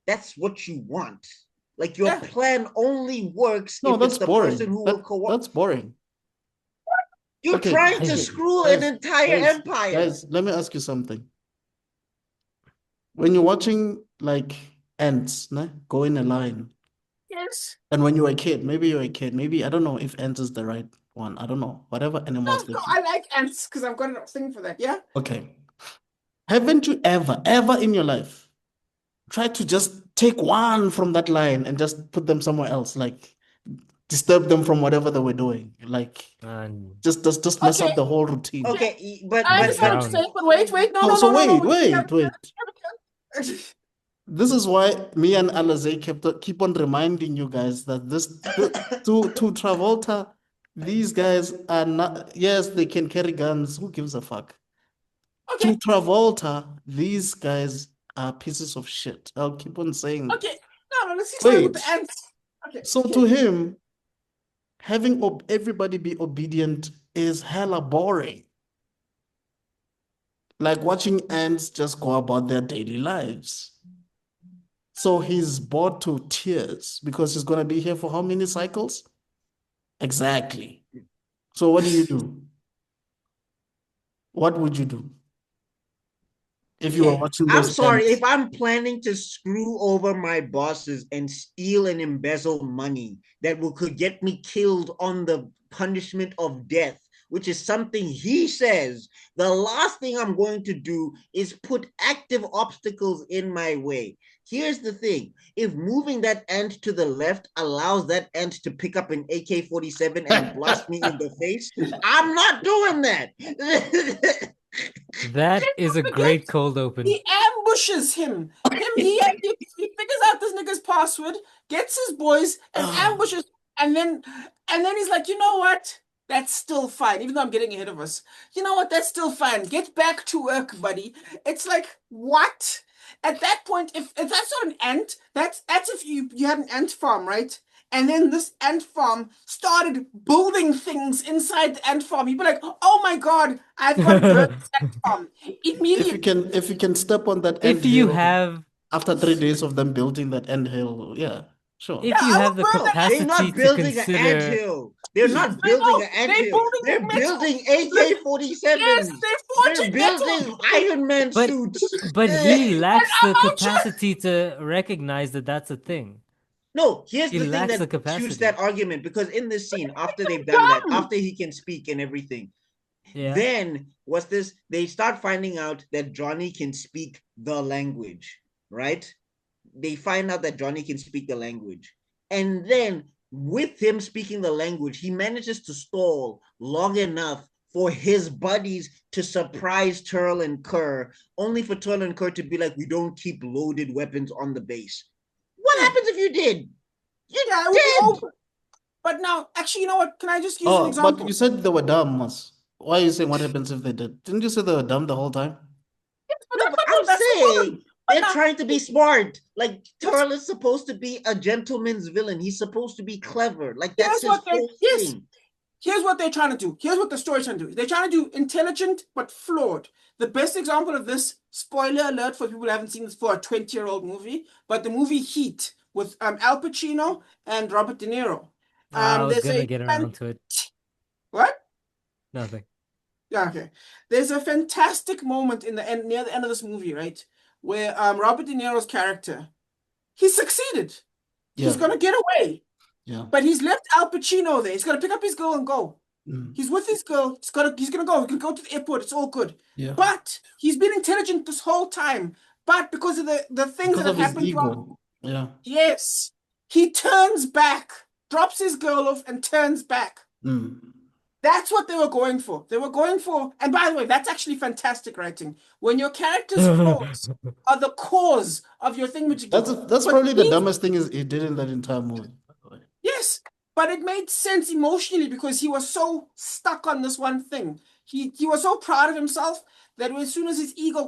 That's what you want. Like, your plan only works No, if that's it's the boring. person who will cooperate. That's boring. You're Okay, trying to okay, screw guys, an entire empire. Guys, let me ask you something. When you're watching like ants, go in a line, Yes. and when you're a kid, maybe I don't know if ants is the right one. I don't know. Whatever animals No, that I like ants because I've got a thing for that. Yeah. Okay. Haven't you ever in your life tried to just take one from that line and just put them somewhere else, like disturb them from whatever they were doing, like just mess up the whole routine? Okay, but I understand what you're saying, but wait, no. Wait. This is why me and Alize keep on reminding you guys that to Travolta, these guys are not. Yes, they can carry guns. Who gives a fuck? Okay. To Travolta, these guys are pieces of shit. I'll keep on saying that. Okay. No, let's see something with the ants. Okay. So to him, having everybody be obedient is hella boring. Like watching ants just go about their daily lives. So he's bored to tears because he's going to be here for how many cycles? Exactly. So what do you do? What would you do if you were watching I'm those sorry, ants? if I'm planning to screw over my bosses and steal and embezzle money that could get me killed on the punishment of death, which is something he says, the last thing I'm going to do is put active obstacles in my way. Here's the thing. If moving that ant to the left allows that ant to pick up an AK-47 and blast me in the face, I'm not doing that. That is a great cold open. He ambushes him. He figures out this nigga's password, gets his boys, and ambushes. And then And then he's like, you know what? That's still fine, even though I'm getting ahead of us. You know what? That's still fine. Get back to work, buddy. It's like, what? At that point, if that's not an ant, that's if you had an ant farm, right? And then this ant farm started building things inside the ant farm. You'd be like, oh my God, I've got to burn this ant farm. Immediately. If you can step on that If ant you hill have after 3 days of them building that ant hill, yeah, sure. if you I have would the burn that They're capacity not to building an consider anthill. They're not They building know. an They're anthill. building They're metal. building AK-47s. Yes, they're They're forging building metal. Iron Man but suits. but he lacks the I'm out here. capacity to recognize that that's a thing. No, here's He the thing lacks the that shoots capacity. that argument, because in this scene, after they've done that, Dumb. after he can speak and everything, Yeah. then what's this? They start finding out that Johnny can speak the language, right? They find out that Johnny can speak the language. And then with him speaking the language, he manages to stall long enough for his buddies to surprise Turl and Kerr, only for Turl and Kerr to be like, we don't keep loaded weapons on the base. What happens if you did? You're Yeah, it would be over. But now, actually, you know what? Can I just use an Oh, example? but you said they were dumb, Mas. Why are you saying what happens if they did? Didn't you say they were dumb the whole time? No, but I'm saying they're trying to be smart. Like, Turl is supposed to be a gentleman's villain. He's supposed to be clever. Like, that's his whole thing. Here's what they're trying to do. Here's what the story's trying to do. They're trying to do intelligent but flawed. The best example of this, spoiler alert for people who haven't seen this for a 20-year-old movie, but the movie Heat with Al Pacino and Robert De Niro. I was gonna get around to it. What? Nothing. Yeah, okay. There's a fantastic moment in the end, near the end of this movie, right? Where Robert De Niro's character, he succeeded. He's gonna get away. Yeah. But he's left Al Pacino there. He's gonna pick up his girl and go. He's with his girl. He's gonna go. He can go to the airport. It's all good. Yeah. But he's been intelligent this whole time. But because of the things that have happened to him, yeah. Yes, he turns back, drops his girl off, and turns back. That's what they were going for. They were going for, and by the way, that's actually fantastic writing. When your character's flaws are the cause of your thing, that's probably the dumbest thing he did in that entire movie. Yes, but it made sense emotionally because he was so stuck on this one thing. He was so proud of himself that as soon as his ego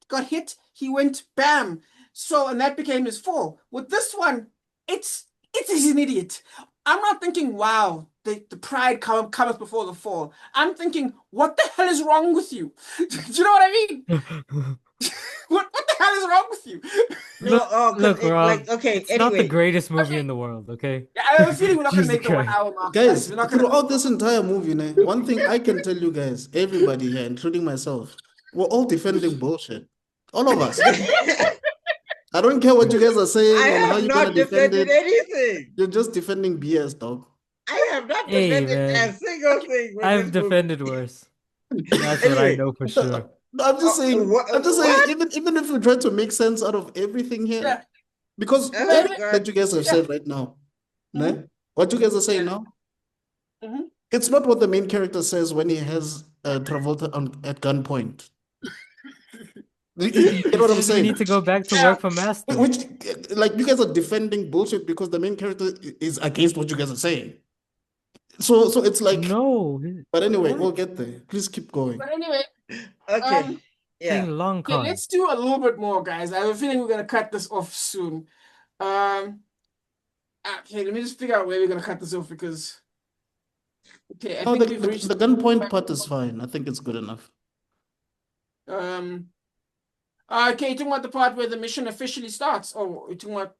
got hit, he went bam. So, and that became his fall. With this one, he's an idiot. I'm not thinking, wow, the pride cometh before the fall. I'm thinking, what the hell is wrong with you? Do you know what I mean? What the hell is wrong with you? Look, Rob, like, okay, it's not the greatest movie in the world, okay? Yeah, I have a feeling we're not going to make the 1 hour mark. Guys, throughout this entire movie, one thing I can tell you guys, everybody here, including myself, we're all defending bullshit. All of us. I don't care what you guys are saying I and how have you're going not to defend defended it. anything. You're just defending BS, dog. I have not Hey, defended man. a single thing. with I've this movie. defended worse. That's what I know for sure. No, I'm just saying. I'm just saying. What? Even if you try to make sense out of everything here, Yeah. because Oh, everything God. that you guys have said right now, what you guys are saying now, it's not what the main character says when he has Travolta at gunpoint. You know what I'm saying? We need to go back to work for Master. Which, like, you guys are defending bullshit because the main character is against what you guys are saying. So it's like No. But anyway, we'll get there. Please keep going. But anyway, Okay. Yeah. Long okay, con. let's do a little bit more, guys. I have a feeling we're gonna cut this off soon. Okay, let me just figure out where we're gonna cut this off because I No, think we've reached the gunpoint part is fine. I think it's good enough. Okay, you're talking about the part where the mission officially starts. Oh, you're talking about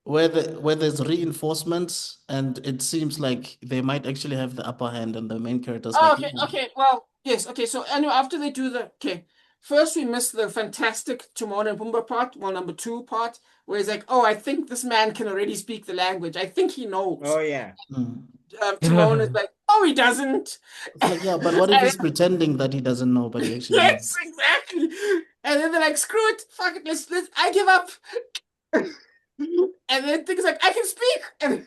Where there's reinforcements and it seems like they might actually have the upper hand and the main characters. okay, well, yes, okay, so anyway, after they do first we missed the fantastic Timon and Pumbaa part, number 2 part, where he's like, oh, I think this man can already speak the language. I think he knows. Oh, yeah. Timon is like, oh, he doesn't. It's like, yeah, but what if he's pretending that he doesn't know, but he actually knows? Yes, exactly. And then they're like, screw it, fuck it, let's I give up. And then things like, I can speak. And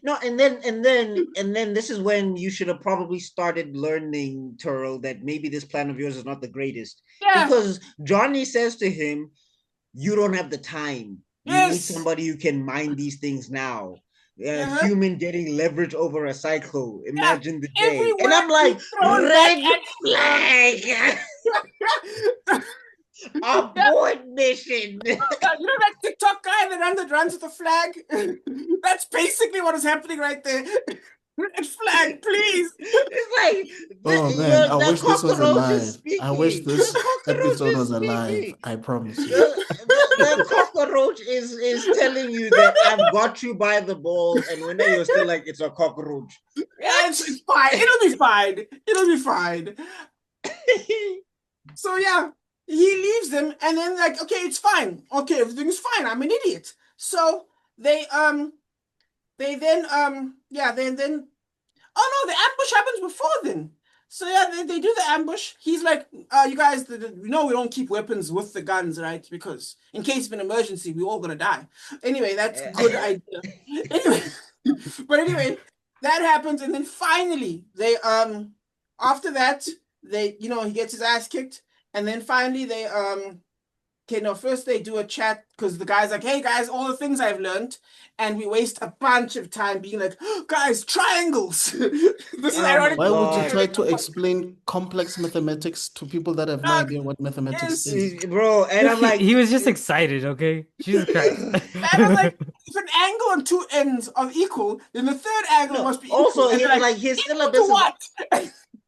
No, and then this is when you should have probably started learning, Turl, that maybe this plan of yours is not the greatest. Yeah. Because Johnny says to him, you don't have the time. You need somebody who can mind these things now. human getting leverage over a cycle. Imagine the day. Every And I'm word like, is thrown red back flag. Abort mission. You know that TikTok guy that runs with the flag? That's basically what is happening right there. Red flag, please. It's like, Oh man, I the wish this was cockroach is alive. speaking. I wish this The cockroach episode is was alive. speaking. I promise you. The cockroach is telling you that I've got you by the balls, and when you're still like, it's a cockroach. Yeah, it's fine. It'll be fine. It'll be fine. So yeah, he leaves them, and then like, okay, it's fine. Okay, everything's fine. I'm an idiot. So they then oh no, the ambush happens before then. So yeah, they do the ambush. He's like, you guys, we know we don't keep weapons with the guns, right? Because in case of an emergency, we're all gonna die. Anyway, that's a good idea. Anyway, but anyway, that happens, and then finally they after that he gets his ass kicked, and then finally they okay, no, first they do a chat because the guy's like, hey guys, all the things I've learned. And we waste a bunch of time being like, oh, guys, triangles. This is ironic. Why would you try to explain complex mathematics to people that have no idea what mathematics is? Bro, and I'm like, he was just excited, okay? Jesus Christ. And I'm like, if an angle and two ends are equal, then the third angle must be equal. Also, and like his syllabus to what?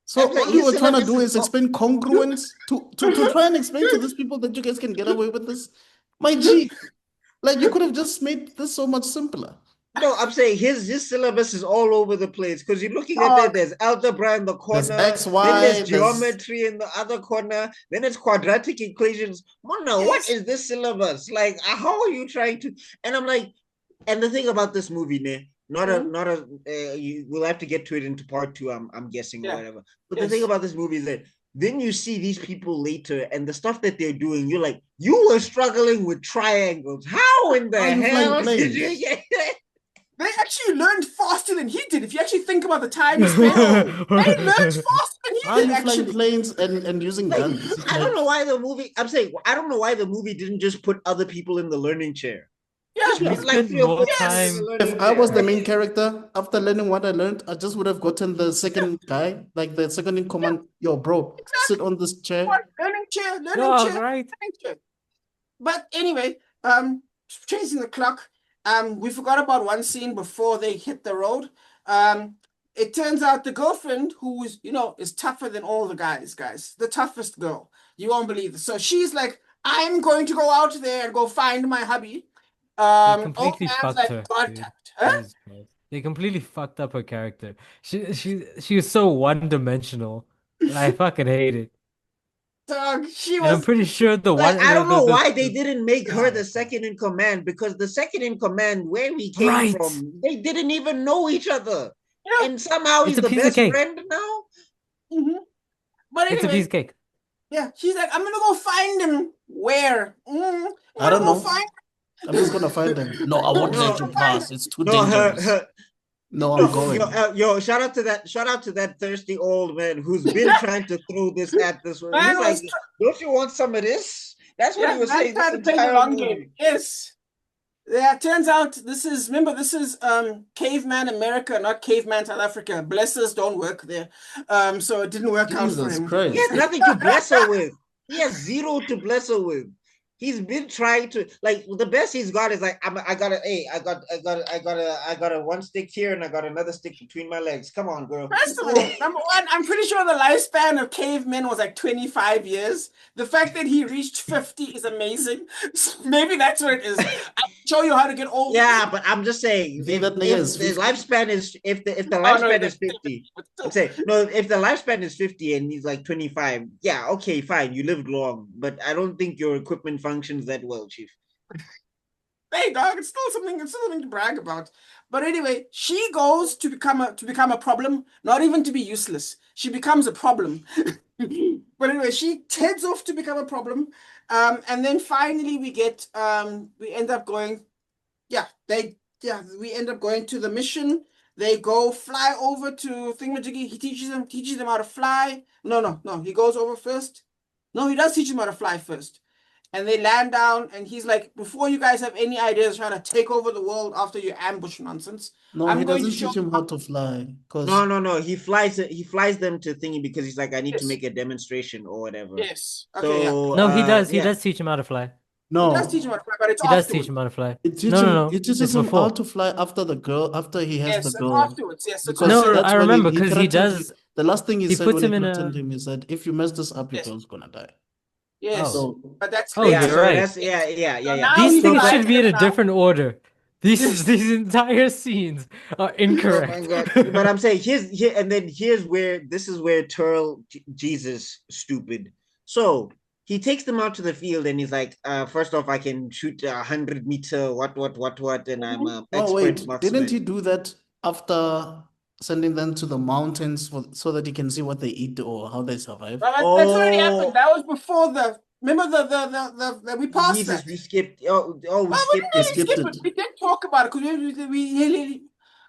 So all you were trying to do is explain congruence to try and explain to these people that you guys can get away with this? My G, like you could have just made this so much simpler. No, I'm saying his syllabus is all over the place because you're looking at that. There's algebra in the corner, there's XY, then there's geometry in the other corner, then it's quadratic equations. Mona, what is this syllabus? Like, how are you trying to? And I'm like, and the thing about this movie, ne, we'll have to get to it into part 2. I'm guessing or whatever. But the thing about this movie is that then you see these people later and the stuff that they're doing. You're like, you were struggling with triangles. How in the hell did you get it? They actually learned faster than he did. If you actually think about the time he spent, they learned faster than he did. Actually, flying planes and using guns. I don't know why the movie. I'm saying I don't know why the movie didn't just put other people in the learning chair. Yeah, like more time. If I was the main character, after learning what I learned, I just would have gotten the second guy, like the second in command. Yo, bro, sit on this chair. Learning chair. Right. But anyway, chasing the clock. We forgot about one scene before they hit the road. It turns out the girlfriend, who is tougher than all the guys, the toughest girl. You won't believe it. So she's like, I'm going to go out there and go find my hubby. They completely fucked her. Huh? They completely fucked up her character. She was so one-dimensional. And I fucking hate it. Dog, I'm pretty sure the one. I don't know why they didn't make her the second in command, because the second in command, where we came from, they didn't even know each other, and somehow he's the best friend now. Mm-hmm. But anyway, it's a piece of cake. Yeah, she's like, I'm gonna go find him. Where? I don't know. I'm just gonna find him. No, I won't let you pass. It's too dangerous. No, I'm going. Yo, shout out to that thirsty old man who's been trying to throw this at this one. He's like, don't you want some of this? That's what he was saying. Trying to play the long game. Yes. Yeah, turns out this is caveman America, not caveman South Africa. Blessers don't work there. So it didn't work out for him. Christ. He has nothing to bless her with. He has zero to bless her with. He's been trying to, like, the best he's got is like, I got a one stick here and I got another stick between my legs. Come on, girl. First of all, number one, I'm pretty sure the lifespan of cavemen was like 25 years. The fact that he reached 50 is amazing. Maybe that's what it is. I'll show you how to get old. Yeah, but I'm just saying, if the lifespan is, if the lifespan is 50, I'm saying, no, if the lifespan is 50 and he's like 25, yeah, okay, fine, you lived long, but I don't think your equipment functions that well, Chief. Hey, dog, it's still something to brag about. But anyway, she goes to become a problem, not even to be useless. She becomes a problem. But anyway, she heads off to become a problem. And then finally we end up going to the mission. They go fly over to Thingamajiggy. He teaches them how to fly. No, he goes over first. No, he does teach them how to fly first. and they land down, and he's like, before you guys have any ideas trying to take over the world after your ambush nonsense, No, I'm he going to doesn't show teach him how to fly. No. He flies them to thingy because he's like, I need to Yes. make a demonstration or whatever. Yes. Okay, yeah. So No, he does. He yeah. does teach him how to fly. He does No, teach him how to fly, but it's He does teach afterwards. him how to fly. it teaches No. it teaches It's him how before. to fly after he has Yes, the it's girl. afterwards. Yes, it's Because No, that's I when remember he because he threatened does. the last thing he He said puts when him he in threatened a. him, he said, if you mess this up, your Yes. girl's gonna die. Yes. So But that's Oh, later. Yeah, you're so right. that's yeah. now These he things flies should be in a now. different order. Yes. These entire scenes are Oh incorrect. my god! But I'm saying here's where this is where Turl Jesus stupid. So he takes them out to the field and he's like, first off, I can shoot 100-meter what, and I'm an oh expert wait, didn't marksman. he do that after sending them to the mountains so that he can see what they eat or how they survive? But that's already happened. That was before the. Remember the we passed Jesus, that. we skipped. We we skipped didn't it. skipped skip it. it. We did talk about it because we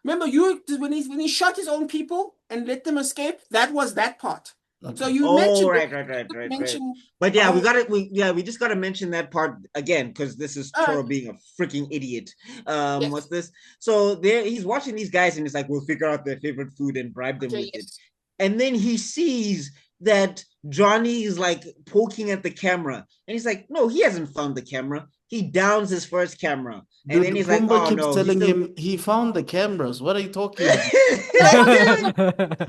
remember you when he shot his own people and let them escape. That was that part. Okay. So you Oh, mentioned right. it. Mention, But yeah, we just gotta mention that part again because this is Toro being a freaking idiot. Yes. What's this? So there, he's watching these guys and he's like, we'll figure out their favorite food and bribe them with it. And then he sees that Johnny is like poking at the camera, and he's like, no, he hasn't found the camera. He downs his first camera, and then he's like, oh keeps no, telling him he found the cameras. What are you talking about?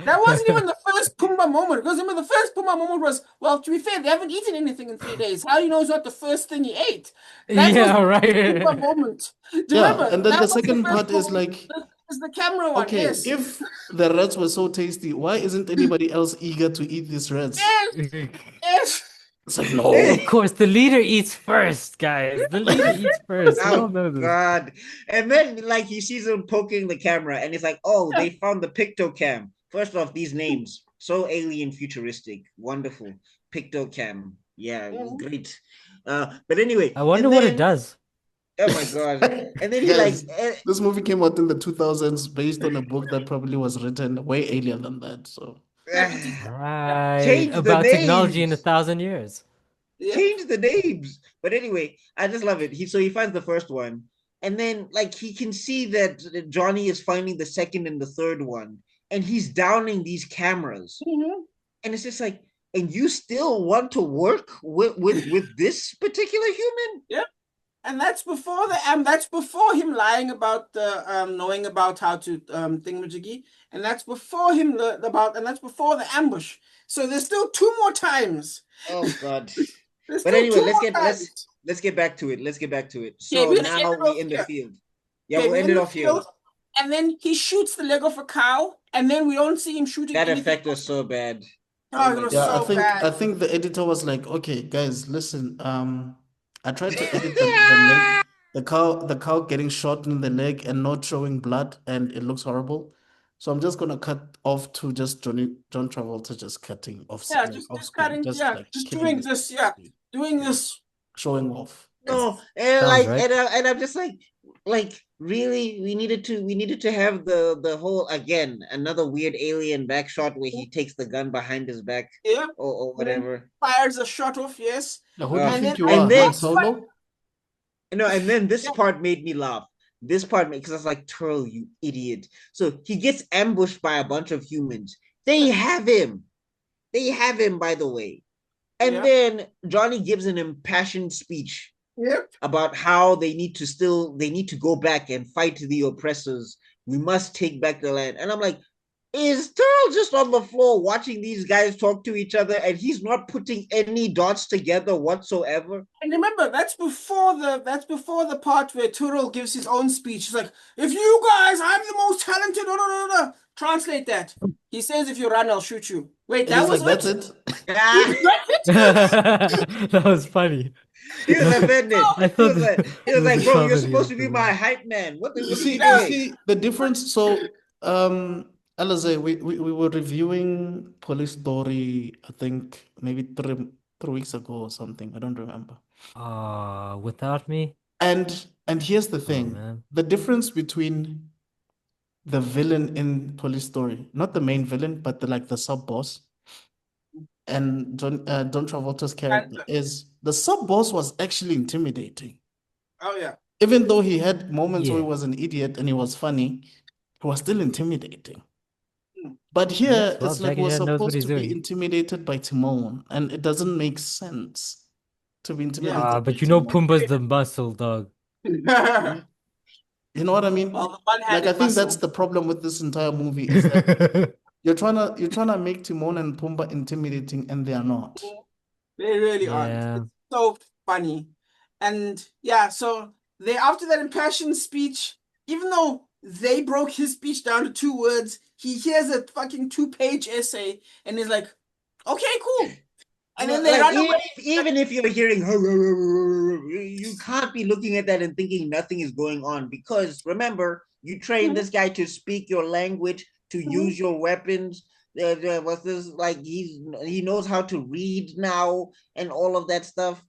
That wasn't even the first Pumbaa moment. Because remember, the first Pumbaa moment was, well, to be fair, they haven't eaten anything in 3 days. How do you know it's not the first thing he ate? That Yeah, was right. the Pumbaa moment. Do you Yeah, remember? and then That the was second first part is moment. like, Is the camera one? okay, Yes. if the rats were so tasty, why isn't anybody else eager to eat these rats? Yes. It's like, no. Of course, the leader eats first, guys. The leader eats first. We all know this. God. And then like he sees him poking the camera and he's like, oh, they found the pictocam. First off, these names, so alien futuristic, wonderful. Pictocam. Yeah, it was great. But anyway. I wonder what it does. Oh my god. And then he Guys, like this movie came out in the 2000s based on a book that probably was written way earlier than that. So Right. change the About technology in names. 1,000 years. Change the names. But anyway, I just love it. He finds the first one. And then like he can see that Johnny is finding the second and the third one. And he's downing these cameras. And it's just like, and you still want to work with this particular human? Yeah. And that's before him lying about the knowing about how to thingamajiggy, and that's before him that's before the ambush. So there's still 2 more times. Oh god. But anyway, let's get back to it. So now we in the field. Yeah, we'll end it off here. And then he shoots the leg off a cow, and then we don't see him shooting. That effect was so bad. Oh, it was so bad. I think the editor was like, okay, guys, listen. I tried to edit the leg, the cow getting shot in the leg and not showing blood, and it looks horrible. So I'm just gonna cut off to just John Travolta just cutting off. Yeah, just cutting. Just doing this. Yeah, doing this, showing off. No, and I'm just like really, we needed to have the whole again another weird alien back shot where he takes the gun behind his back, or whatever, fires a shot off. Yes. Now, who do you think you are, Han Solo? No, and then this part made me laugh. This part, because I was like, Turl, you idiot. So he gets ambushed by a bunch of humans. They have him, by the way. And then Johnny gives an impassioned speech about how they need to go back and fight the oppressors. We must take back the land. And I'm like, is Turl just on the floor watching these guys talk to each other and he's not putting any dots together whatsoever? And remember, that's before the part where Turl gives his own speech. He's like, if you guys, I'm the most talented. Translate that. He says, if you run, I'll shoot you. Wait, that was that's it. That was funny. He was offended. He was like, bro, you're supposed to be my hype man. What you see the difference? So Alize, we were reviewing Police Story, I think maybe 3 weeks ago or something. I don't remember. Without me? And here's the thing. The difference between the villain in Police Story, not the main villain, but the sub boss, and John Travolta's character is the sub boss was actually intimidating. Oh yeah. Even though he had moments where he Yeah. was an idiot and he was funny, he was still intimidating. But Yes, here, well, it's like Jackie we're Chan knows what supposed he's to be doing. intimidated by Timon, and it doesn't make sense to be Yeah. intimidated by But you know Timon. Pumbaa's the muscle dog. You know what I mean? Well, the Like, one-handed I think that's muscle. the problem with this entire movie is that you're trying to make Timon and Pumbaa intimidating, and they are not. They really aren't. Yeah. It's so funny. And yeah, so they after that impassioned speech, even though they broke his speech down to 2 words, he hears a fucking 2-page essay and is like, okay, cool. And then they like, run away. even if you're hearing you can't be looking at that and thinking nothing is going on, because remember, you train this guy to speak your language, to use your weapons. What's this, like, he knows how to read now and all of that stuff.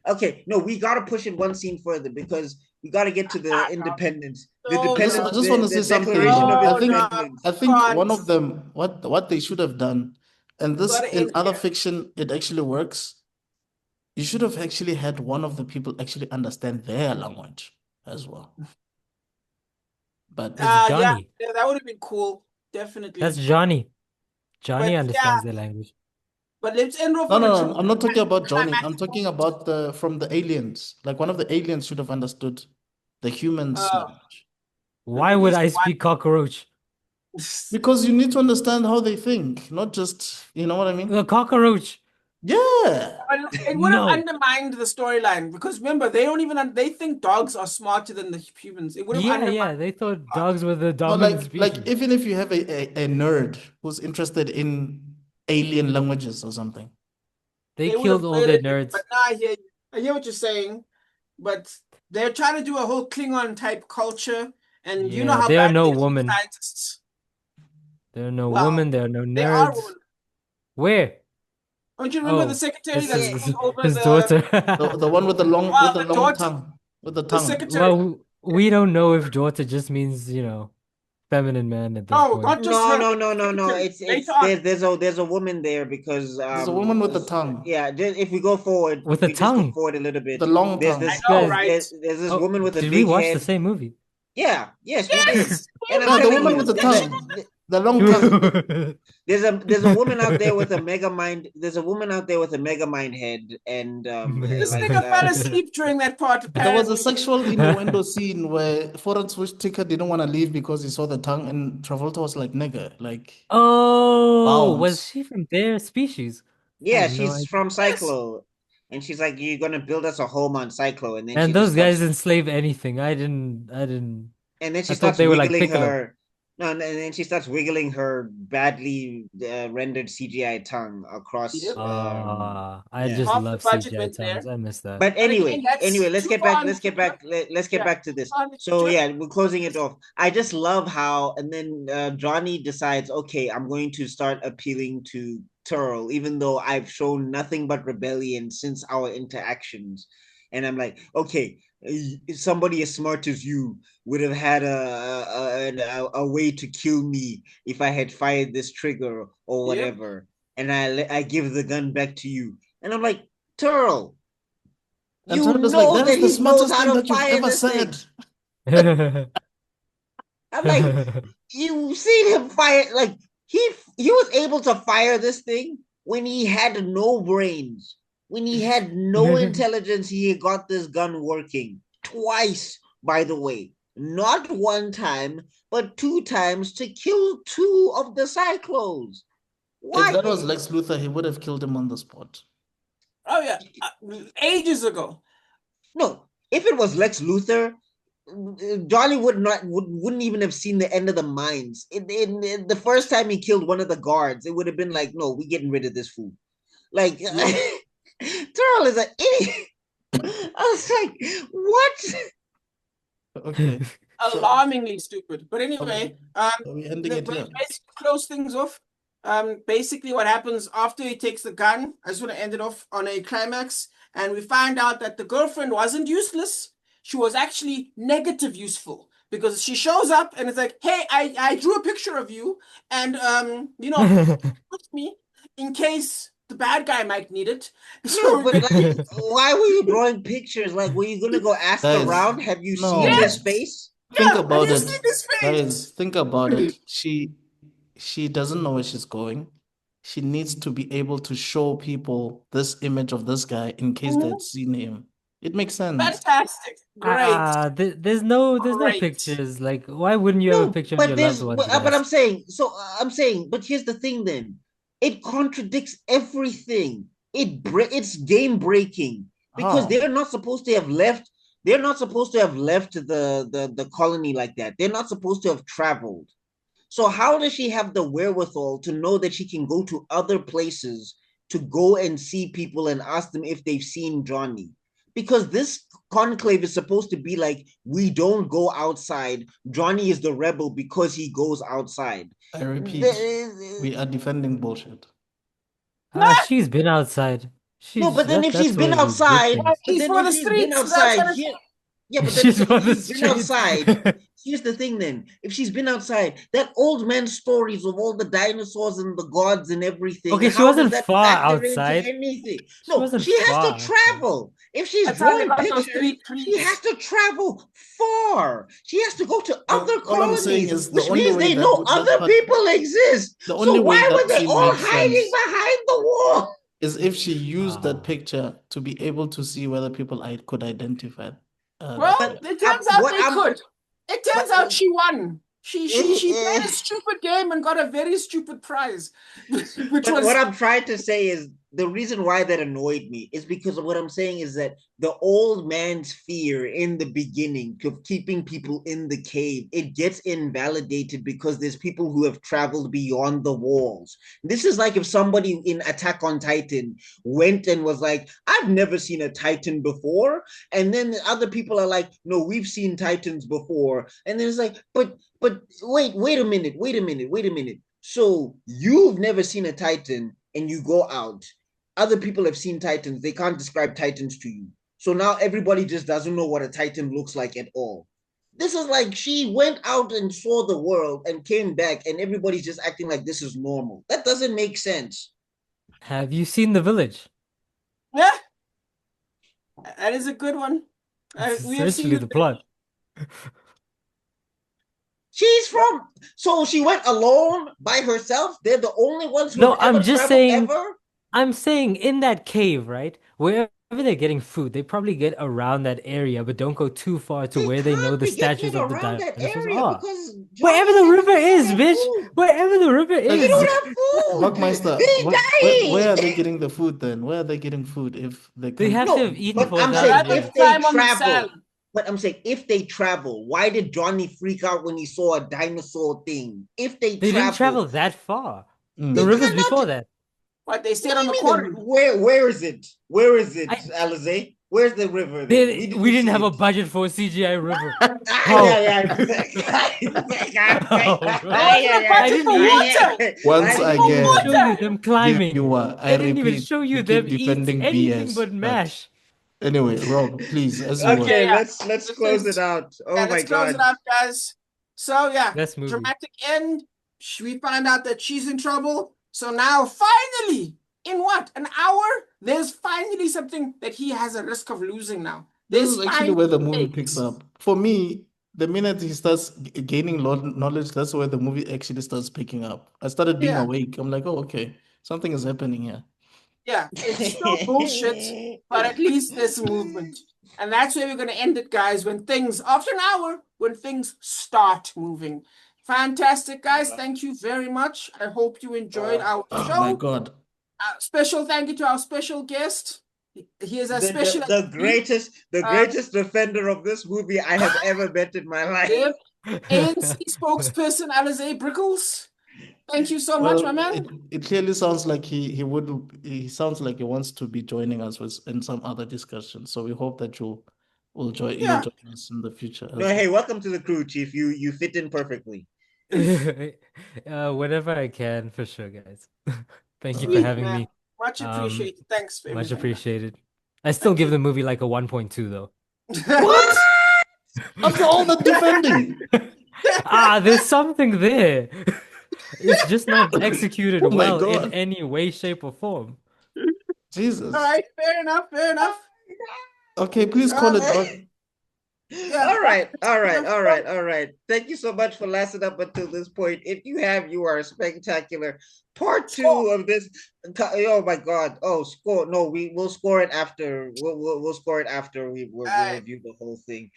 Okay, no, we got to push it one scene further because we got to get to the independence. The No, dependence, I just want to the say something. Declaration of No, no, Independence. I think can't. one of them, what they should have done, and this Gotta in end other here. fiction, it actually works. You should have actually had one of the people actually understand their language as well. But It's Yeah, Johnny. that would have been cool. Definitely. That's Johnny. Johnny But understands yeah, their language. but let's end off no, on a no, I'm not talking about Johnny. I'm climactic talking note. about from the aliens. Like one of the aliens should have understood the humans' language. Why at would least I one. speak cockroach? Because you need to understand how they think, not just, you know what I mean? The cockroach. Yeah. But it would have No. undermined the storyline because remember they don't even they think dogs are smarter than the humans. It would have Yeah, undermined. they thought dogs were the No, dominant like species. even if you have a nerd who's interested in alien languages or something. They They would have killed all their murdered him. nerds. But now I hear what you're saying. But they're trying to do a whole Klingon type culture, and you know Yeah, how there are bad no they kill women. scientists. There are no Well, women, there are no they are nerds. women. Where? Don't you remember the Oh, secretary it's that Yeah. screwed over his the daughter. The one with the long the daughter, tongue. With the the tongue. secretary? Well, we don't know if daughter just means, feminine man at this No, point. not just No, her. no, The no, no, no. secretary. It's Later on. there's a woman there because There's a woman with the tongue. yeah. If we go forward, With a we just go tongue. forward a little bit. The long There's tongue. this I know, Guys, right? there's this woman with a did we big watch the head. same movie? Yeah, yes, we did. Yes. And I'm No, the telling woman you, with the tongue. The long tongue. there's a woman out there with a mega mind. There's a woman out there with a mega mind head, and This like nigga fell asleep during that part. There was a Apparently. sexual innuendo scene where Foreign Switch Ticker didn't want to leave because he saw the tongue, and Travolta was like, nigga, like, Oh, was bounce. she from their species? I yeah, had no she's idea. from Yes. Cyclo, and she's like, "You're gonna build us a home on Cyclo," and then And she just those guys starts enslave anything. I didn't. and then she I thought starts they were like wiggling Piccolo. her. No, and then she starts wiggling her badly rendered CGI tongue across. Yep. I yeah. just Half the love budget CGI went there. tongues. I miss that. But But again, that's anyway, let's too get far back. in the Let's get future. back. Let's get Yeah. back to this. On the So future. yeah, we're closing it off. I just love how, and then Johnny decides, okay, I'm going to start appealing to Turl, even though I've shown nothing but rebellion since our interactions, and I'm like, okay, somebody as smart as you would have had a way to kill me if I had fired this trigger or whatever, and I give the gun back to you, and I'm like, Turl, And you Turl is like, know that that is the he knows smartest how thing to that you've fire ever this thing. said. I'm like, you seen him fire, like he was able to fire this thing when he had no brains, when he had no intelligence. He got this gun working twice, by the way, not one time, but 2 times to kill 2 of the Cyclones. If Why? that was Lex Luthor, he would have killed him on the spot. Oh yeah, ages ago. No, if it was Lex Luthor, Johnny wouldn't even have seen the end of the mines. In the first time he killed one of the guards, it would have been like, no, we getting rid of this fool. Like, Turl is an idiot. I was like, what? Okay. Alarmingly stupid. But anyway, Are we ending it here? let's close things off. Basically what happens after he takes the gun, I just want to end it off on a climax, and we find out that the girlfriend wasn't useless. She was actually negative useful because she shows up and it's like, hey, I drew a picture of you and put me in case the bad guy might need it. No, but like, why were you drawing pictures? Like, were you gonna go ask Guys, around? Have you no. seen his Yes. face? Think Yeah, about have you it. seen his face? Guys, think about it. She doesn't know where she's going. She needs to be able to show people this image of this guy in case they'd seen him. It makes sense. Fantastic. Great. There's no Great. pictures. Like, why wouldn't you have a No, picture of but your there's, loved ones, but guys? I'm saying, but here's the thing. Then it contradicts everything. It's game breaking because How? they're not supposed to have left. They're not supposed to have left the colony like that. They're not supposed to have traveled. So how does she have the wherewithal to know that she can go to other places to go and see people and ask them if they've seen Johnny? Because this conclave is supposed to be like, we don't go outside. Johnny is the rebel because he goes outside. I repeat, we are defending bullshit. She's been outside. No, but then if she's been outside, He's for the streets. Yeah, but then She's if for the she's been streets. outside, here's the thing then. If she's been outside, that old man's stories of all the dinosaurs and the gods and everything. Okay, she how does wasn't that far factor into outside. anything? She No, wasn't she has far to travel. If she's That's how they drawing got those pictures, three she trees. has to travel far. She has to go to other all I'm saying colonies, is the which only means way they that know would- that other part- people exist. The only So way why that were they scene all makes hiding sense behind the wall? is if she used that picture to be able to see whether people could identify. Well, But it turns out what they I'm- could. It turns out she won. She played a stupid game and got a very stupid prize. Which But was what I'm trying to say is the reason why that annoyed me is because of what I'm saying is that the old man's fear in the beginning of keeping people in the cave, it gets invalidated because there's people who have traveled beyond the walls. This is like if somebody in Attack on Titan went and was like, I've never seen a Titan before. And then other people are like, no, we've seen Titans before. And then it's like, but wait a minute. So you've never seen a Titan and you go out. Other people have seen Titans. They can't describe Titans to you. So now everybody just doesn't know what a Titan looks like at all. This is like she went out and saw the world and came back and everybody's just acting like this is normal. That doesn't make sense. Have you seen The Village? yeah. That is a good one. It's We have seen essentially the plot. So she went alone by herself. They're the only ones who No, have ever I'm just traveled saying. ever. I'm saying in that cave, right? Wherever they're getting food, they probably get around that area, but don't go too far to where they know the statues of the dinosaurs are. Wherever the river is, bitch. Wherever the river is. They don't have food. Buckmeister, where are they getting the food then? Where are they getting food if they They can't? have to have eaten but for I'm that saying year. if they Time on the travel. sand. But I'm saying if they travel, why did Johnny freak out when he saw a dinosaur thing? If they didn't travel that far. Mm. The river's cannot- before that. But they stayed What on do the you mean corner. Where is it? Where is it, Alize? Where's the river? then? We didn't see have a it. budget for a CGI river. Once again, Show you them climbing. you are. I They didn't even repeat, show you you them keep eat defending anything BS, but but- mash. Anyway, Rob, please, as you Okay, Yeah. let's close it out. Oh Yeah, my let's close god. it out, guys. So yeah, Best movie. dramatic end. We find out that she's in trouble. So now, finally, in what, an hour? There's finally something that he has a risk of losing now. This There's is actually where the movie finally picks up. For me, the minute he starts gaining knowledge, that's where the movie actually starts picking up. I started being Yeah. awake. I'm like, oh, okay, something is happening here. Yeah, it's still bullshit, but at least there's movement. And that's where we're going to end it, guys, when things, after an hour, when things start moving. Fantastic, guys. Thank you very much. I hope you enjoyed our Oh show. my God. Special thank you to our special guest. He is a special... the greatest defender of this movie I have ever met in my life. ANC spokesperson Alize Brickles. Thank you so much, my man. It clearly sounds like he sounds like he wants to be joining us in some other discussion. So we hope that you'll join us in the future. No, hey, welcome to the crew, Chief. You fit in perfectly. Whenever I can, for sure, guys. Thank you for having me. Much appreciated. Thanks for Much everything. appreciated. I still give the movie like a 1.2 though. What? After all the defending. There's something there. It's just not executed Oh my well in God. any way, shape, or form. Jesus. All right, fair enough, fair enough. Okay, please call it back. Yeah, all right. Thank you so much for lasting up until this point. If you have, you are spectacular. Part two of this. Oh my God! Oh, score! No, we'll score it after. We'll score it after we'll review the whole thing.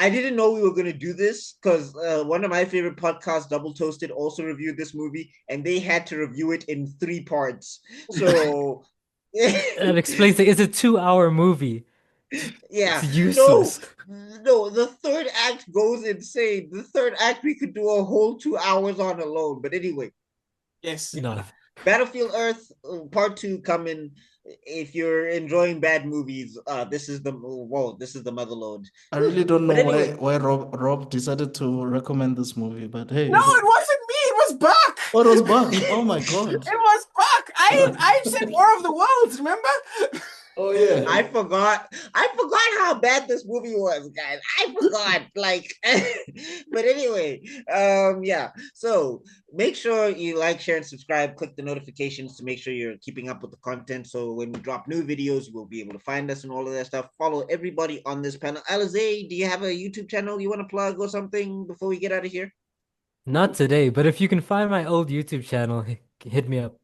I didn't know we were going to do this because one of my favorite podcasts, Double Toasted, also reviewed this movie, and they had to review it in 3 parts. So That explains it. It's a 2-hour movie. yeah, It's useless. no, the third act goes insane. The third act we could do a whole 2 hours on alone. But anyway, yes. No. Battlefield Earth Part 2 coming. If you're enjoying bad movies, this is the motherload. I really don't know anyway, why Rob decided to recommend this movie, but hey. No, it wasn't me. It was Buck. Oh, it was Buck. Oh my God. It was Buck. I've said War of the Worlds, remember? Oh yeah. I forgot how bad this movie was, guys. I forgot. But anyway, yeah. So make sure you like, share, and subscribe. Click the notifications to make sure you're keeping up with the content. So when we drop new videos, you will be able to find us and all of that stuff. Follow everybody on this panel. Alize, do you have a YouTube channel you want to plug or something before we get out of here? Not today, but if you can find my old YouTube channel, hit me up.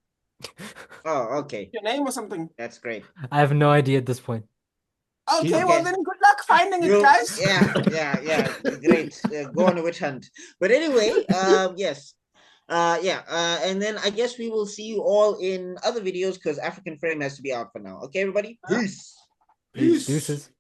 Oh, okay. Your name or something. That's great. I have no idea at this point. Okay, well then good luck finding it, guys. Yeah. Great. Go on a witch hunt. But anyway, yes. And then I guess we will see you all in other videos because African Frame has to be out for now. Okay, everybody? Peace. Deuces.